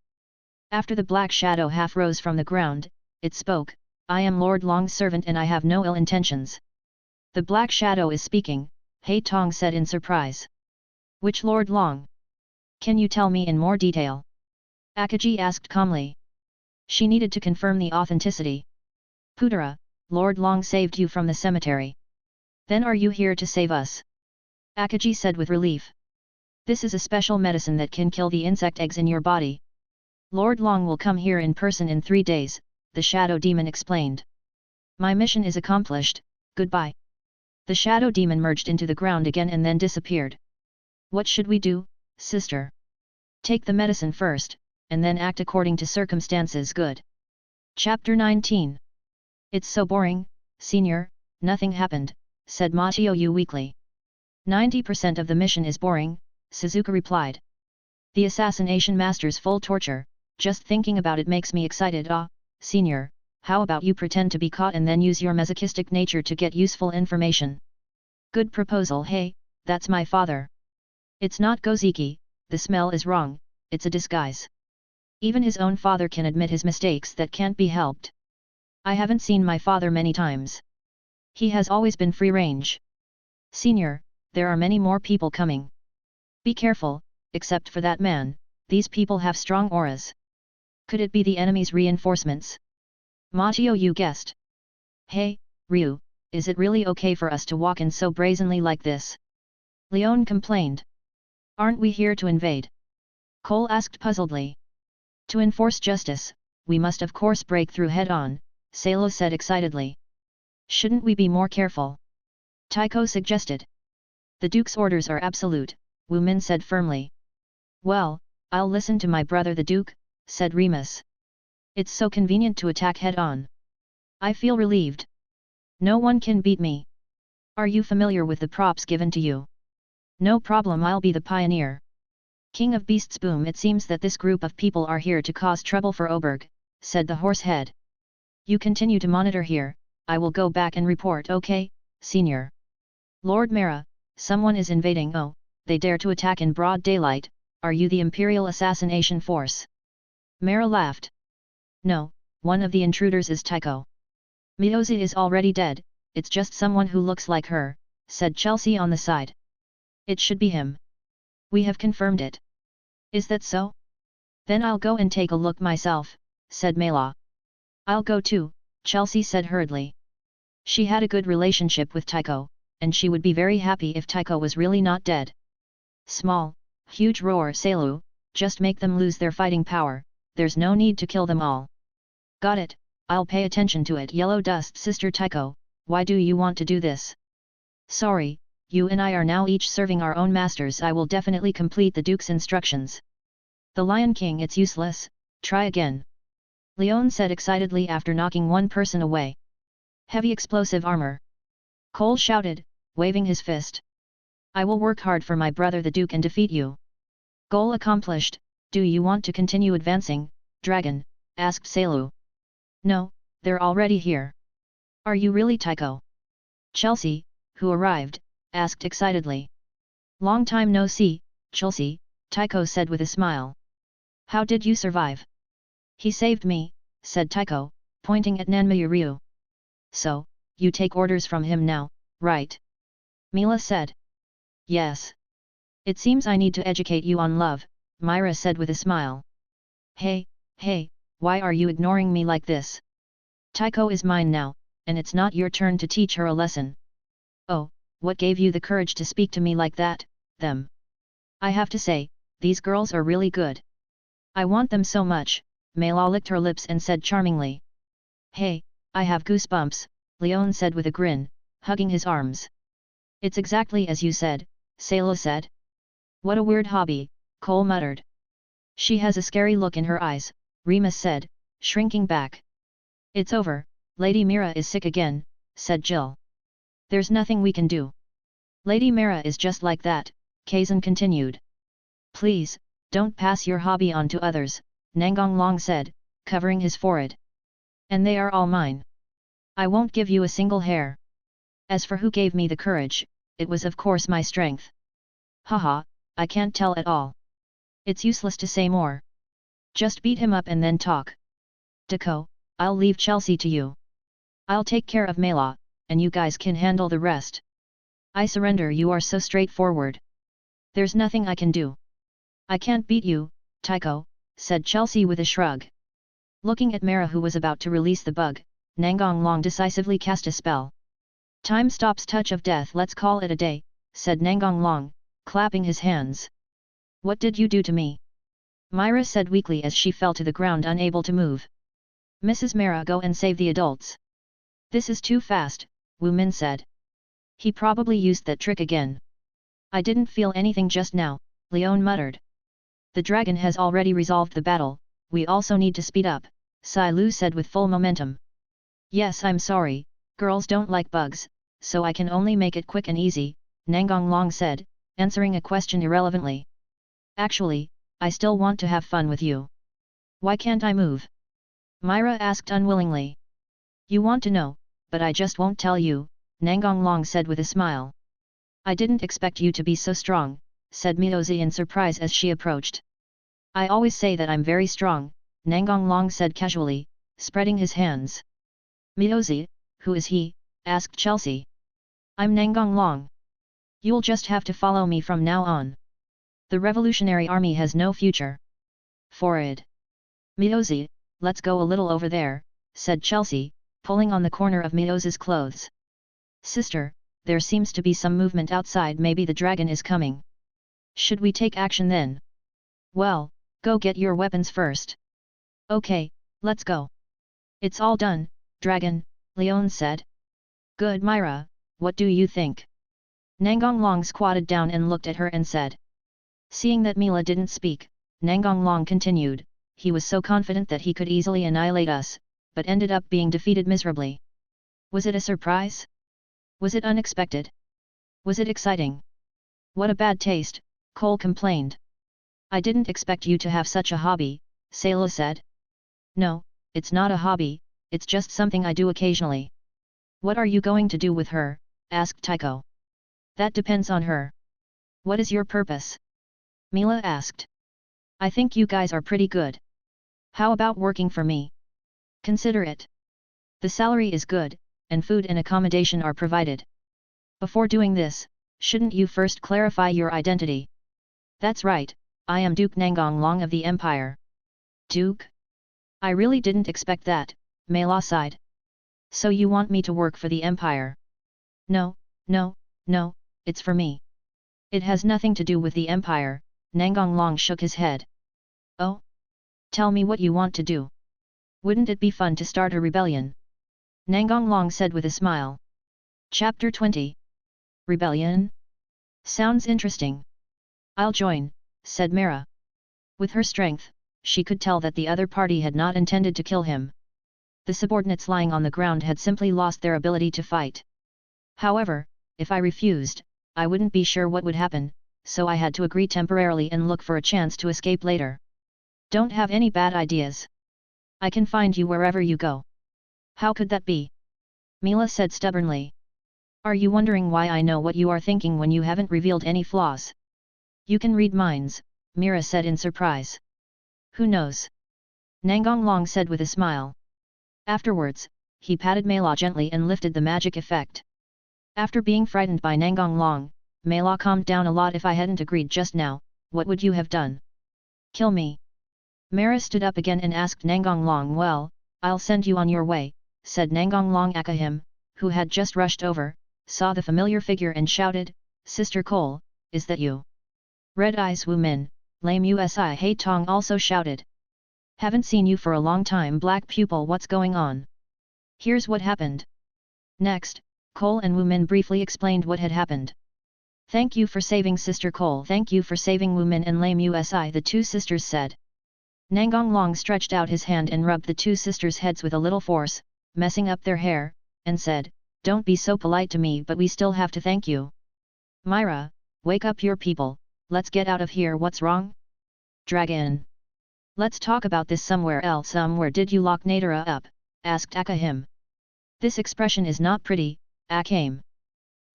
After the black shadow half rose from the ground, it spoke, I am Lord Long's servant and I have no ill intentions. The black shadow is speaking, Hei Tong said in surprise. Which Lord Long? Can you tell me in more detail? Akagi asked calmly. She needed to confirm the authenticity. Putara, Lord Long saved you from the cemetery. Then are you here to save us? Akagi said with relief. This is a special medicine that can kill the insect eggs in your body. Lord Long will come here in person in 3 days, the shadow demon explained. My mission is accomplished, goodbye. The shadow demon merged into the ground again and then disappeared. What should we do, sister? Take the medicine first, and then act according to circumstances. Good. Chapter 19. It's so boring, senior, nothing happened, said Matsuyu weakly. 90% of the mission is boring, Suzuka replied. The assassination master's full torture, just thinking about it makes me excited. Senior, how about you pretend to be caught and then use your masochistic nature to get useful information? Good proposal. Hey, that's my father. It's not Goziki, the smell is wrong, it's a disguise. Even his own father can admit his mistakes that can't be helped. I haven't seen my father many times. He has always been free range. Senior, there are many more people coming. Be careful, except for that man, these people have strong auras. Could it be the enemy's reinforcements? Matsuyu guessed. Hey, Ryu, is it really okay for us to walk in so brazenly like this? Leon complained. Aren't we here to invade? Cole asked puzzledly. To enforce justice, we must of course break through head-on, Salo said excitedly. Shouldn't we be more careful? Taiko suggested. The Duke's orders are absolute, Wu Min said firmly. Well, I'll listen to my brother the Duke, said Remus. It's so convenient to attack head-on. I feel relieved. No one can beat me. Are you familiar with the props given to you? No problem, I'll be the pioneer. King of Beasts. Boom, it seems that this group of people are here to cause trouble for Oberg, said the horse head. You continue to monitor here, I will go back and report. Okay, senior. Lord Mara, someone is invading. Oh, they dare to attack in broad daylight. Are you the Imperial Assassination Force? Mara laughed. No, one of the intruders is Taiko. Miyozu is already dead, it's just someone who looks like her, said Chelsea on the side. It should be him. We have confirmed it. Is that so? Then I'll go and take a look myself, said Mela. I'll go too, Chelsea said hurriedly. She had a good relationship with Taiko, and she would be very happy if Taiko was really not dead. Small, huge roar Selu, just make them lose their fighting power, there's no need to kill them all. Got it, I'll pay attention to it. Yellow Dust. Sister Taiko, why do you want to do this? Sorry, you and I are now each serving our own masters. I will definitely complete the Duke's instructions. The Lion King. It's useless, try again. Leon said excitedly after knocking one person away. Heavy explosive armor. Cole shouted, waving his fist. I will work hard for my brother the Duke and defeat you. Goal accomplished. Do you want to continue advancing, dragon? Asked Selu. No, they're already here. Are you really Tycho? Chelsea, who arrived, asked excitedly. Long time no see, Chelsea, Tycho said with a smile. How did you survive? He saved me, said Tycho, pointing at Nanmayuryu. So, you take orders from him now, right? Mila said. Yes. It seems I need to educate you on love, Myra said with a smile. Hey, why are you ignoring me like this? Tycho is mine now, and it's not your turn to teach her a lesson. Oh, what gave you the courage to speak to me like that, them? I have to say, these girls are really good. I want them so much, Mela licked her lips and said charmingly. Hey, I have goosebumps, Leon said with a grin, hugging his arms. It's exactly as you said, Sayla said. What a weird hobby, Cole muttered. She has a scary look in her eyes, Remus said, shrinking back. It's over, Lady Mira is sick again, said Jill. There's nothing we can do. Lady Mira is just like that, Kazan continued. Please, don't pass your hobby on to others, Nangong Long said, covering his forehead. And they are all mine. I won't give you a single hair. As for who gave me the courage, it was of course my strength. Haha, I can't tell at all. It's useless to say more. Just beat him up and then talk. Deco, I'll leave Chelsea to you. I'll take care of Mela, and you guys can handle the rest. I surrender, you are so straightforward. There's nothing I can do. I can't beat you, Tycho, said Chelsea with a shrug. Looking at Mara who was about to release the bug, Nangong Long decisively cast a spell. Time stops, touch of death, let's call it a day, said Nangong Long, clapping his hands. What did you do to me? Myra said weakly as she fell to the ground unable to move. Mrs. Mara, go and save the adults. This is too fast, Wu Min said. He probably used that trick again. I didn't feel anything just now, Leon muttered. The dragon has already resolved the battle, we also need to speed up, Sai Lu said with full momentum. Yes, I'm sorry, girls don't like bugs, so I can only make it quick and easy, Nangong Long said, answering a question irrelevantly. Actually, I still want to have fun with you. Why can't I move? Myra asked unwillingly. You want to know, but I just won't tell you, Nangong Long said with a smile. I didn't expect you to be so strong, said Miozi in surprise as she approached. I always say that I'm very strong, Nangong Long said casually, spreading his hands. Miozi, who is he? Asked Chelsea. I'm Nangong Long. You'll just have to follow me from now on. The Revolutionary Army has no future. Forward. Miozi, let's go a little over there, said Chelsea, pulling on the corner of Miozi's clothes. Sister, there seems to be some movement outside, maybe the dragon is coming. Should we take action then? Well, go get your weapons first. Okay, let's go. It's all done, dragon, Leon said. Good, Myra, what do you think? Nangong Long squatted down and looked at her and said. Seeing that Mila didn't speak, Nangong Long continued, he was so confident that he could easily annihilate us, but ended up being defeated miserably. Was it a surprise? Was it unexpected? Was it exciting? What a bad taste, Cole complained. I didn't expect you to have such a hobby, Sayla said. No, it's not a hobby, it's just something I do occasionally. What are you going to do with her? Asked Tycho. That depends on her. What is your purpose? Mila asked. I think you guys are pretty good. How about working for me? Consider it. The salary is good, and food and accommodation are provided. Before doing this, shouldn't you first clarify your identity? That's right, I am Duke Nangong Long of the Empire. Duke? I really didn't expect that, Mela sighed. So you want me to work for the Empire? No, it's for me. It has nothing to do with the Empire, Nangong Long shook his head. Oh? Tell me what you want to do. Wouldn't it be fun to start a rebellion? Nangong Long said with a smile. Chapter 20. Rebellion? Sounds interesting. I'll join, said Mara. With her strength, she could tell that the other party had not intended to kill him. the subordinates lying on the ground had simply lost their ability to fight. However, if I refused, I wouldn't be sure what would happen, so I had to agree temporarily and look for a chance to escape later. Don't have any bad ideas. I can find you wherever you go. How could that be? Mila said stubbornly. Are you wondering why I know what you are thinking when you haven't revealed any flaws? You can read minds, Mira said in surprise. Who knows? Nangong Long said with a smile. Afterwards, he patted Mela gently and lifted the magic effect. After being frightened by Nangong Long, Mela calmed down a lot. If I hadn't agreed just now, what would you have done? Kill me. Mara stood up again and asked Nangong Long. Well, I'll send you on your way, said Nangong Long. Akame, who had just rushed over, saw the familiar figure and shouted, Sister Cole, is that you? Red Eyes Wu Min, Lame Usi Hei Tong also shouted. Haven't seen you for a long time, Black Pupil. What's going on? Here's what happened. Next, Cole and Wu Min briefly explained what had happened. Thank you for saving Sister Cole. Thank you for saving Wu Min and Lame Usi, the two sisters said. Nangong Long stretched out his hand and rubbed the two sisters' heads with a little force, messing up their hair, and said, Don't be so polite to me, but we still have to thank you. Myra, wake up your people, let's get out of here. What's wrong? Dragon. Let's talk about this somewhere else. Where did you lock Nadara up? Asked Akame. This expression is not pretty, Akame.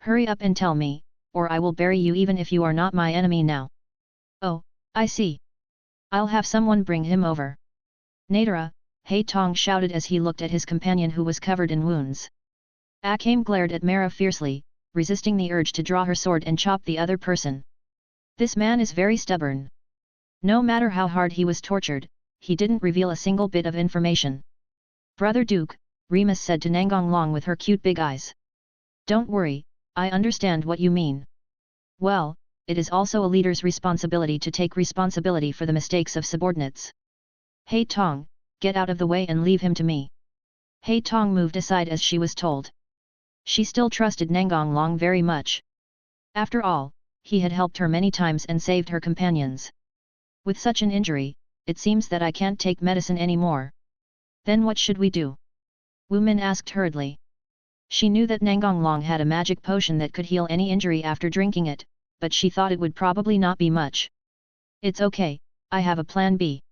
Hurry up and tell me, or I will bury you even if you are not my enemy now. Oh, I see. I'll have someone bring him over. Nadara, Hei Tong shouted as he looked at his companion who was covered in wounds. Akame glared at Mara fiercely, resisting the urge to draw her sword and chop the other person. This man is very stubborn. No matter how hard he was tortured, he didn't reveal a single bit of information. Brother Duke, Remus said to Nangong Long with her cute big eyes. Don't worry, I understand what you mean. Well, it is also a leader's responsibility to take responsibility for the mistakes of subordinates. Hei Tong, get out of the way and leave him to me. Hei Tong moved aside as she was told. She still trusted Nangong Long very much. After all, he had helped her many times and saved her companions. With such an injury, it seems that I can't take medicine anymore. Then what should we do? Wu Min asked hurriedly. She knew that Nangong Long had a magic potion that could heal any injury after drinking it, but she thought it would probably not be much. It's okay, I have a plan B.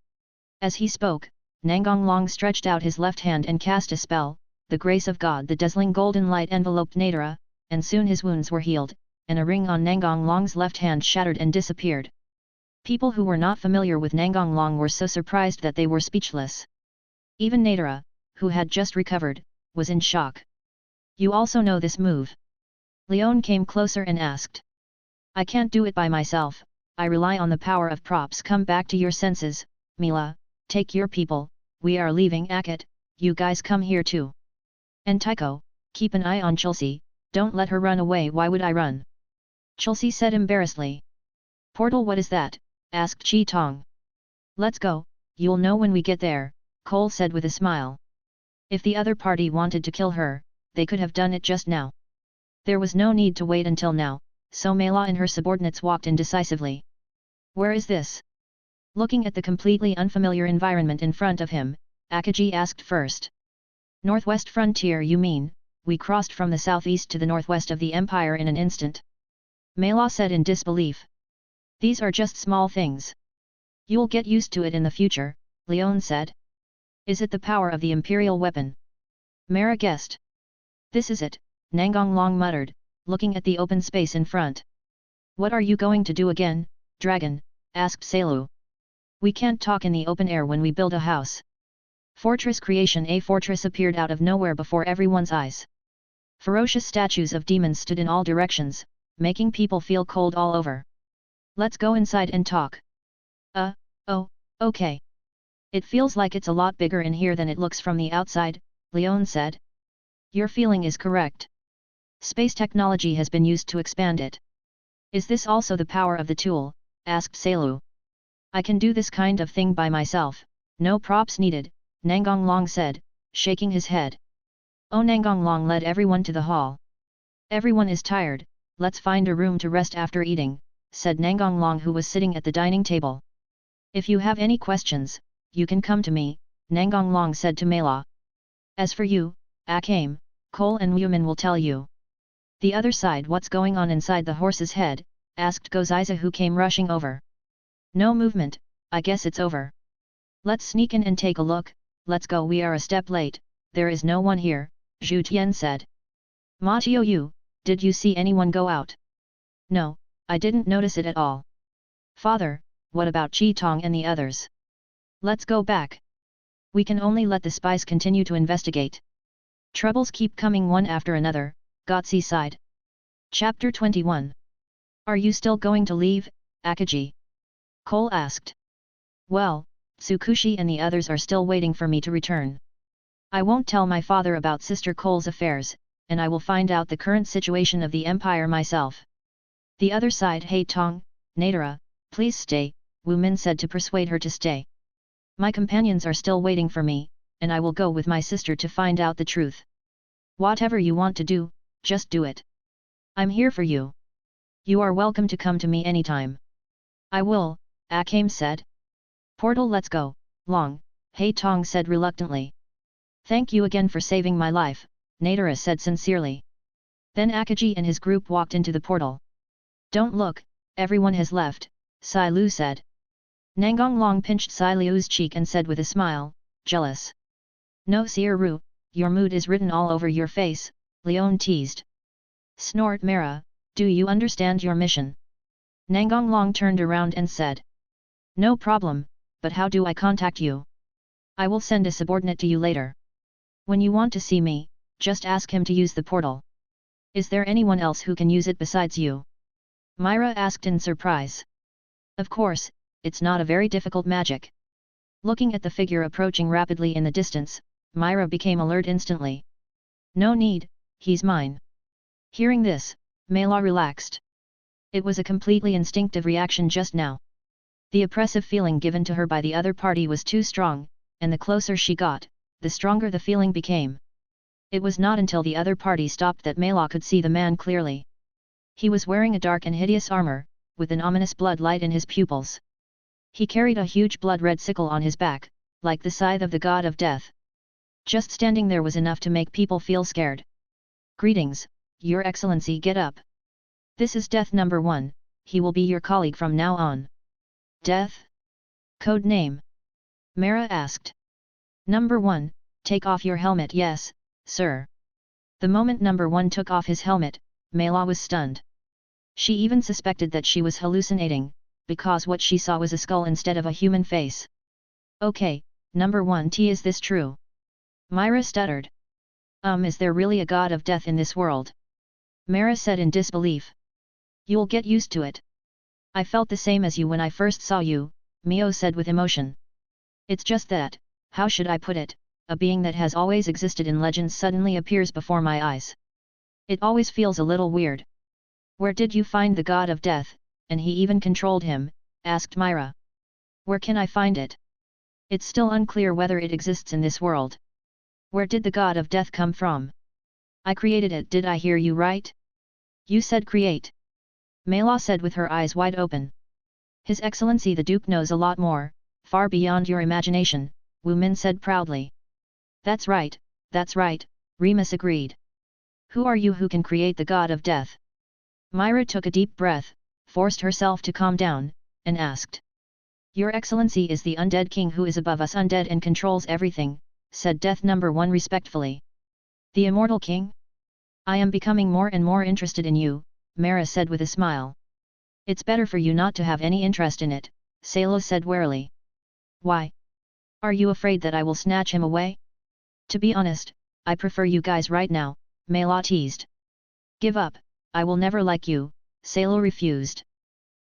As he spoke, Nangong Long stretched out his left hand and cast a spell, the grace of God. The dazzling golden light enveloped Nadara, and soon his wounds were healed, and a ring on Nangong Long's left hand shattered and disappeared. People who were not familiar with Nangong Long were so surprised that they were speechless. Even Nadara, who had just recovered, was in shock. You also know this move? Leon came closer and asked. I can't do it by myself, I rely on the power of props. Come back to your senses, Mila, take your people, we are leaving Akit, you guys come here too. And Tycho, keep an eye on Chelsea, don't let her run away. Why would I run? Chelsea said embarrassedly. Portal, what is that? Asked Chi Tong. Let's go, you'll know when we get there, Cole said with a smile. If the other party wanted to kill her, they could have done it just now. There was no need to wait until now, so Mela and her subordinates walked in decisively. Where is this? Looking at the completely unfamiliar environment in front of him, Akaji asked first. Northwest frontier, you mean? We crossed from the southeast to the northwest of the empire in an instant. Mela said in disbelief. These are just small things. You'll get used to it in the future, Leon said. Is it the power of the imperial weapon? Mara guessed. This is it, Nangong Long muttered, looking at the open space in front. What are you going to do again, dragon? Asked Selu. We can't talk in the open air when we build a house. Fortress creation. A fortress appeared out of nowhere before everyone's eyes. Ferocious statues of demons stood in all directions, making people feel cold all over. Let's go inside and talk. Oh, okay. It feels like it's a lot bigger in here than it looks from the outside, Leon said. Your feeling is correct. Space technology has been used to expand it. Is this also the power of the tool? Asked Selu. I can do this kind of thing by myself, no props needed, Nangong Long said, shaking his head. Oh, Nangong Long led everyone to the hall. Everyone is tired, let's find a room to rest after eating, said Nangong Long, who was sitting at the dining table. If you have any questions, you can come to me, Nangong Long said to Mela. As for you, Akame, Cole and Wumin will tell you. The other side, what's going on inside the horse's head? Asked Goziza, who came rushing over. No movement, I guess it's over. Let's sneak in and take a look. Let's go, we are a step late, there is no one here, Zhu Tian said. Ma Tiu, did you see anyone go out? No, I didn't notice it at all. Father, what about Chi Tong and the others? Let's go back. We can only let the spies continue to investigate. Troubles keep coming one after another, Gotzi sighed. Chapter 21. Are you still going to leave, Akaji? Cole asked. Well, Tsukushi and the others are still waiting for me to return. I won't tell my father about Sister Cole's affairs, and I will find out the current situation of the Empire myself. The other side, Hey Tong, Nadara, please stay, Wu Min said to persuade her to stay. My companions are still waiting for me, and I will go with my sister to find out the truth. Whatever you want to do, just do it. I'm here for you. You are welcome to come to me anytime. I will, Akame said. Portal, let's go, Long, Hey Tong said reluctantly. Thank you again for saving my life, Nadara said sincerely. Then Akaji and his group walked into the portal. Don't look, everyone has left, Sai Lu said. Nangong Long pinched Sai Liu's cheek and said with a smile, jealous. No, Seer Ru, your mood is written all over your face, Leon teased. Snort Mara, do you understand your mission? Nangong Long turned around and said. No problem, but how do I contact you? I will send a subordinate to you later. When you want to see me, just ask him to use the portal. Is there anyone else who can use it besides you? Myra asked in surprise. Of course, it's not a very difficult magic. Looking at the figure approaching rapidly in the distance, Myra became alert instantly. No need, he's mine. Hearing this, Mela relaxed. It was a completely instinctive reaction just now. The oppressive feeling given to her by the other party was too strong, and the closer she got, the stronger the feeling became. It was not until the other party stopped that Mela could see the man clearly. He was wearing a dark and hideous armor, with an ominous blood light in his pupils. He carried a huge blood-red sickle on his back, like the scythe of the god of death. Just standing there was enough to make people feel scared. Greetings, Your Excellency, get up. This is Death number 1, he will be your colleague from now on. Death? Code name? Mara asked. Number 1, take off your helmet. Yes, sir. The moment number 1 took off his helmet, Mela was stunned. She even suspected that she was hallucinating, because what she saw was a skull instead of a human face. Okay, number 1 T, is this true? Myra stuttered. Is there really a god of death in this world? Mara said in disbelief. You'll get used to it. I felt the same as you when I first saw you, Mio said with emotion. It's just that, how should I put it, a being that has always existed in legends suddenly appears before my eyes. It always feels a little weird. Where did you find the god of death, and he even controlled him? Asked Myra. Where can I find it? It's still unclear whether it exists in this world. Where did the god of death come from? I created it, did I hear you right? You said create. Mela said with her eyes wide open. His Excellency the Duke knows a lot more, far beyond your imagination, Wu Min said proudly. That's right, Remus agreed. Who are you who can create the god of death? Myra took a deep breath, forced herself to calm down, and asked. Your Excellency is the undead king who is above us undead and controls everything, said Death number 1 respectfully. The immortal king? I am becoming more and more interested in you, Mara said with a smile. It's better for you not to have any interest in it, Sayla said warily. Why? Are you afraid that I will snatch him away? To be honest, I prefer you guys right now, Mela teased. Give up, I will never like you, Sayla refused.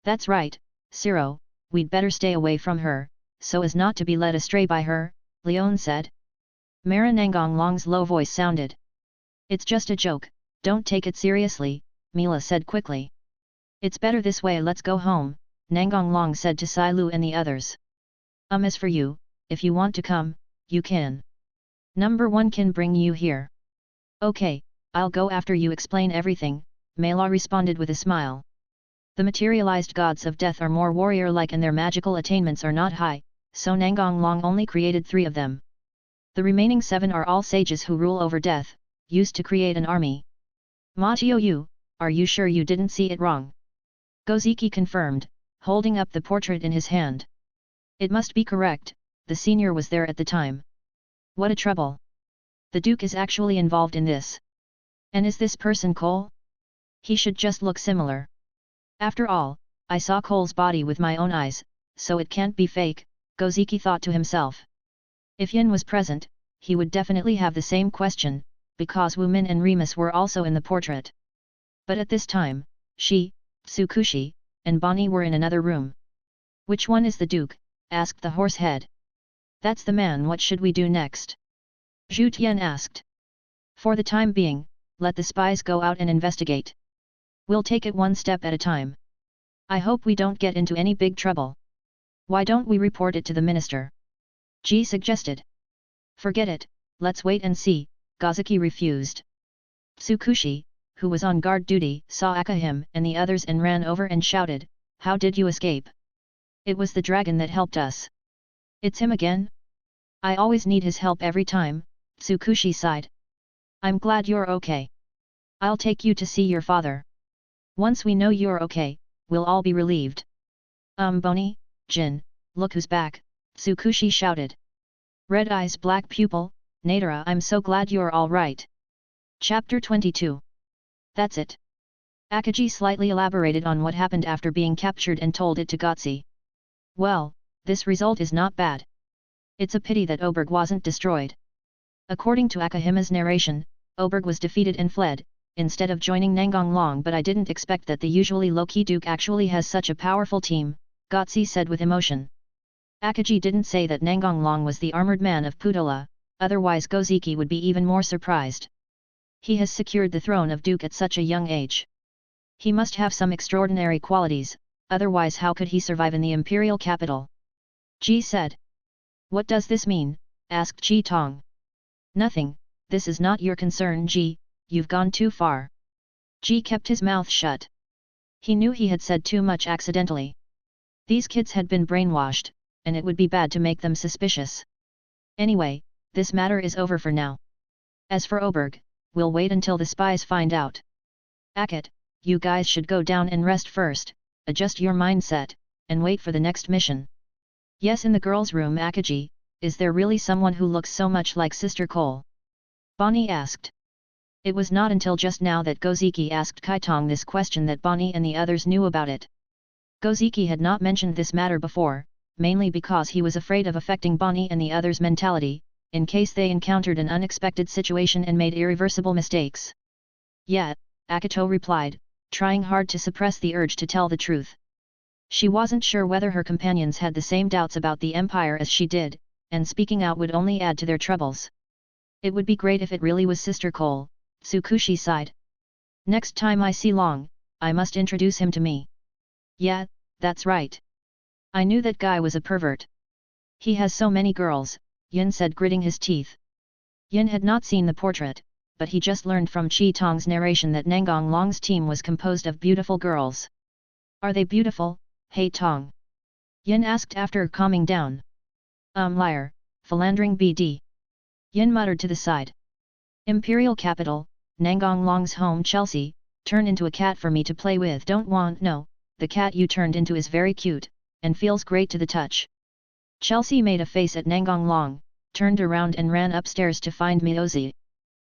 That's right, Ciro, we'd better stay away from her, so as not to be led astray by her, Leon said. Mara Nangong Long's low voice sounded. It's just a joke, don't take it seriously, Mila said quickly. It's better this way, let's go home, Nangong Long said to Sai Lu and the others. As for you, if you want to come, you can. Number 1 can bring you here. Okay, I'll go after you explain everything, Mela responded with a smile. The materialized gods of death are more warrior-like and their magical attainments are not high, so Nangong Long only created 3 of them. The remaining 7 are all sages who rule over death, used to create an army. Matio, are you sure you didn't see it wrong? Goziki confirmed, holding up the portrait in his hand. It must be correct, the senior was there at the time. What a trouble. The Duke is actually involved in this. And is this person Cole? He should just look similar. After all, I saw Cole's body with my own eyes, so it can't be fake, Goziki thought to himself. If Yin was present, he would definitely have the same question, because Wumin and Remus were also in the portrait. But at this time, she, Tsukushi, and Bonnie were in another room. Which one is the Duke? Asked the horse head. That's the man. What should we do next? Zhu Tian asked. For the time being, let the spies go out and investigate. We'll take it one step at a time. I hope we don't get into any big trouble. Why don't we report it to the minister? Ji suggested. Forget it, let's wait and see, Goziki refused. Tsukushi, who was on guard duty, saw Akame and the others and ran over and shouted, "How did you escape? It was the dragon that helped us." It's him again? I always need his help every time, Tsukushi sighed. I'm glad you're okay. I'll take you to see your father. Once we know you're okay, we'll all be relieved. Bonnie, Jin, look who's back, Tsukushi shouted. Red eyes black pupil, Nadara, I'm so glad you're all right. Chapter 22. That's it. Akaji slightly elaborated on what happened after being captured and told it to Gotsi. Well, this result is not bad. It's a pity that Oberg wasn't destroyed. According to Akahima's narration, Oberg was defeated and fled, instead of joining Nangong Long, but I didn't expect that the usually low-key Duke actually has such a powerful team, Gotsi said with emotion. Akaji didn't say that Nangong Long was the armored man of Putola, otherwise Goziki would be even more surprised. He has secured the throne of Duke at such a young age. He must have some extraordinary qualities, otherwise how could he survive in the imperial capital? Ji said. What does this mean? Asked Ji Tong. Nothing, this is not your concern Ji, you've gone too far. Ji kept his mouth shut. He knew he had said too much accidentally. These kids had been brainwashed, and it would be bad to make them suspicious. Anyway, this matter is over for now. As for Oberg, we'll wait until the spies find out. Akit, you guys should go down and rest first, adjust your mindset, and wait for the next mission. Yes, in the girls' room. Akaji, is there really someone who looks so much like Sister Cole? Bonnie asked. It was not until just now that Goziki asked Kaitong this question that Bonnie and the others knew about it. Goziki had not mentioned this matter before, mainly because he was afraid of affecting Bonnie and the others' mentality, in case they encountered an unexpected situation and made irreversible mistakes. Yet, Akito replied, trying hard to suppress the urge to tell the truth. She wasn't sure whether her companions had the same doubts about the Empire as she did, and speaking out would only add to their troubles. It would be great if it really was Sister Cole, Tsukushi sighed. Next time I see Long, I must introduce him to me. Yeah, that's right. I knew that guy was a pervert. He has so many girls, Yin said, gritting his teeth. Yin had not seen the portrait, but he just learned from Chi Tong's narration that Nangong Long's team was composed of beautiful girls. Are they beautiful, Hey Tong? Yin asked after calming down. Liar, philandering BD. Yin muttered to the side. Imperial capital, Nangong Long's home Chelsea, turn into a cat for me to play with. Don't want no, the cat you turned into is very cute, and feels great to the touch. Chelsea made a face at Nangong Long, turned around and ran upstairs to find Miozi.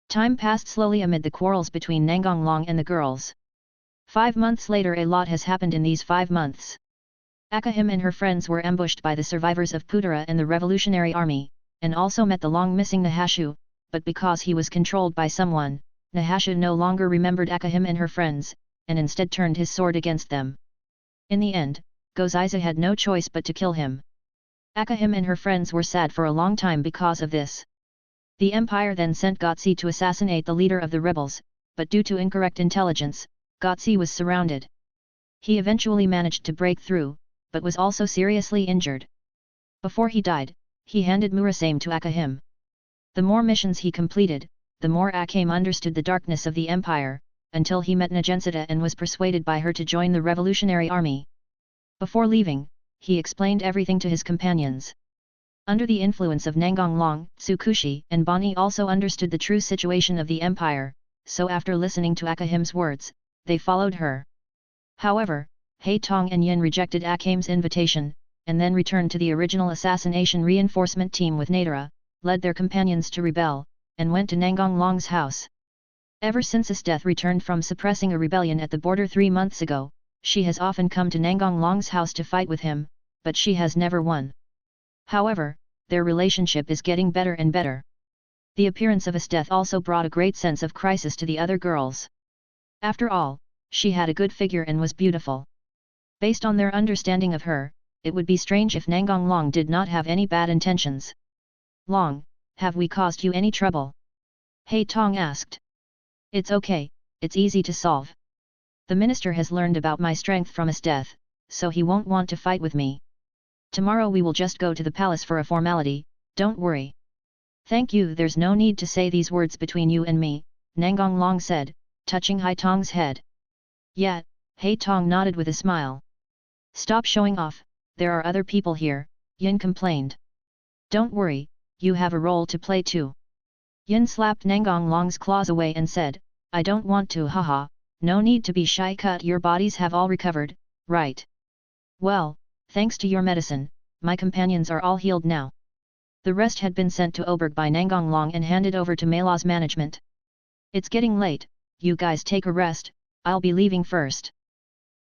Time passed slowly amid the quarrels between Nangong Long and the girls. 5 months later, a lot has happened in these 5 months. Akame and her friends were ambushed by the survivors of Putara and the Revolutionary Army, and also met the long-missing Nahashu, but because he was controlled by someone, Nahashu no longer remembered Akame and her friends, and instead turned his sword against them. In the end, Gozaiza had no choice but to kill him. Akame and her friends were sad for a long time because of this. The Empire then sent Gotsi to assassinate the leader of the rebels, but due to incorrect intelligence, Gotsi was surrounded. He eventually managed to break through, but was also seriously injured. Before he died, he handed Murasame to Akame. The more missions he completed, the more Akame understood the darkness of the Empire, until he met Najensita and was persuaded by her to join the Revolutionary Army. Before leaving, he explained everything to his companions. Under the influence of Nangong Long, Tsukushi and Bonnie also understood the true situation of the empire, so after listening to Akame's words, they followed her. However, Haitong and Yin rejected Akame's invitation, and then returned to the original assassination reinforcement team with Nadara, led their companions to rebel, and went to Nangong Long's house. Ever since his death returned from suppressing a rebellion at the border 3 months ago, she has often come to Nangong Long's house to fight with him, but she has never won. However, their relationship is getting better and better. The appearance of his death also brought a great sense of crisis to the other girls. After all, she had a good figure and was beautiful. Based on their understanding of her, it would be strange if Nangong Long did not have any bad intentions. Long, have we caused you any trouble? Haitong asked. It's okay, it's easy to solve. The minister has learned about my strength from his death, so he won't want to fight with me. Tomorrow we will just go to the palace for a formality, don't worry. Thank you, there's no need to say these words between you and me, Nangong Long said, touching Haitong's head. Yet, Haitong nodded with a smile. Stop showing off, there are other people here, Yin complained. Don't worry, you have a role to play too. Yin slapped Nangong Long's claws away and said, I don't want to, haha, no need to be shy, cut, your bodies have all recovered, right? Well, thanks to your medicine, my companions are all healed now. The rest had been sent to Oberg by Nangong Long and handed over to Mela's management. It's getting late, you guys take a rest, I'll be leaving first.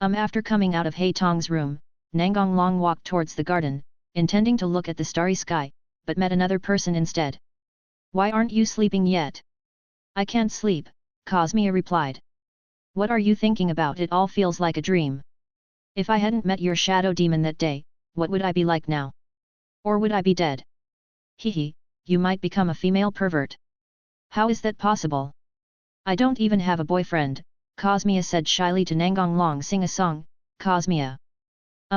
After coming out of Haitong's room, Nangong Long walked towards the garden, intending to look at the starry sky, but met another person instead. Why aren't you sleeping yet? I can't sleep, Cosmea replied. What are you thinking about? It all feels like a dream. If I hadn't met your shadow demon that day, what would I be like now? Or would I be dead? Hehe, you might become a female pervert. How is that possible? I don't even have a boyfriend, Cosmea said shyly to Nangong Long. Sing a song, Cosmea.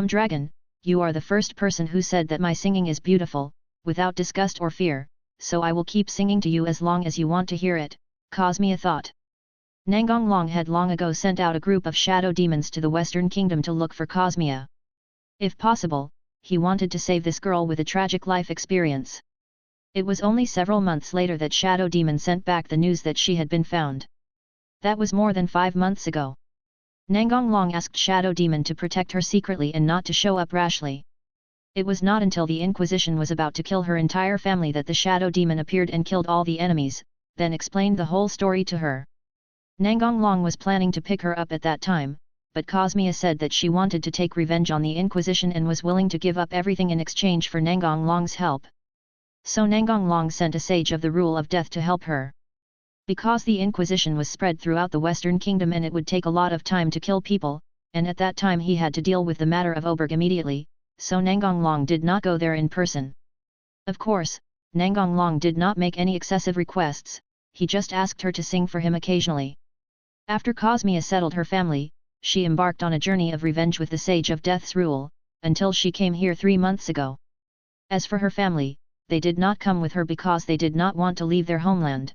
Dragon, you are the first person who said that my singing is beautiful, without disgust or fear, so I will keep singing to you as long as you want to hear it, Cosmea thought. Nangong Long had long ago sent out a group of shadow demons to the Western Kingdom to look for Cosmea. If possible, he wanted to save this girl with a tragic life experience. It was only several months later that Shadow Demon sent back the news that she had been found. That was more than 5 months ago. Nangong Long asked Shadow Demon to protect her secretly and not to show up rashly. It was not until the Inquisition was about to kill her entire family that the Shadow Demon appeared and killed all the enemies, then explained the whole story to her. Nangong Long was planning to pick her up at that time, but Cosmea said that she wanted to take revenge on the Inquisition and was willing to give up everything in exchange for Nangong Long's help. So Nangong Long sent a sage of the rule of death to help her. Because the Inquisition was spread throughout the Western Kingdom and it would take a lot of time to kill people, and at that time he had to deal with the matter of Oberg immediately, so Nangong Long did not go there in person. Of course, Nangong Long did not make any excessive requests, he just asked her to sing for him occasionally. After Cosmea settled her family, she embarked on a journey of revenge with the Sage of Death's rule, until she came here 3 months ago. As for her family, they did not come with her because they did not want to leave their homeland.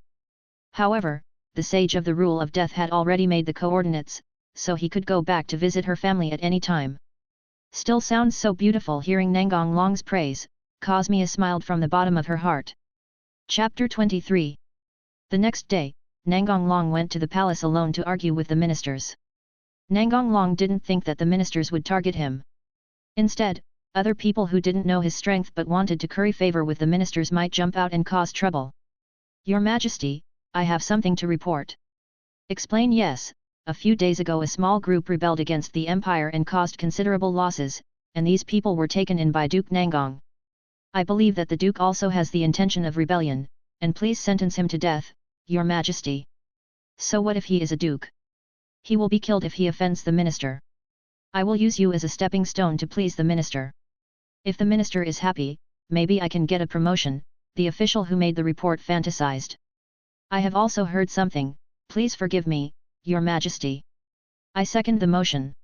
However, the Sage of the Rule of Death had already made the coordinates, so he could go back to visit her family at any time. Still sounds so beautiful. Hearing Nangong Long's praise, Cosmea smiled from the bottom of her heart. Chapter 23. The next day, Nangong Long went to the palace alone to argue with the ministers. Nangong Long didn't think that the ministers would target him. Instead, other people who didn't know his strength but wanted to curry favor with the ministers might jump out and cause trouble. Your Majesty, I have something to report. Explain. Yes, a few days ago a small group rebelled against the Empire and caused considerable losses, and these people were taken in by Duke Nangong. I believe that the Duke also has the intention of rebellion, and please sentence him to death, Your Majesty. So what if he is a Duke? He will be killed if he offends the minister. I will use you as a stepping stone to please the minister. If the minister is happy, maybe I can get a promotion, the official who made the report fantasized. I have also heard something, please forgive me, Your Majesty. I second the motion.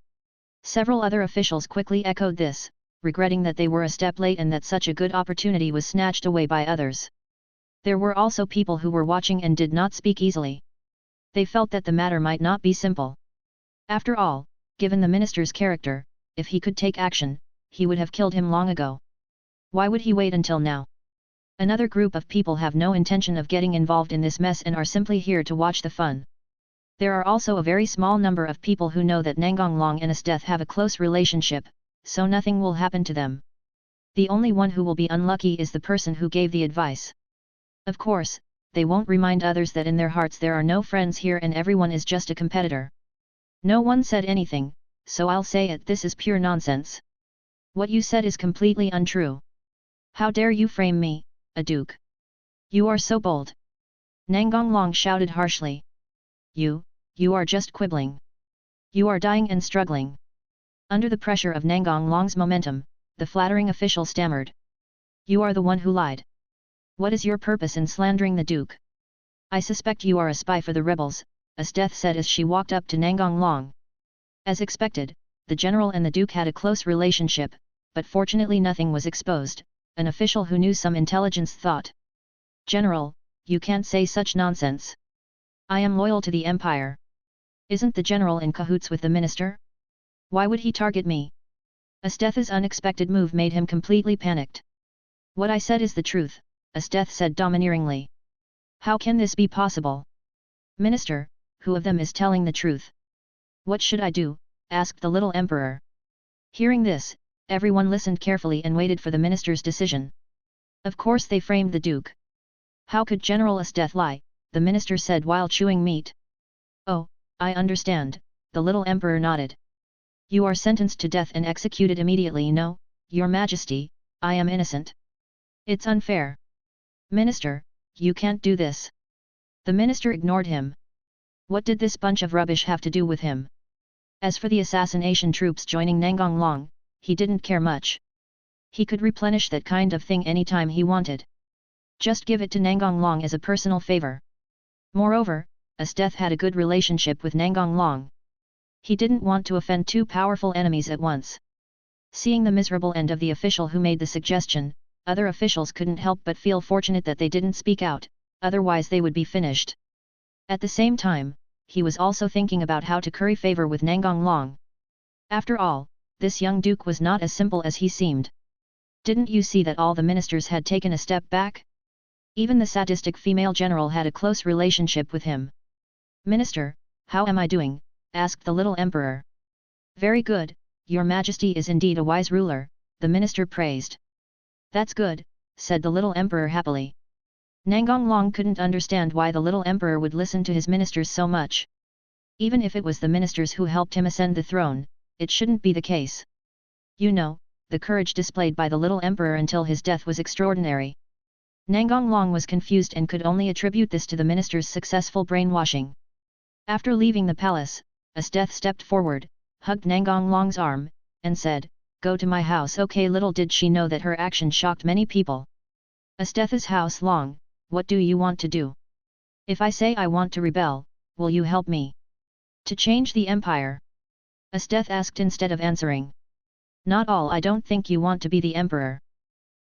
Several other officials quickly echoed this, regretting that they were a step late and that such a good opportunity was snatched away by others. There were also people who were watching and did not speak easily. They felt that the matter might not be simple. After all, given the minister's character, if he could take action, he would have killed him long ago. Why would he wait until now? Another group of people have no intention of getting involved in this mess and are simply here to watch the fun. There are also a very small number of people who know that Nangong Long and Asdeath have a close relationship, so nothing will happen to them. The only one who will be unlucky is the person who gave the advice. Of course, they won't remind others that in their hearts there are no friends here and everyone is just a competitor. No one said anything, so I'll say it, this is pure nonsense. What you said is completely untrue. How dare you frame me, a duke? You are so bold. Nangong Long shouted harshly. You are just quibbling. You are dying and struggling. Under the pressure of Nangong Long's momentum, the flattering official stammered. You are the one who lied. What is your purpose in slandering the duke? I suspect you are a spy for the rebels, Asdeath said as she walked up to Nangong Long. As expected, the general and the duke had a close relationship, but fortunately nothing was exposed, an official who knew some intelligence thought. General, you can't say such nonsense. I am loyal to the Empire. Isn't the general in cahoots with the minister? Why would he target me? Asdeath's unexpected move made him completely panicked. What I said is the truth, Asdeath said domineeringly. How can this be possible? Minister, who of them is telling the truth? What should I do? Asked the little emperor. Hearing this, everyone listened carefully and waited for the minister's decision. Of course they framed the duke. How could General Asdeath lie? The minister said while chewing meat. Oh, I understand, the little emperor nodded. You are sentenced to death and executed immediately. No, your majesty, I am innocent. It's unfair. Minister, you can't do this. The minister ignored him. What did this bunch of rubbish have to do with him? As for the assassination troops joining Nangong Long, he didn't care much. He could replenish that kind of thing anytime he wanted. Just give it to Nangong Long as a personal favor. Moreover, Asdeath had a good relationship with Nangong Long. He didn't want to offend two powerful enemies at once. Seeing the miserable end of the official who made the suggestion, other officials couldn't help but feel fortunate that they didn't speak out, otherwise they would be finished. At the same time, he was also thinking about how to curry favor with Nangong Long. After all, this young duke was not as simple as he seemed. Didn't you see that all the ministers had taken a step back? Even the sadistic female general had a close relationship with him. Minister, how am I doing? Asked the little emperor. Very good, your majesty is indeed a wise ruler, the minister praised. That's good, said the little emperor happily. Nangong Long couldn't understand why the little emperor would listen to his ministers so much. Even if it was the ministers who helped him ascend the throne, it shouldn't be the case. You know, the courage displayed by the little emperor until his death was extraordinary. Nangong Long was confused and could only attribute this to the minister's successful brainwashing. After leaving the palace, Asdeath stepped forward, hugged Nangong Long's arm, and said, "Go to my house." Okay, little did she know that her action shocked many people. Asdeath's house. Long, what do you want to do? If I say I want to rebel, will you help me? To change the empire? Asdeath asked instead of answering. Not all. I don't think you want to be the emperor.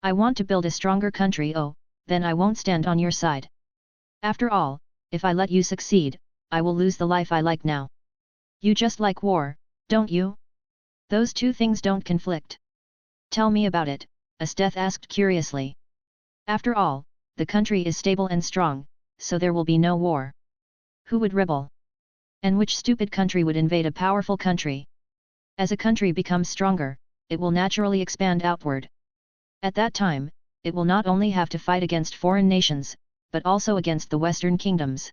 I want to build a stronger country. Oh, then I won't stand on your side. After all, if I let you succeed, I will lose the life I like now. You just like war, don't you? Those two things don't conflict. Tell me about it, Asdeath asked curiously. After all, the country is stable and strong, so there will be no war. Who would rebel? And which stupid country would invade a powerful country? As a country becomes stronger, it will naturally expand outward. At that time, it will not only have to fight against foreign nations, but also against the Western kingdoms.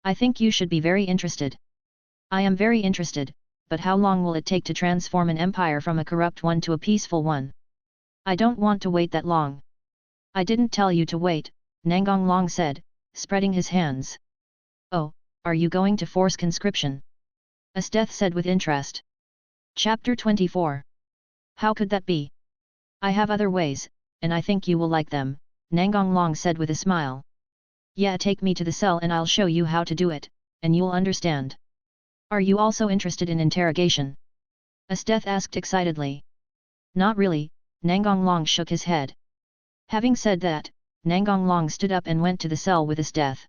I think you should be very interested. I am very interested, but how long will it take to transform an empire from a corrupt one to a peaceful one? I don't want to wait that long. I didn't tell you to wait, Nangong Long said, spreading his hands. Oh, are you going to force conscription? Asdeath said with interest. Chapter 24. How could that be? I have other ways, and I think you will like them, Nangong Long said with a smile. Yeah, take me to the cell and I'll show you how to do it, and you'll understand. Are you also interested in interrogation? Asdeath asked excitedly. Not really, Nangong Long shook his head. Having said that, Nangong Long stood up and went to the cell with Asdeath.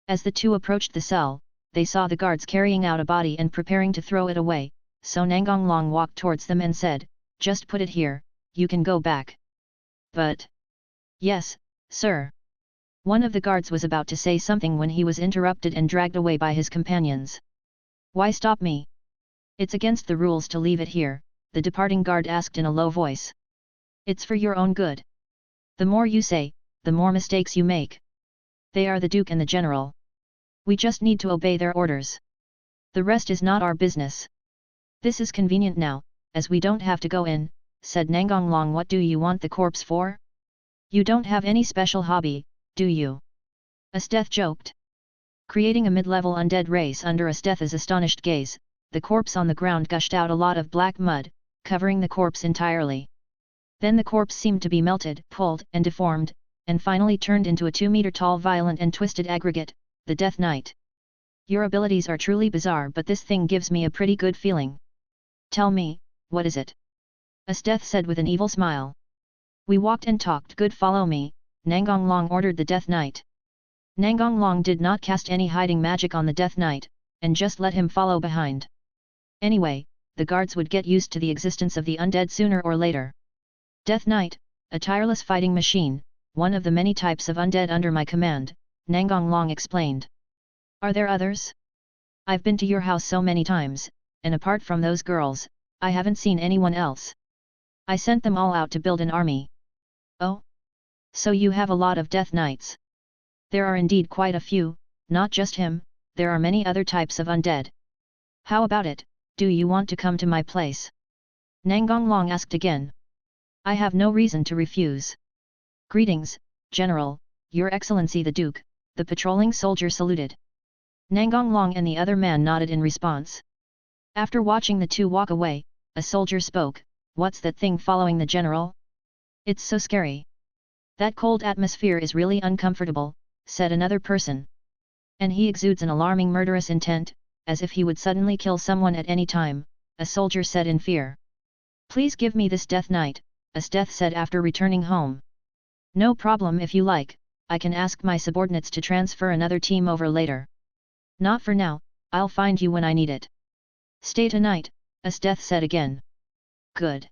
As the two approached the cell, they saw the guards carrying out a body and preparing to throw it away, so Nangong Long walked towards them and said, "Just put it here, you can go back." But... Yes, sir. One of the guards was about to say something when he was interrupted and dragged away by his companions. Why stop me? It's against the rules to leave it here, the departing guard asked in a low voice. It's for your own good. The more you say, the more mistakes you make. They are the Duke and the General. We just need to obey their orders. The rest is not our business. This is convenient now, as we don't have to go in, said Nangong Long. What do you want the corpse for? You don't have any special hobby, do you? Asteth joked. Creating a mid-level undead race under Asteth's astonished gaze, the corpse on the ground gushed out a lot of black mud, covering the corpse entirely. Then the corpse seemed to be melted, pulled, and deformed, and finally turned into a 2-meter-tall violent and twisted aggregate, the Death Knight. Your abilities are truly bizarre, but this thing gives me a pretty good feeling. Tell me, what is it? Asteth said with an evil smile. We walked and talked. Good, follow me, Nangong Long ordered the Death Knight. Nangong Long did not cast any hiding magic on the Death Knight, and just let him follow behind. Anyway, the guards would get used to the existence of the undead sooner or later. Death Knight, a tireless fighting machine, one of the many types of undead under my command, Nangong Long explained. Are there others? I've been to your house so many times, and apart from those girls, I haven't seen anyone else. I sent them all out to build an army. Oh? So you have a lot of Death Knights. There are indeed quite a few, not just him, there are many other types of undead. How about it, do you want to come to my place? Nangong Long asked again. I have no reason to refuse. Greetings, General, Your Excellency the Duke, the patrolling soldier saluted. Nangong Long and the other man nodded in response. After watching the two walk away, a soldier spoke. What's that thing following the general? It's so scary. That cold atmosphere is really uncomfortable, said another person. And he exudes an alarming murderous intent, as if he would suddenly kill someone at any time, a soldier said in fear. Please give me this Death Knight, Asteth said after returning home. No problem, if you like, I can ask my subordinates to transfer another team over later. Not for now, I'll find you when I need it. Stay tonight, Asteth said again. Good.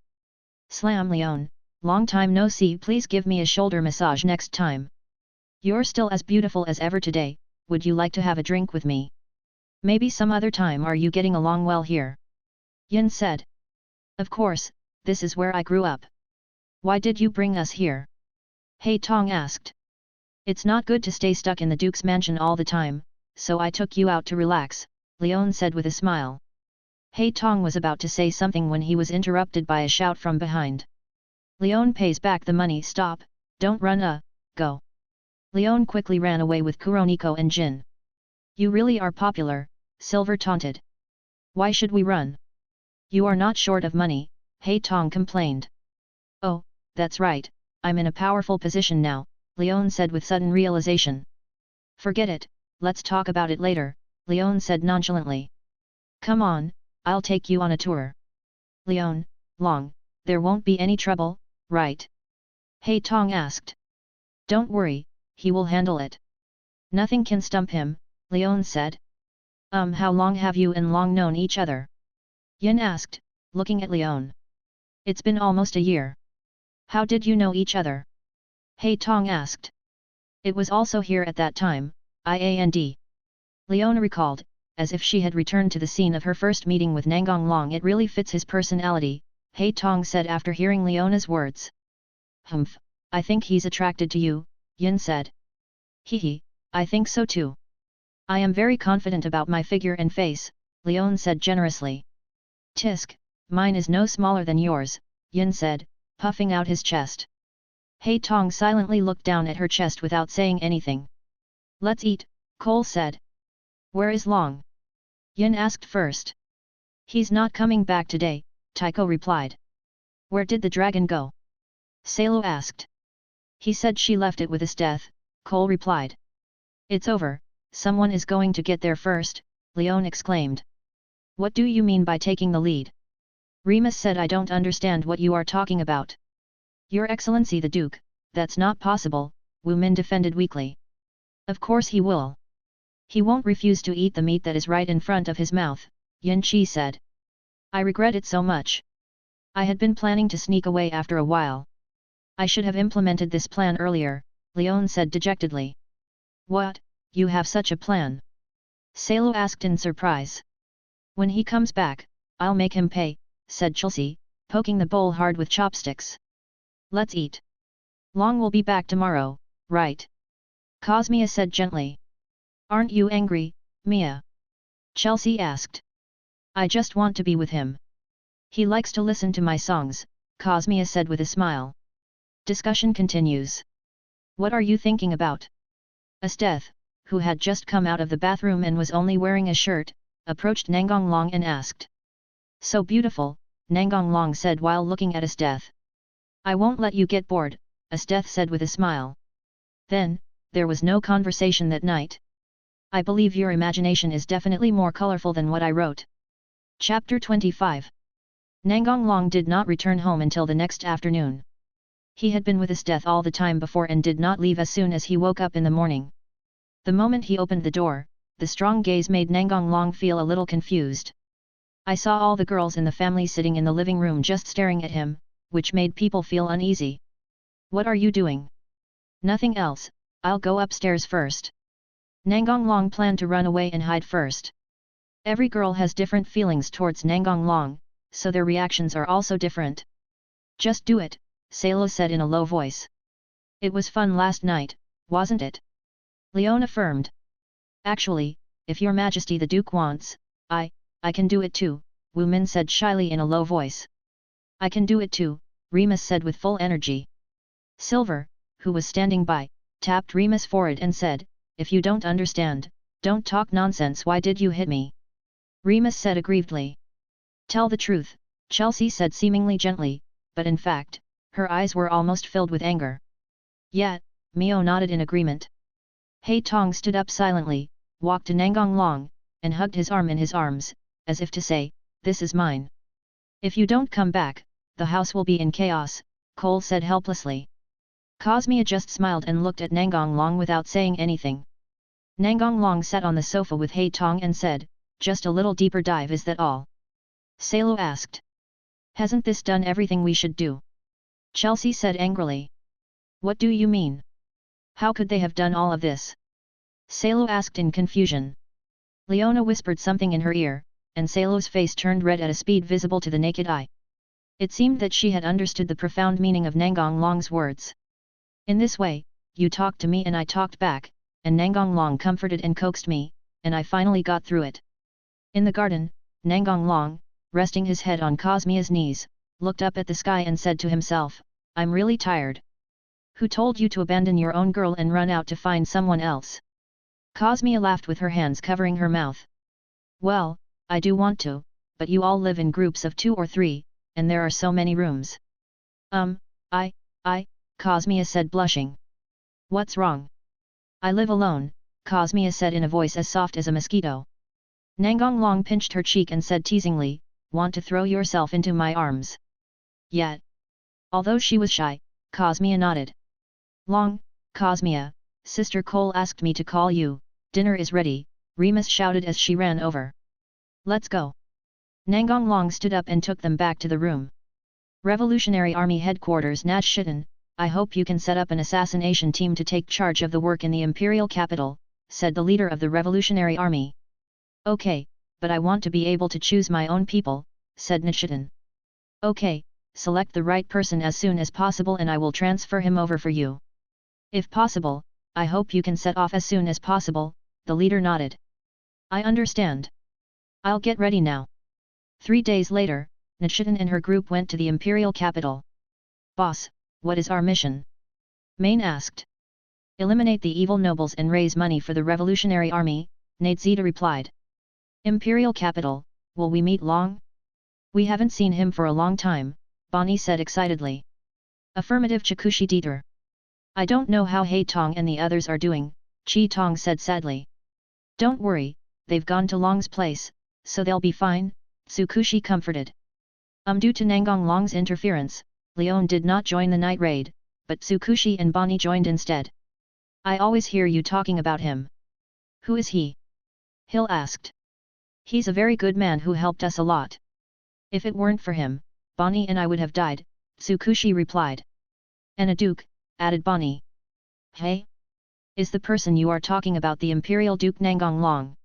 Slam Leon, long time no see, please give me a shoulder massage next time. You're still as beautiful as ever today, would you like to have a drink with me? Maybe some other time. Are you getting along well here? Yin said. Of course, this is where I grew up. Why did you bring us here? Hei Tong asked. It's not good to stay stuck in the Duke's mansion all the time, so I took you out to relax, Leon said with a smile. Hei Tong was about to say something when he was interrupted by a shout from behind. Leon pays back the money. Stop, don't run, go. Leon quickly ran away with Kuroniko and Jin. You really are popular, Silver taunted. Why should we run? You are not short of money, Hei Tong complained. Oh, that's right, I'm in a powerful position now, Leon said with sudden realization. Forget it, let's talk about it later, Leon said nonchalantly. Come on, I'll take you on a tour. Leon, Long, there won't be any trouble, right? Hei Tong asked. Don't worry, he will handle it. Nothing can stump him, Leon said. How long have you and Long known each other? Yin asked, looking at Leon. It's been almost a year. How did you know each other? Hei Tong asked. It was also here at that time, IAND. Leon recalled, as if she had returned to the scene of her first meeting with Nangong Long. It really fits his personality, Hei Tong said after hearing Leona's words. Humph, I think he's attracted to you, Yin said. Hehe, I think so too. I am very confident about my figure and face, Leon said generously. Tisk, mine is no smaller than yours, Yin said, puffing out his chest. Hei Tong silently looked down at her chest without saying anything. Let's eat, Cole said. Where is Long? Yin asked first. He's not coming back today, Tycho replied. Where did the dragon go? Salo asked. He said she left it with his death, Cole replied. It's over, someone is going to get there first, Leon exclaimed. What do you mean by taking the lead? Remus said. I don't understand what you are talking about. Your Excellency the Duke, that's not possible, Wu Min defended weakly. Of course he will. He won't refuse to eat the meat that is right in front of his mouth, Yin Chi said. I regret it so much. I had been planning to sneak away after a while. I should have implemented this plan earlier, Leon said dejectedly. What, you have such a plan? Salo asked in surprise. When he comes back, I'll make him pay, said Chelsea, poking the bowl hard with chopsticks. Let's eat. Long will be back tomorrow, right? Cosmia said gently. Aren't you angry, Mia? Chelsea asked. I just want to be with him. He likes to listen to my songs, Cosmia said with a smile. Discussion continues. What are you thinking about? Esteth, who had just come out of the bathroom and was only wearing a shirt, approached Nangong Long and asked. So beautiful, Nangong Long said while looking at Esteth. I won't let you get bored, Esteth said with a smile. Then, there was no conversation that night. I believe your imagination is definitely more colorful than what I wrote. Chapter 25. Nangong Long did not return home until the next afternoon. He had been with Esteth all the time before and did not leave as soon as he woke up in the morning. The moment he opened the door, the strong gaze made Nangong Long feel a little confused. I saw all the girls in the family sitting in the living room just staring at him, which made people feel uneasy. What are you doing? Nothing else, I'll go upstairs first. Nangong Long planned to run away and hide first. Every girl has different feelings towards Nangong Long, so their reactions are also different. Just do it, Salo said in a low voice. It was fun last night, wasn't it? Leon affirmed. Actually, if your majesty the Duke wants, I can do it too, Wu Min said shyly in a low voice. I can do it too, Remus said with full energy. Silver, who was standing by, tapped Remus' forehead and said, if you don't understand, don't talk nonsense. Why did you hit me? Remus said aggrievedly. Tell the truth, Chelsea said seemingly gently, but in fact, her eyes were almost filled with anger. Yet, Mio nodded in agreement. Hei Tong stood up silently, walked to Nangong Long, and hugged his arm in his arms, as if to say, this is mine. If you don't come back, the house will be in chaos, Cole said helplessly. Cosmia just smiled and looked at Nangong Long without saying anything. Nangong Long sat on the sofa with Hei Tong and said, just a little deeper dive, is that all? Salo asked. Hasn't this done everything we should do? Chelsea said angrily. What do you mean? How could they have done all of this? Salo asked in confusion. Leona whispered something in her ear, and Salo's face turned red at a speed visible to the naked eye. It seemed that she had understood the profound meaning of Nangong Long's words. In this way, you talked to me and I talked back, and Nangong Long comforted and coaxed me, and I finally got through it. In the garden, Nangong Long, resting his head on Cosmia's knees, looked up at the sky and said to himself, I'm really tired. Who told you to abandon your own girl and run out to find someone else? Cosmia laughed with her hands covering her mouth. Well, I do want to, but you all live in groups of 2 or 3, and there are so many rooms. Cosmia said blushing. What's wrong? I live alone, Cosmia said in a voice as soft as a mosquito. Nangong Long pinched her cheek and said teasingly, want to throw yourself into my arms? Yet. Although she was shy, Cosmia nodded. Long, Cosmia, Sister Cole asked me to call you, dinner is ready, Remus shouted as she ran over. Let's go. Nangong Long stood up and took them back to the room. Revolutionary Army Headquarters Nazarick, I hope you can set up an assassination team to take charge of the work in the imperial capital, said the leader of the Revolutionary Army. Okay, but I want to be able to choose my own people, said Nazarick. Okay, select the right person as soon as possible and I will transfer him over for you. If possible, I hope you can set off as soon as possible, the leader nodded. I understand. I'll get ready now. 3 days later, Nazarick and her group went to the imperial capital. Boss, what is our mission? Main asked. Eliminate the evil nobles and raise money for the revolutionary army, Nazarick replied. Imperial capital, will we meet Long? We haven't seen him for a long time, Bonnie said excitedly. Affirmative Chikushi Dieter. I don't know how Hei Tong and the others are doing, Chi Tong said sadly. Don't worry, they've gone to Long's place, so they'll be fine, Tsukushi comforted. Due to Nangong Long's interference, Leon did not join the night raid, but Tsukushi and Bonnie joined instead. I always hear you talking about him. Who is he? Hill asked. He's a very good man who helped us a lot. If it weren't for him, Bonnie and I would have died, Tsukushi replied. And a duke, added Bonnie. Hey? Is the person you are talking about the Imperial Duke Nangong Long?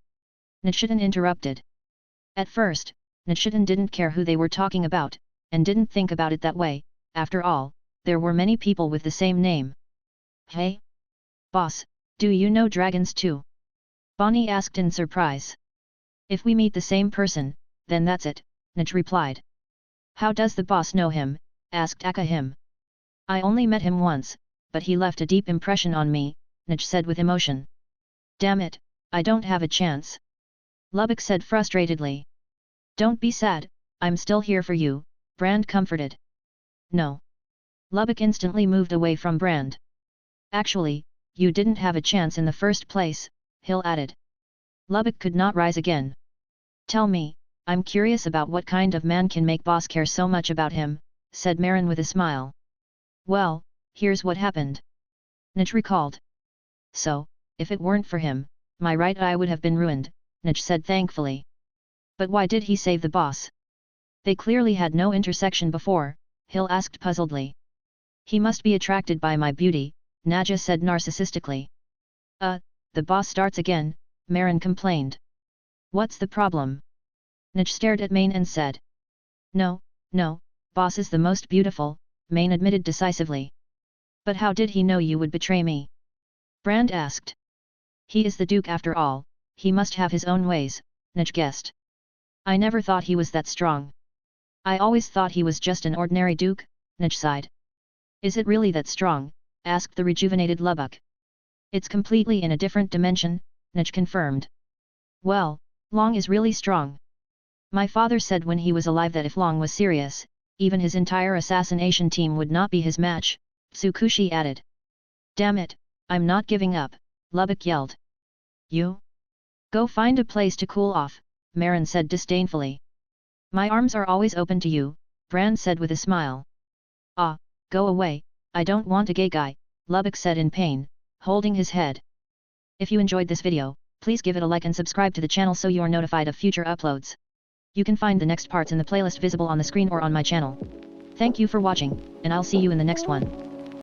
Nichidan interrupted. At first, Nichidan didn't care who they were talking about, and didn't think about it that way. After all, there were many people with the same name. Hey? Boss, do you know dragons too? Bonnie asked in surprise. If we meet the same person, then that's it, Nich replied. How does the boss know him? Asked Akame. I only met him once, but he left a deep impression on me, Nich said with emotion. Damn it, I don't have a chance. Lubbock said frustratedly. Don't be sad, I'm still here for you, Brand comforted. No. Lubbock instantly moved away from Brand. Actually, you didn't have a chance in the first place, Hill added. Lubbock could not rise again. Tell me, I'm curious about what kind of man can make boss care so much about him, said Marin with a smile. Well, here's what happened. Nich recalled. So, if it weren't for him, my right eye would have been ruined, Nich said thankfully. But why did he save the boss? They clearly had no intersection before, Hill asked puzzledly. He must be attracted by my beauty, Naja said narcissistically. The boss starts again, Marin complained. What's the problem? Nich stared at Main and said. No, boss is the most beautiful, Main admitted decisively. But how did he know you would betray me? Brand asked. He is the Duke after all, he must have his own ways, Nich guessed. I never thought he was that strong. I always thought he was just an ordinary Duke, Nich sighed. Is it really that strong? Asked the rejuvenated Lubbock. It's completely in a different dimension, Nich confirmed. Well, Long is really strong. My father said when he was alive that if Long was serious, even his entire assassination team would not be his match, Tsukushi added. Damn it, I'm not giving up, Lubbock yelled. You? Go find a place to cool off, Marin said disdainfully. My arms are always open to you, Brand said with a smile. Ah, go away, I don't want a gay guy, Lubbock said in pain, holding his head. If you enjoyed this video, please give it a like and subscribe to the channel so you are notified of future uploads. You can find the next parts in the playlist visible on the screen or on my channel. Thank you for watching, and I'll see you in the next one.